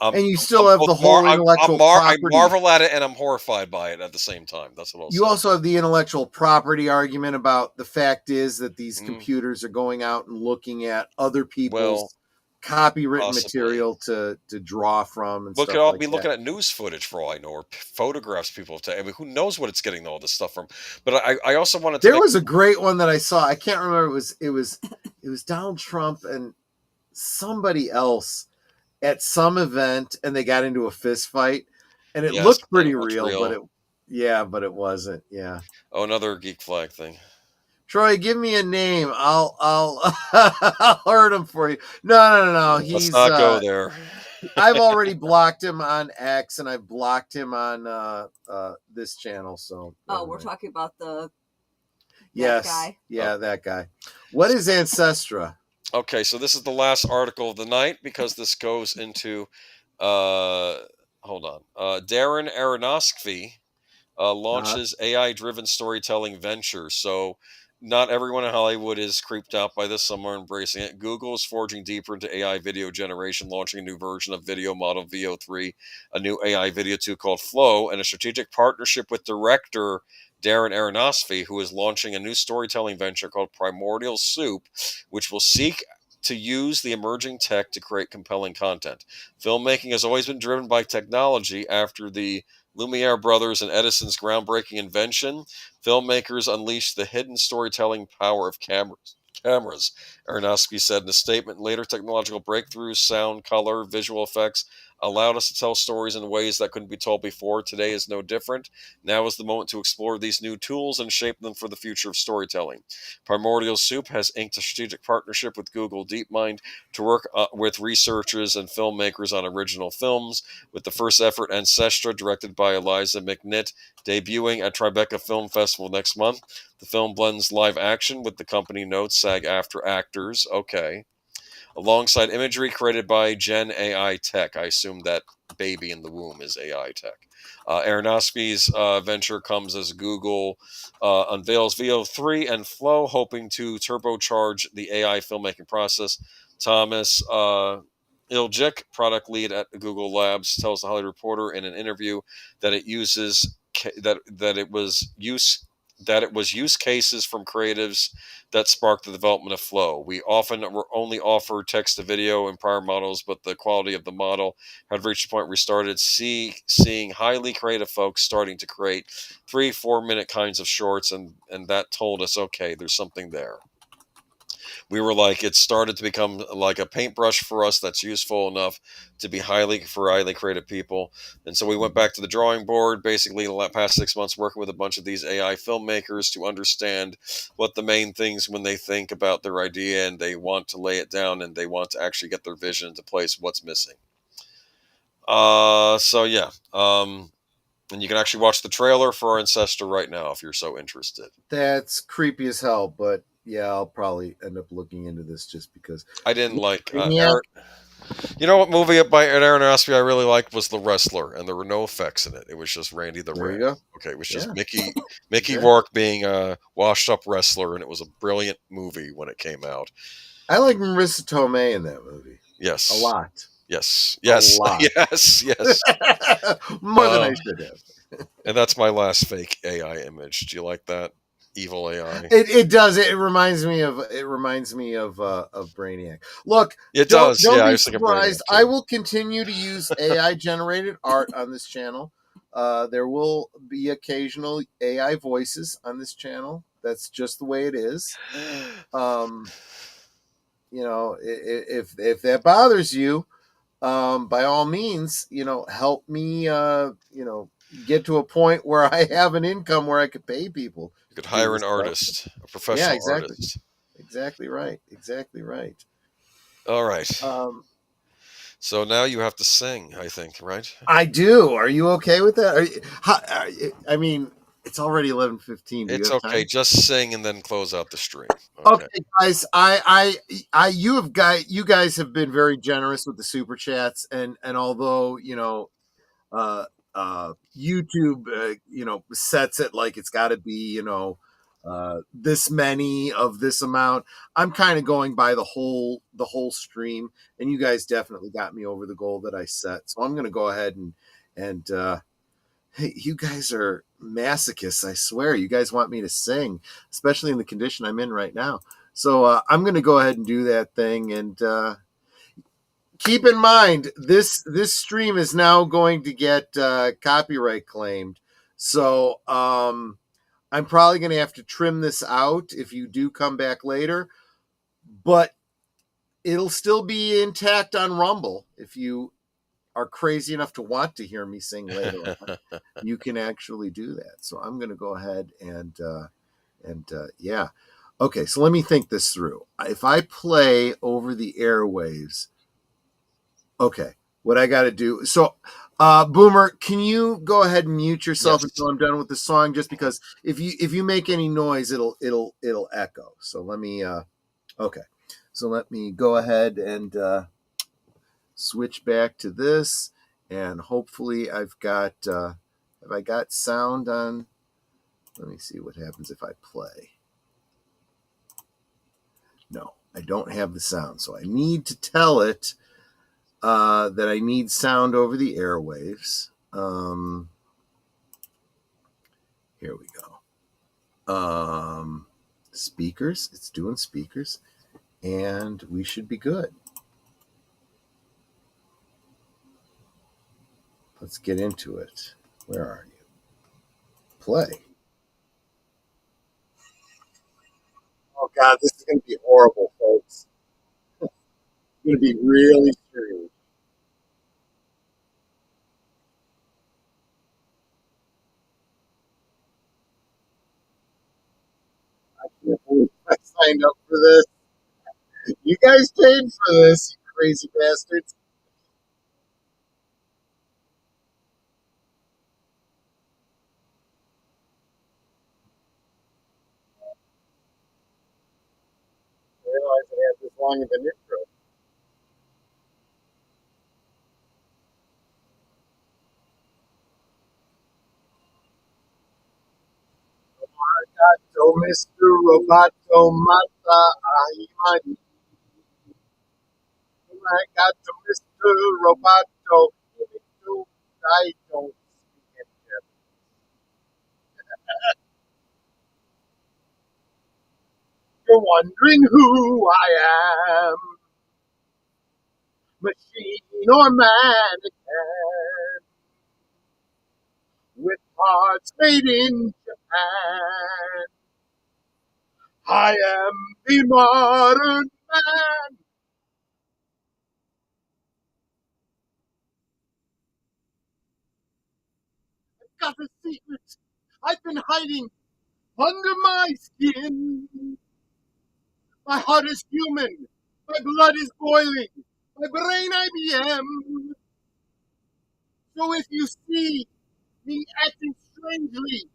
And you still have the whole intellectual I property. marvel at it and I'm horrified by it at the same time. That's what I'll You say. also have the intellectual property argument about the fact is that these computers are going out and looking at other people's copywritten possibly. material to draw from and Look stuff at all like be that. looking at news footage for all I know, or photographs people have taken. I mean, who knows what it's getting all this stuff from? But I also wanted to. There was a great one that I saw. I can't remember. It was Donald Trump and somebody else at some event, and they got into a fist fight, and it looked pretty real, but it wasn't. Yeah. Oh, another geek flag thing. Troy, give me a name. I'll I'll hurt him for you. No. Let's not go there. I've already blocked him on X, and I've blocked him on this channel. So we're talking about the Yes. guy. Yeah, that guy. What is Ancestra? Okay, so this is the last article of the night because this goes into, hold on, Darren Aronofsky launches AI-driven storytelling venture. So not everyone in Hollywood is creeped out by this. Some are embracing it. Google is forging deeper into AI video generation, launching a new version of video model VO3, a new AI video tool called Flow, and a strategic partnership with director Darren Aronofsky, who is launching a new storytelling venture called Primordial Soup, which will seek to use the emerging tech to create compelling content. Filmmaking has always been driven by technology. After the Lumiere brothers and Edison's groundbreaking invention, filmmakers unleashed the hidden storytelling power of cameras. Aronofsky said in a statement, later technological breakthroughs, sound, color, visual effects, allowed us to tell stories in ways that couldn't be told before. Today is no different. Now is the moment to explore these new tools and shape them for the future of storytelling. Primordial Soup has inked a strategic partnership with Google DeepMind to work with researchers and filmmakers on original films, with the first effort, Ancestra, directed by Eliza McNitt, debuting at Tribeca Film Festival next month. The film blends live action with, the company notes, SAG-AFTRA actors. Okay. Alongside imagery created by Gen AI Tech. I assume that baby in the womb is AI tech. Aronofsky's venture comes as Google unveils VO3 and Flow, hoping to turbocharge the AI filmmaking process. Thomas Iljic, product lead at Google Labs, tells the Hollywood Reporter in an interview that it uses that it was use cases from creatives that sparked the development of Flow. We often only offer text to video in prior models, but the quality of the model had reached a point where we started seeing highly creative folks starting to create 3-4 minute kinds of shorts, and that told us, okay, there's something there. We were like, it started to become like a paintbrush for us that's useful enough to be highly creative people. And so we went back to the drawing board, basically the past 6 months, working with a bunch of these AI filmmakers to understand what the main things when they think about their idea and they want to lay it down and they want to actually get their vision into place, what's missing. So yeah. And you can actually watch the trailer for Ancestor right now if you're so interested. That's creepy as hell, but yeah, I'll probably end up looking into this just because. I didn't like Yeah. You know what movie by Aronofsky I really liked was The Wrestler, and there were no effects in it. It was just Randy the There Ram. you go. Okay, it was just Yeah. Mickey Yeah. Rourke being a washed up wrestler, and it was a brilliant movie when it came out. I like Marissa Tomei in that movie. Yes. A lot. Yes. A lot. Yes. More than I should have. And that's my last fake AI image. Do you like that? Evil AI. It does. It reminds me of Brainiac. Look, It don't does. Yeah, I be was thinking Brainiac, surprised. too. I will continue to use AI generated art on this channel. There will be occasional AI voices on this channel. That's just the way it is. You know, if that bothers you, by all means, you know, help me, you know, get to a point where I have an income where I could pay people. You could hire an artist, a professional Yeah, exactly. artist. Exactly right. Exactly right. All right. So now you have to sing, I think, right? I do. Are you okay with that? I mean, it's already 11:15. It's okay. Time? Just sing and then close out the stream. Okay, guys. You guys have been very generous with the super chats, and although you know, YouTube, you know, sets it like it's got to be, you know, this many of this amount. I'm kind of going by the whole stream, and you guys definitely got me over the goal that I set. So I'm going to go ahead and hey, you guys are masochists. I swear, you guys want me to sing, especially in the condition I'm in right now. So I'm going to go ahead and do that thing, and keep in mind this stream is now going to get copyright claimed. So I'm probably going to have to trim this out if you do come back later, but it'll still be intact on Rumble. If you are crazy enough to want to hear me sing later on, you can actually do that. So I'm going to go ahead and yeah. Okay, so let me think this through. If I play over the airwaves, okay, what I got to do. So, Boomer, can you go ahead and mute yourself Yes. until I'm done with the song? Just because if you make any noise, it'll echo. So let me. Okay. So let me go ahead and switch back to this, and hopefully I've got. Have I got sound on? Let me see what happens if I play. No, I don't have the sound, so I need to tell it that I need sound over the airwaves. Here we go. Speakers. It's doing speakers, and we should be good. Let's get into it. Where are you? Play. Oh God, this is going to be horrible, folks. It's going to be really strange. I can't believe I signed up for this. You guys paid for this, you crazy bastards. I realized I had this long of an intro. Arigato, Mr. Roboto Mata Ahimani. Arigato, Mr. Roboto. I don't speak it. You're wondering who I am, machine or mannequin, with parts made in Japan. I am the modern man. I've got a secret I've been hiding under my skin. My heart is human. My blood is boiling. My brain IBM. So if you see me acting strangely,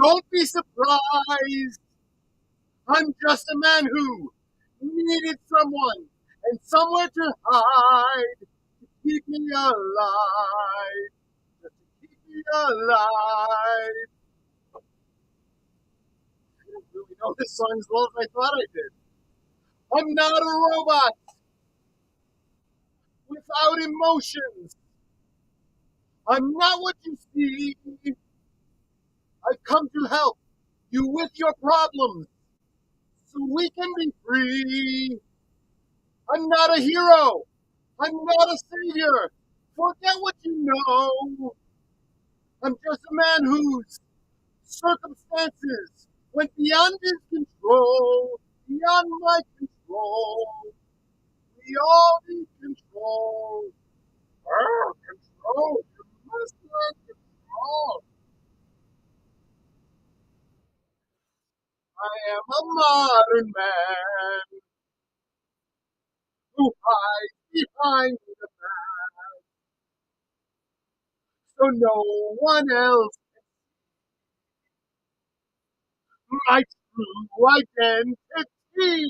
don't be surprised. I'm just a man who needed someone and somewhere to hide to keep me alive. Just to keep me alive. I don't really know this song as well as I thought I did. I'm not a robot without emotions. I'm not what you see. I've come to help you with your problems so we can be free. I'm not a hero. I'm not a savior. Forget what you know. I'm just a man whose circumstances went beyond his control, beyond my control. We all need control. Control. You must learn control. I am a modern man who hides behind the mask so no one else my true identity.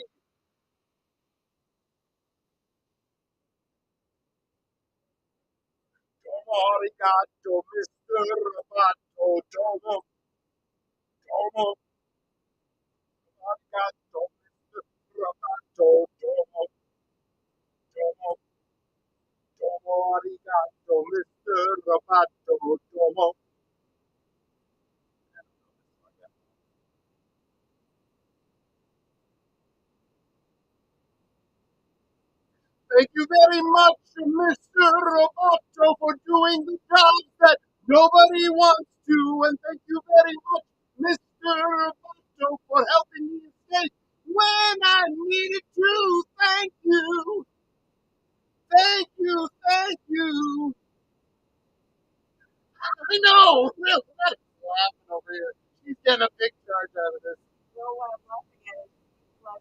Arigato, Mr. Roboto, domo, domo, arigato, Mr. Roboto, domo, domo, domo, arigato, Mr. Roboto, domo. Thank you very much, Mr. Roboto, for doing the job that nobody wants to. And thank you very much, Mr. Roboto, for helping me escape when I needed to. Thank you. Thank you. Thank you. I know. Really, what is laughing over here? She's getting a big charge out of this. Well, what I'm laughing at is like,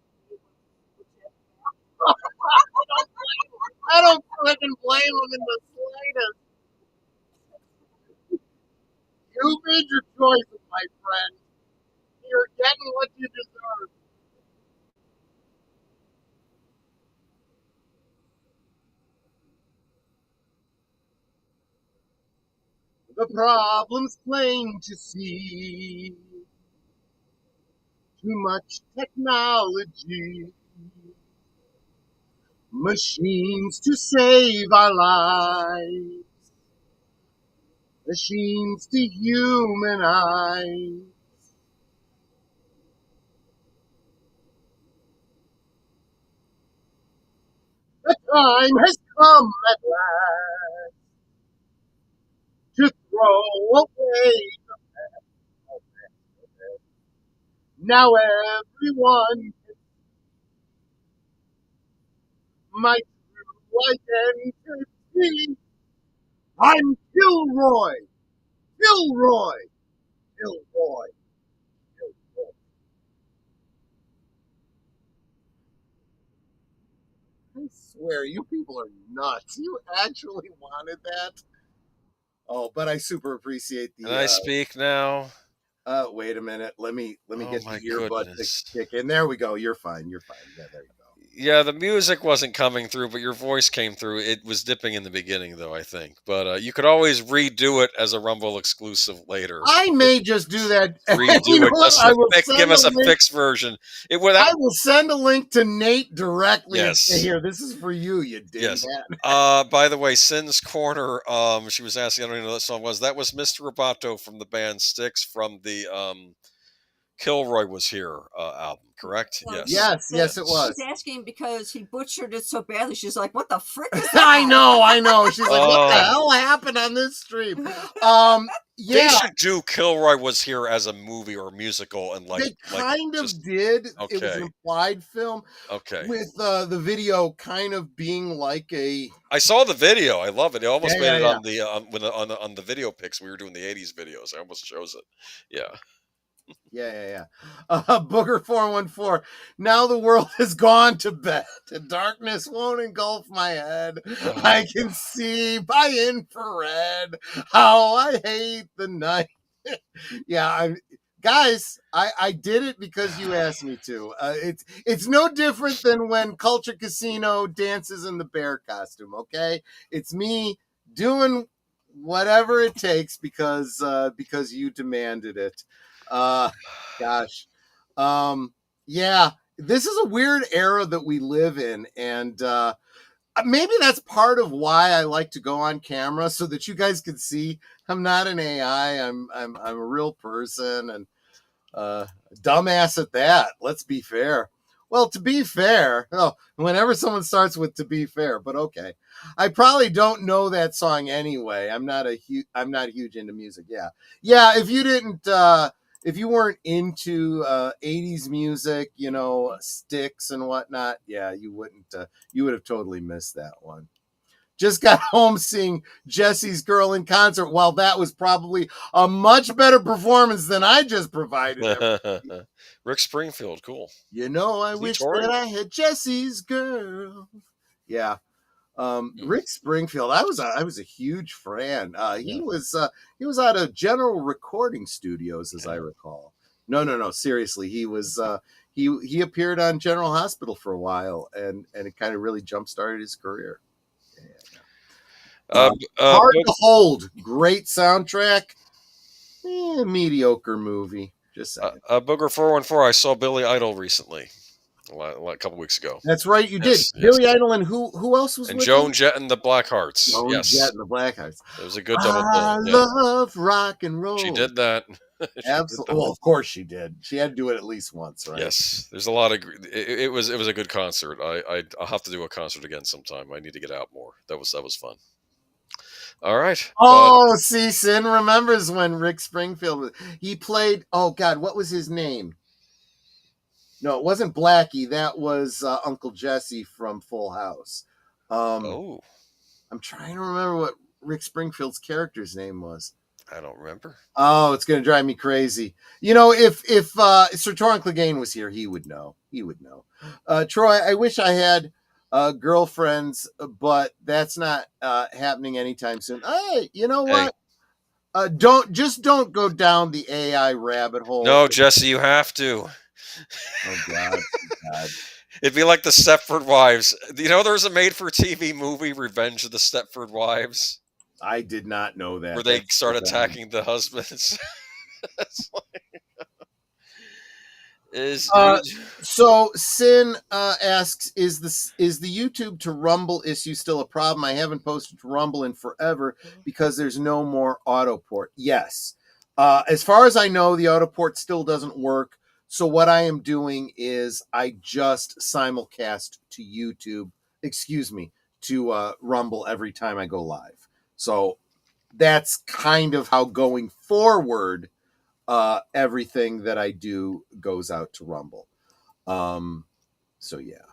I don't fucking blame him in the slightest. You made your choices, my friend. You're getting what you deserve. The problem's plain to see. Too much technology. Machines to save our lives. Machines to humanize. The time has come at last to throw away the past. Now everyone can my true identity. I'm Gilroy. Gilroy. Gilroy. Gilroy. I swear, you people are nuts. You actually wanted that? Oh, but I super appreciate Can I speak now? Wait a minute. Let me Oh get my the earbud to goodness. kick in. There we go. You're fine. You're fine. Yeah, there you go. Yeah, the music wasn't coming through, but your voice came through. It was dipping in the beginning, though, I think. But you could always redo it as a Rumble exclusive later. I may just do that. You Redo know it. what? Just I will give send us a a link. fixed version. It would. I will send a link to Nate directly and Yes. say, here, this is for you, you Yes. dingbat. By the way, Sin's Corner. She was asking. I don't even know what that song was. That was Mr. Roboto from the band Styx from the Kilroy Was Here album. Correct? Yes, yes, it was. She's asking because he butchered it so badly. She's like, "What the frick is I that?" know. She's like, what the Oh. hell happened on this stream? They Yeah, should do Kilroy Was Here as a movie or a musical and they kind of did. It was an Okay. implied film Okay. with the video kind of being like a. I saw the video. I love it. It almost Yeah, made yeah, it yeah. on the video pics. We were doing the '80s videos. I almost chose it. Yeah. Yeah. Booger 414. Now the world has gone to bed. The darkness won't engulf my head. I can see by infrared how I hate the night. Yeah, guys, I did it because you asked me to. It's no different than when Culture Casino dances in the bear costume. Okay, it's me doing whatever it takes because you demanded it. Gosh, yeah, this is a weird era that we live in, and maybe that's part of why I like to go on camera so that you guys can see I'm not an AI. I'm a real person, and dumbass at that. Let's be fair. Well, to be fair, whenever someone starts with "to be fair," but okay, I probably don't know that song anyway. I'm not huge into music. Yeah. If you weren't into 80s music, Sticks and whatnot, yeah, you wouldn't. You would have totally missed that one. Just got home seeing Jesse's Girl in concert. While that was probably a much better performance than I just provided. Rick Springfield, cool. I wish that I had Jesse's Girl. Yeah. Rick Springfield, I was a huge fan. He was out of General Recording Studios, as I recall. No, seriously, he was he appeared on General Hospital for a while, and it kind of really jump started his career. Hard to Hold, great soundtrack. Mediocre movie. Just saying. Booger 414. I saw Billy Idol recently, a couple weeks ago. That's right, you did. Billy Idol, and who else was and with Joan you? Jett and the Blackhearts. Joan Jett and the Blackhearts. It was a good double bill. I love rock and roll. She did that. Absolutely. Well, of course she did. She had to do it at least once, right? Yes. There's a lot of. It was a good concert. I'll have to do a concert again sometime. I need to get out more. That was fun. All right. Oh, see, Sin remembers when Rick Springfield he played. Oh God, what was his name? No, it wasn't Blackie. That was Uncle Jesse from Full House. I'm trying to remember what Rick Springfield's character's name was. I don't remember. Oh, it's going to drive me crazy. If Sir Torrin Clegane was here, he would know. Troy, I wish I had girlfriends, but that's not happening anytime soon. Hey, you know Hey. what? Don't go down the AI rabbit hole. No, Jesse, you have to. Oh God. It'd be like the Stepford Wives. You know, there's a made-for-TV movie, Revenge of the Stepford Wives, I did not know that. where they That's start so bad. attacking the husbands. It's like, So Sin asks, is the YouTube to Rumble issue still a problem? I haven't posted to Rumble in forever because there's no more autoport. Yes. As far as I know, the autoport still doesn't work. So what I am doing is I just simulcast to YouTube, to Rumble every time I go live. So that's kind of how going forward, everything that I do goes out to Rumble. So yeah.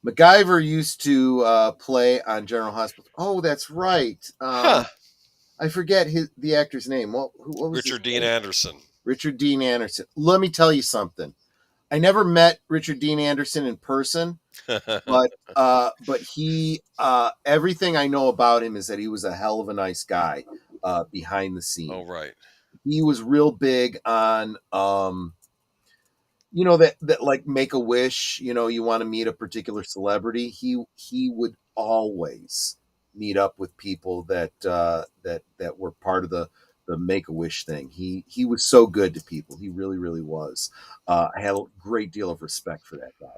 MacGyver used to play on General Hospital. Oh, that's right. I forget the actor's name. What was Richard his Dean name? Anderson. Richard Dean Anderson. Let me tell you something. I never met Richard Dean Anderson in person, but he everything I know about him is that he was a hell of a nice guy behind the scenes. Oh, right. He was real big on that like Make-A-Wish, you want to meet a particular celebrity. He would always meet up with people that were part of the Make-A-Wish thing. He was so good to people. He really, really was. I had a great deal of respect for that guy.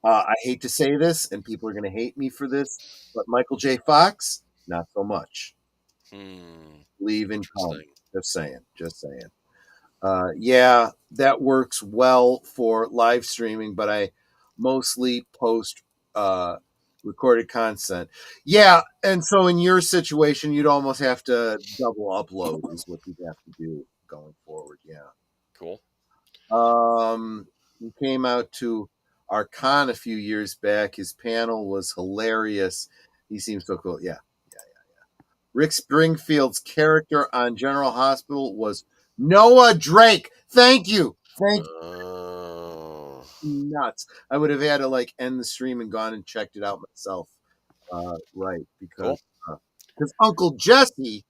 I hate to say this, and people are going to hate me for this, but Michael J. Fox, not so much. Believe in Connie. Just saying. Yeah, that works well for live streaming, but I mostly post recorded content. Yeah, and so in your situation, you'd almost have to double upload is what you'd have to do going forward. Yeah. Cool. He came out to our con a few years back. His panel was hilarious. He seems so cool. Yeah. Rick Springfield's character on General Hospital was Noah Drake. Thank you. Nuts. I would have had to end the stream and gone and checked it out myself. Right, because Uncle Jesse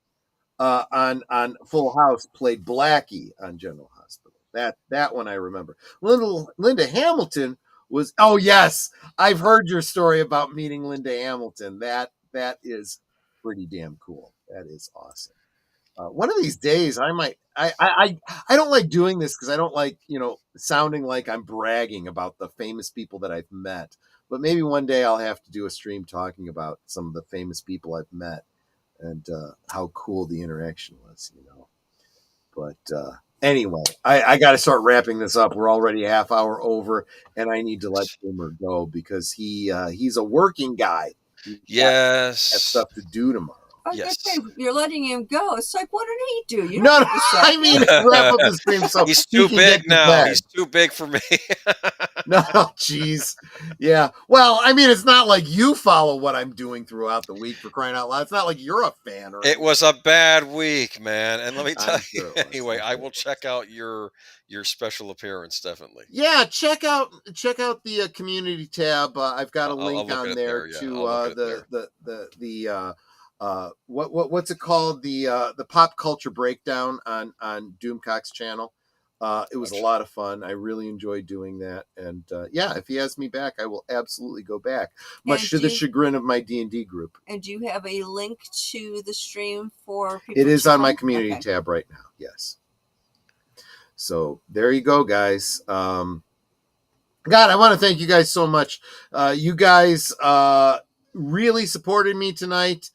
on Full House played Blackie on General Hospital. That one I remember. Linda Hamilton was. Oh yes, I've heard your story about meeting Linda Hamilton. That is pretty damn cool. That is awesome. One of these days, I might. I don't like doing this because I don't like sounding like I'm bragging about the famous people that I've met. But maybe one day I'll have to do a stream talking about some of the famous people I've met and how cool the interaction was. But anyway, I got to start wrapping this up. We're already a half hour over, and I need to let Boomer go because he's a working guy. Yes. Has stuff to do tomorrow. Yes. You're letting him go. It's like, what did he do? You No, I mean wrap up the stream. So he's too big now. He's too big for me. No, jeez. Yeah. Well, I mean, it's not like you follow what I'm doing throughout the week, for crying out loud. It's not like you're a fan. It was a bad week, man. And let me tell you, anyway, I will check out your special appearance, definitely. Yeah, check out the community tab. I've got a link on there to what's it called, the pop culture breakdown on Doomcock's channel. It was a lot of fun. I really enjoyed doing that, and yeah, if he has me back, I will absolutely go back, much to the chagrin of my D&D group. And do you have a link to the stream for people? It is on my community tab right now. Yes. So there you go, guys. God, I want to thank you guys so much. You guys really supported me tonight,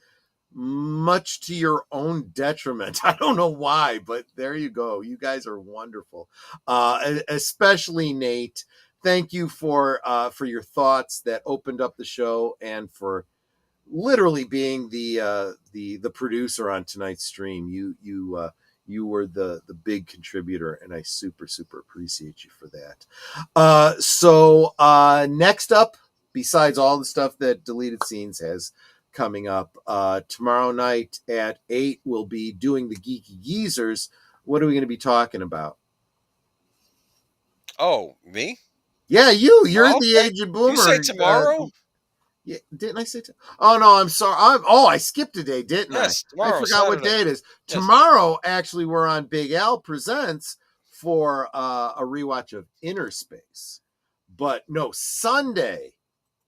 much to your own detriment. I don't know why, but there you go. You guys are wonderful. Especially Nate. Thank you for your thoughts that opened up the show and for literally being the producer on tonight's stream. You were the big contributor, and I super, super appreciate you for that. So next up, besides all the stuff that Deleted Scenes has coming up, tomorrow night at 8, we'll be doing the Geeky Geezers. What are we going to be talking about? Oh, me? Yeah, you're Oh, the okay. aged You say boomer. tomorrow? Yeah, didn't I say? Oh no, I'm sorry. I skipped a day, didn't I? Yes, I tomorrow, forgot what Saturday. day it is. Yes. Tomorrow, actually, we're on Big Al Presents for a rewatch of Inner Space. But no, Sunday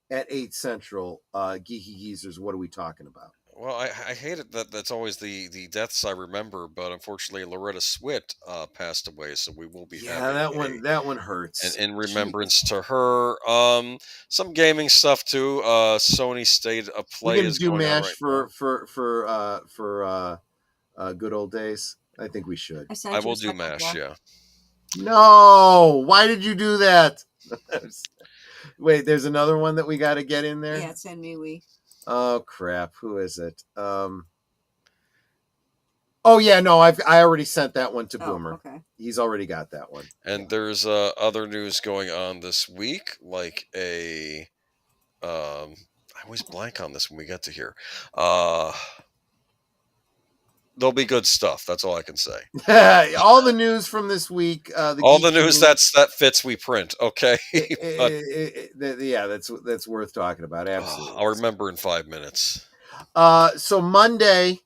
at 8 Central, Geeky Geezers, what are we talking about? Well, I hate it that that's always the deaths I remember, but unfortunately Loretta Swit passed away, so we will be Yeah, having that one and hurts. in remembrance to her. Some gaming stuff too. Sony State of We're Play gonna is do going on Mash right now. for good old days. I think we should. I sent I you will a do second Mash, one. yeah. No, why did you do that? Wait, there's another one that we got to get in there. Yeah, send me we. Oh crap! Who is it? Oh yeah, no, I already sent that one to Boomer. Okay. He's already got that one. And there's other news going on this week, like a I always blank on this when we get to here. There'll be good stuff. That's all I can say. All the news from this week. All the news that fits we print. Okay. Yeah, that's worth talking about. Absolutely. I'll remember in 5 minutes. So Monday,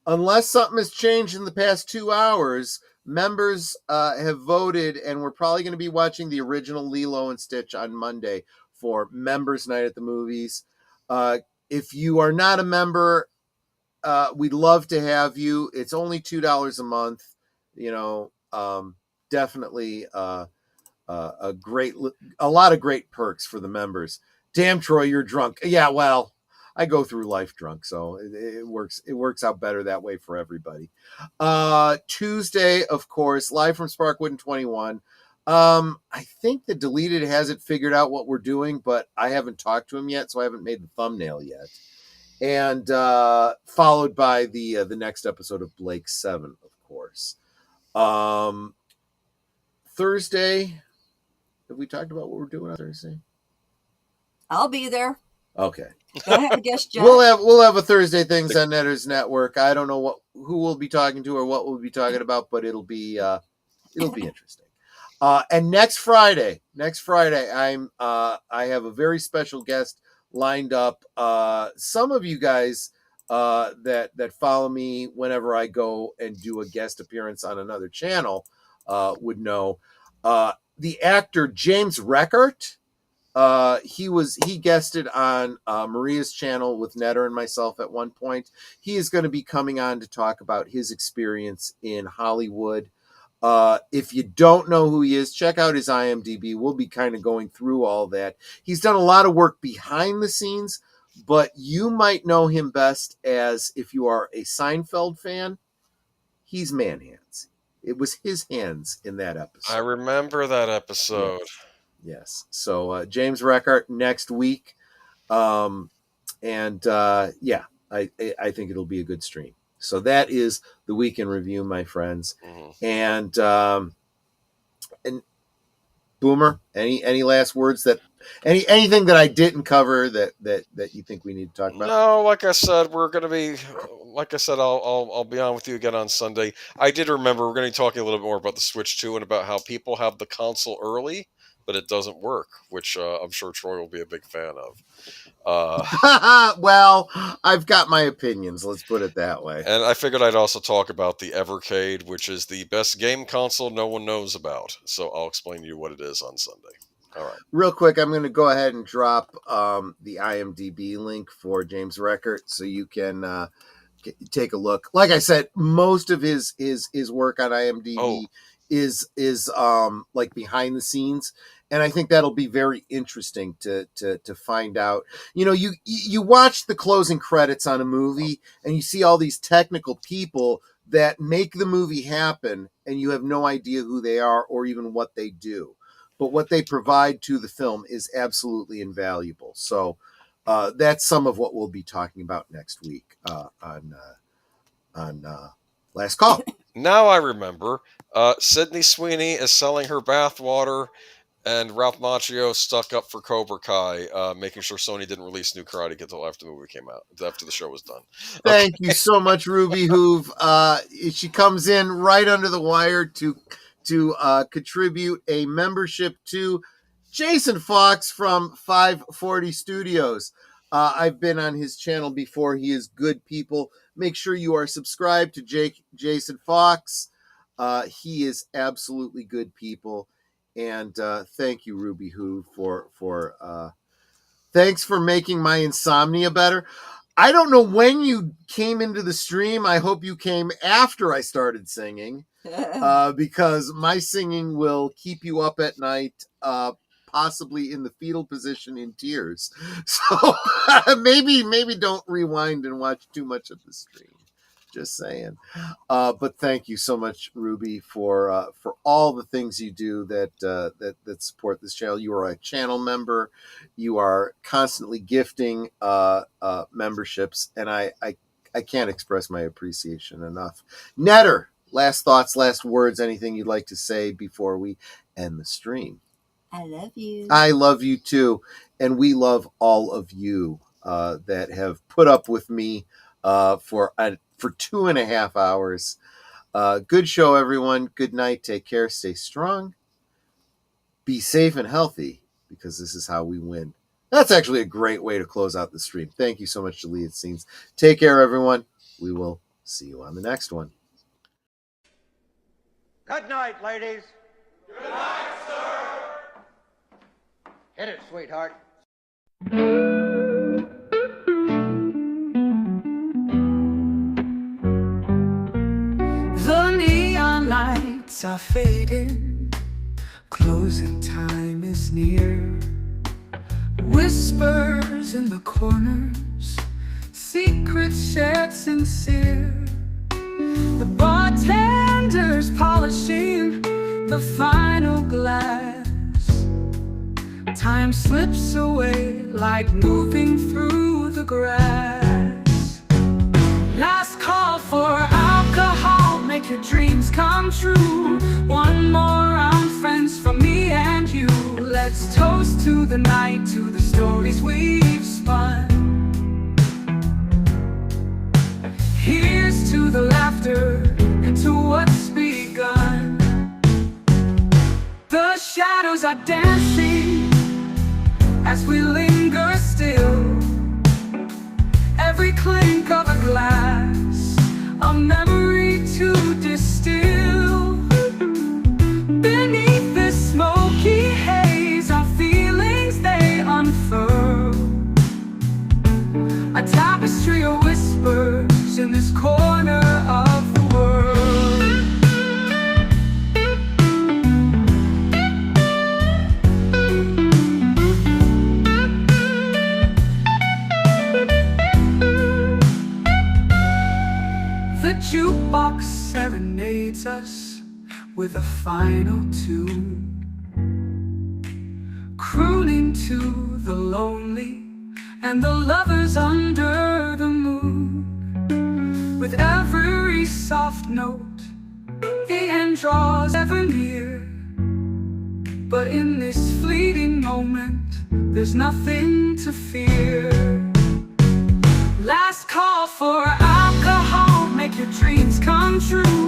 unless something has changed in the past 2 hours, members have voted, and we're probably going to be watching the original Lilo and Stitch on Monday for Members Night at the Movies. If you are not a member, we'd love to have you. It's only $2 a month. Definitely a lot of great perks for the members. Damn, Troy, you're drunk. Yeah, well, I go through life drunk, so it works. It works out better that way for everybody. Tuesday, of course, live from Sparkwood 21. I think the Deleted has it figured out what we're doing, but I haven't talked to him yet, so I haven't made the thumbnail yet. And followed by the next episode of Blake 7, of course. Thursday, have we talked about what we're doing on Thursday? I'll be there. Okay. Go ahead, guess, Jack. We'll have a Thursday Things on Netters Network. I don't know who we'll be talking to or what we'll be talking about, but it'll be interesting. And next Friday, I have a very special guest lined up. Some of you guys that follow me whenever I go and do a guest appearance on another channel would know. The actor James Reckert. He guested on Maria's channel with Netter and myself at one point. He is going to be coming on to talk about his experience in Hollywood. If you don't know who he is, check out his IMDb. We'll be kind of going through all that. He's done a lot of work behind the scenes, but you might know him best as, if you are a Seinfeld fan, he's Man Hands. It was his hands in that episode. I remember that episode. Yes. So James Reckart next week. I think it'll be a good stream. So that is the week in review, my friends. Mm-hmm. And Boomer, any last words anything that I didn't cover that you think we need to talk about? No, like I said, we're going to be, like I said, I'll be on with you again on Sunday. I did remember we're going to be talking a little bit more about the Switch 2 and about how people have the console early, but it doesn't work, which I'm sure Troy will be a big fan of. Well, I've got my opinions, let's put it that way. And I figured I'd also talk about the Evercade, which is the best game console no one knows about. So I'll explain to you what it is on Sunday. All right. Real quick, I'm going to go ahead and drop the IMDb link for James Reckert so you can take a look. Like I said, most of his work on IMDb is like behind the scenes, and I think that'll be very interesting to find out. You watch the closing credits on a movie and you see all these technical people that make the movie happen, and you have no idea who they are or even what they do. But what they provide to the film is absolutely invaluable. So that's some of what we'll be talking about next week on Last Call. Now I remember. Sydney Sweeney is selling her bathwater, and Ralph Macchio stuck up for Cobra Kai, making sure Sony didn't release new Karate Kid until after the movie came out, after the show was done. Thank you so much, Ruby Hoove. She comes in right under the wire to contribute a membership to Jason Fox from 540 Studios. I've been on his channel before. He is good people. Make sure you are subscribed to Jason Fox. He is absolutely good people. And thank you, Ruby Who, for thanks for making my insomnia better. I don't know when you came into the stream. I hope you came after I started singing, because my singing will keep you up at night, possibly in the fetal position in tears. So maybe don't rewind and watch too much of the stream. Just saying. But thank you so much, Ruby, for all the things you do that support this channel. You are a channel member. You are constantly gifting memberships, and I can't express my appreciation enough. Netter, last thoughts, last words, anything you'd like to say before we end the stream? I love you. I love you too, and we love all of you that have put up with me for 2.5 hours. Good show, everyone. Good night. Take care. Stay strong. Be safe and healthy, because this is how we win. That's actually a great way to close out the stream. Thank you so much, Deleted Scenes. Take care, everyone. We will see you on the next one. Good night, ladies. Good night, sir. Hit it, sweetheart. The neon lights are fading, closing time is near. Whispers in the corners, secrets shared sincere. The bartender's polishing the final glass. Time slips away like moving through the grass. Last call for alcohol, make your dreams come true. One more round, friends, from me and you. Let's toast to the night, to the stories we've spun. Here's to the laughter and to what's begun. The shadows are dancing as we linger still. Every clink of a glass, a memory to distill. Beneath this smoky haze, our feelings they unfurl. A tapestry of whispers in this corner of the world. The jukebox serenades us with a final tune, crooning to the lonely and the lovers under the moon. With every soft note, the end draws ever near. But in this fleeting moment, there's nothing to fear. Last call for alcohol, make your dreams come true.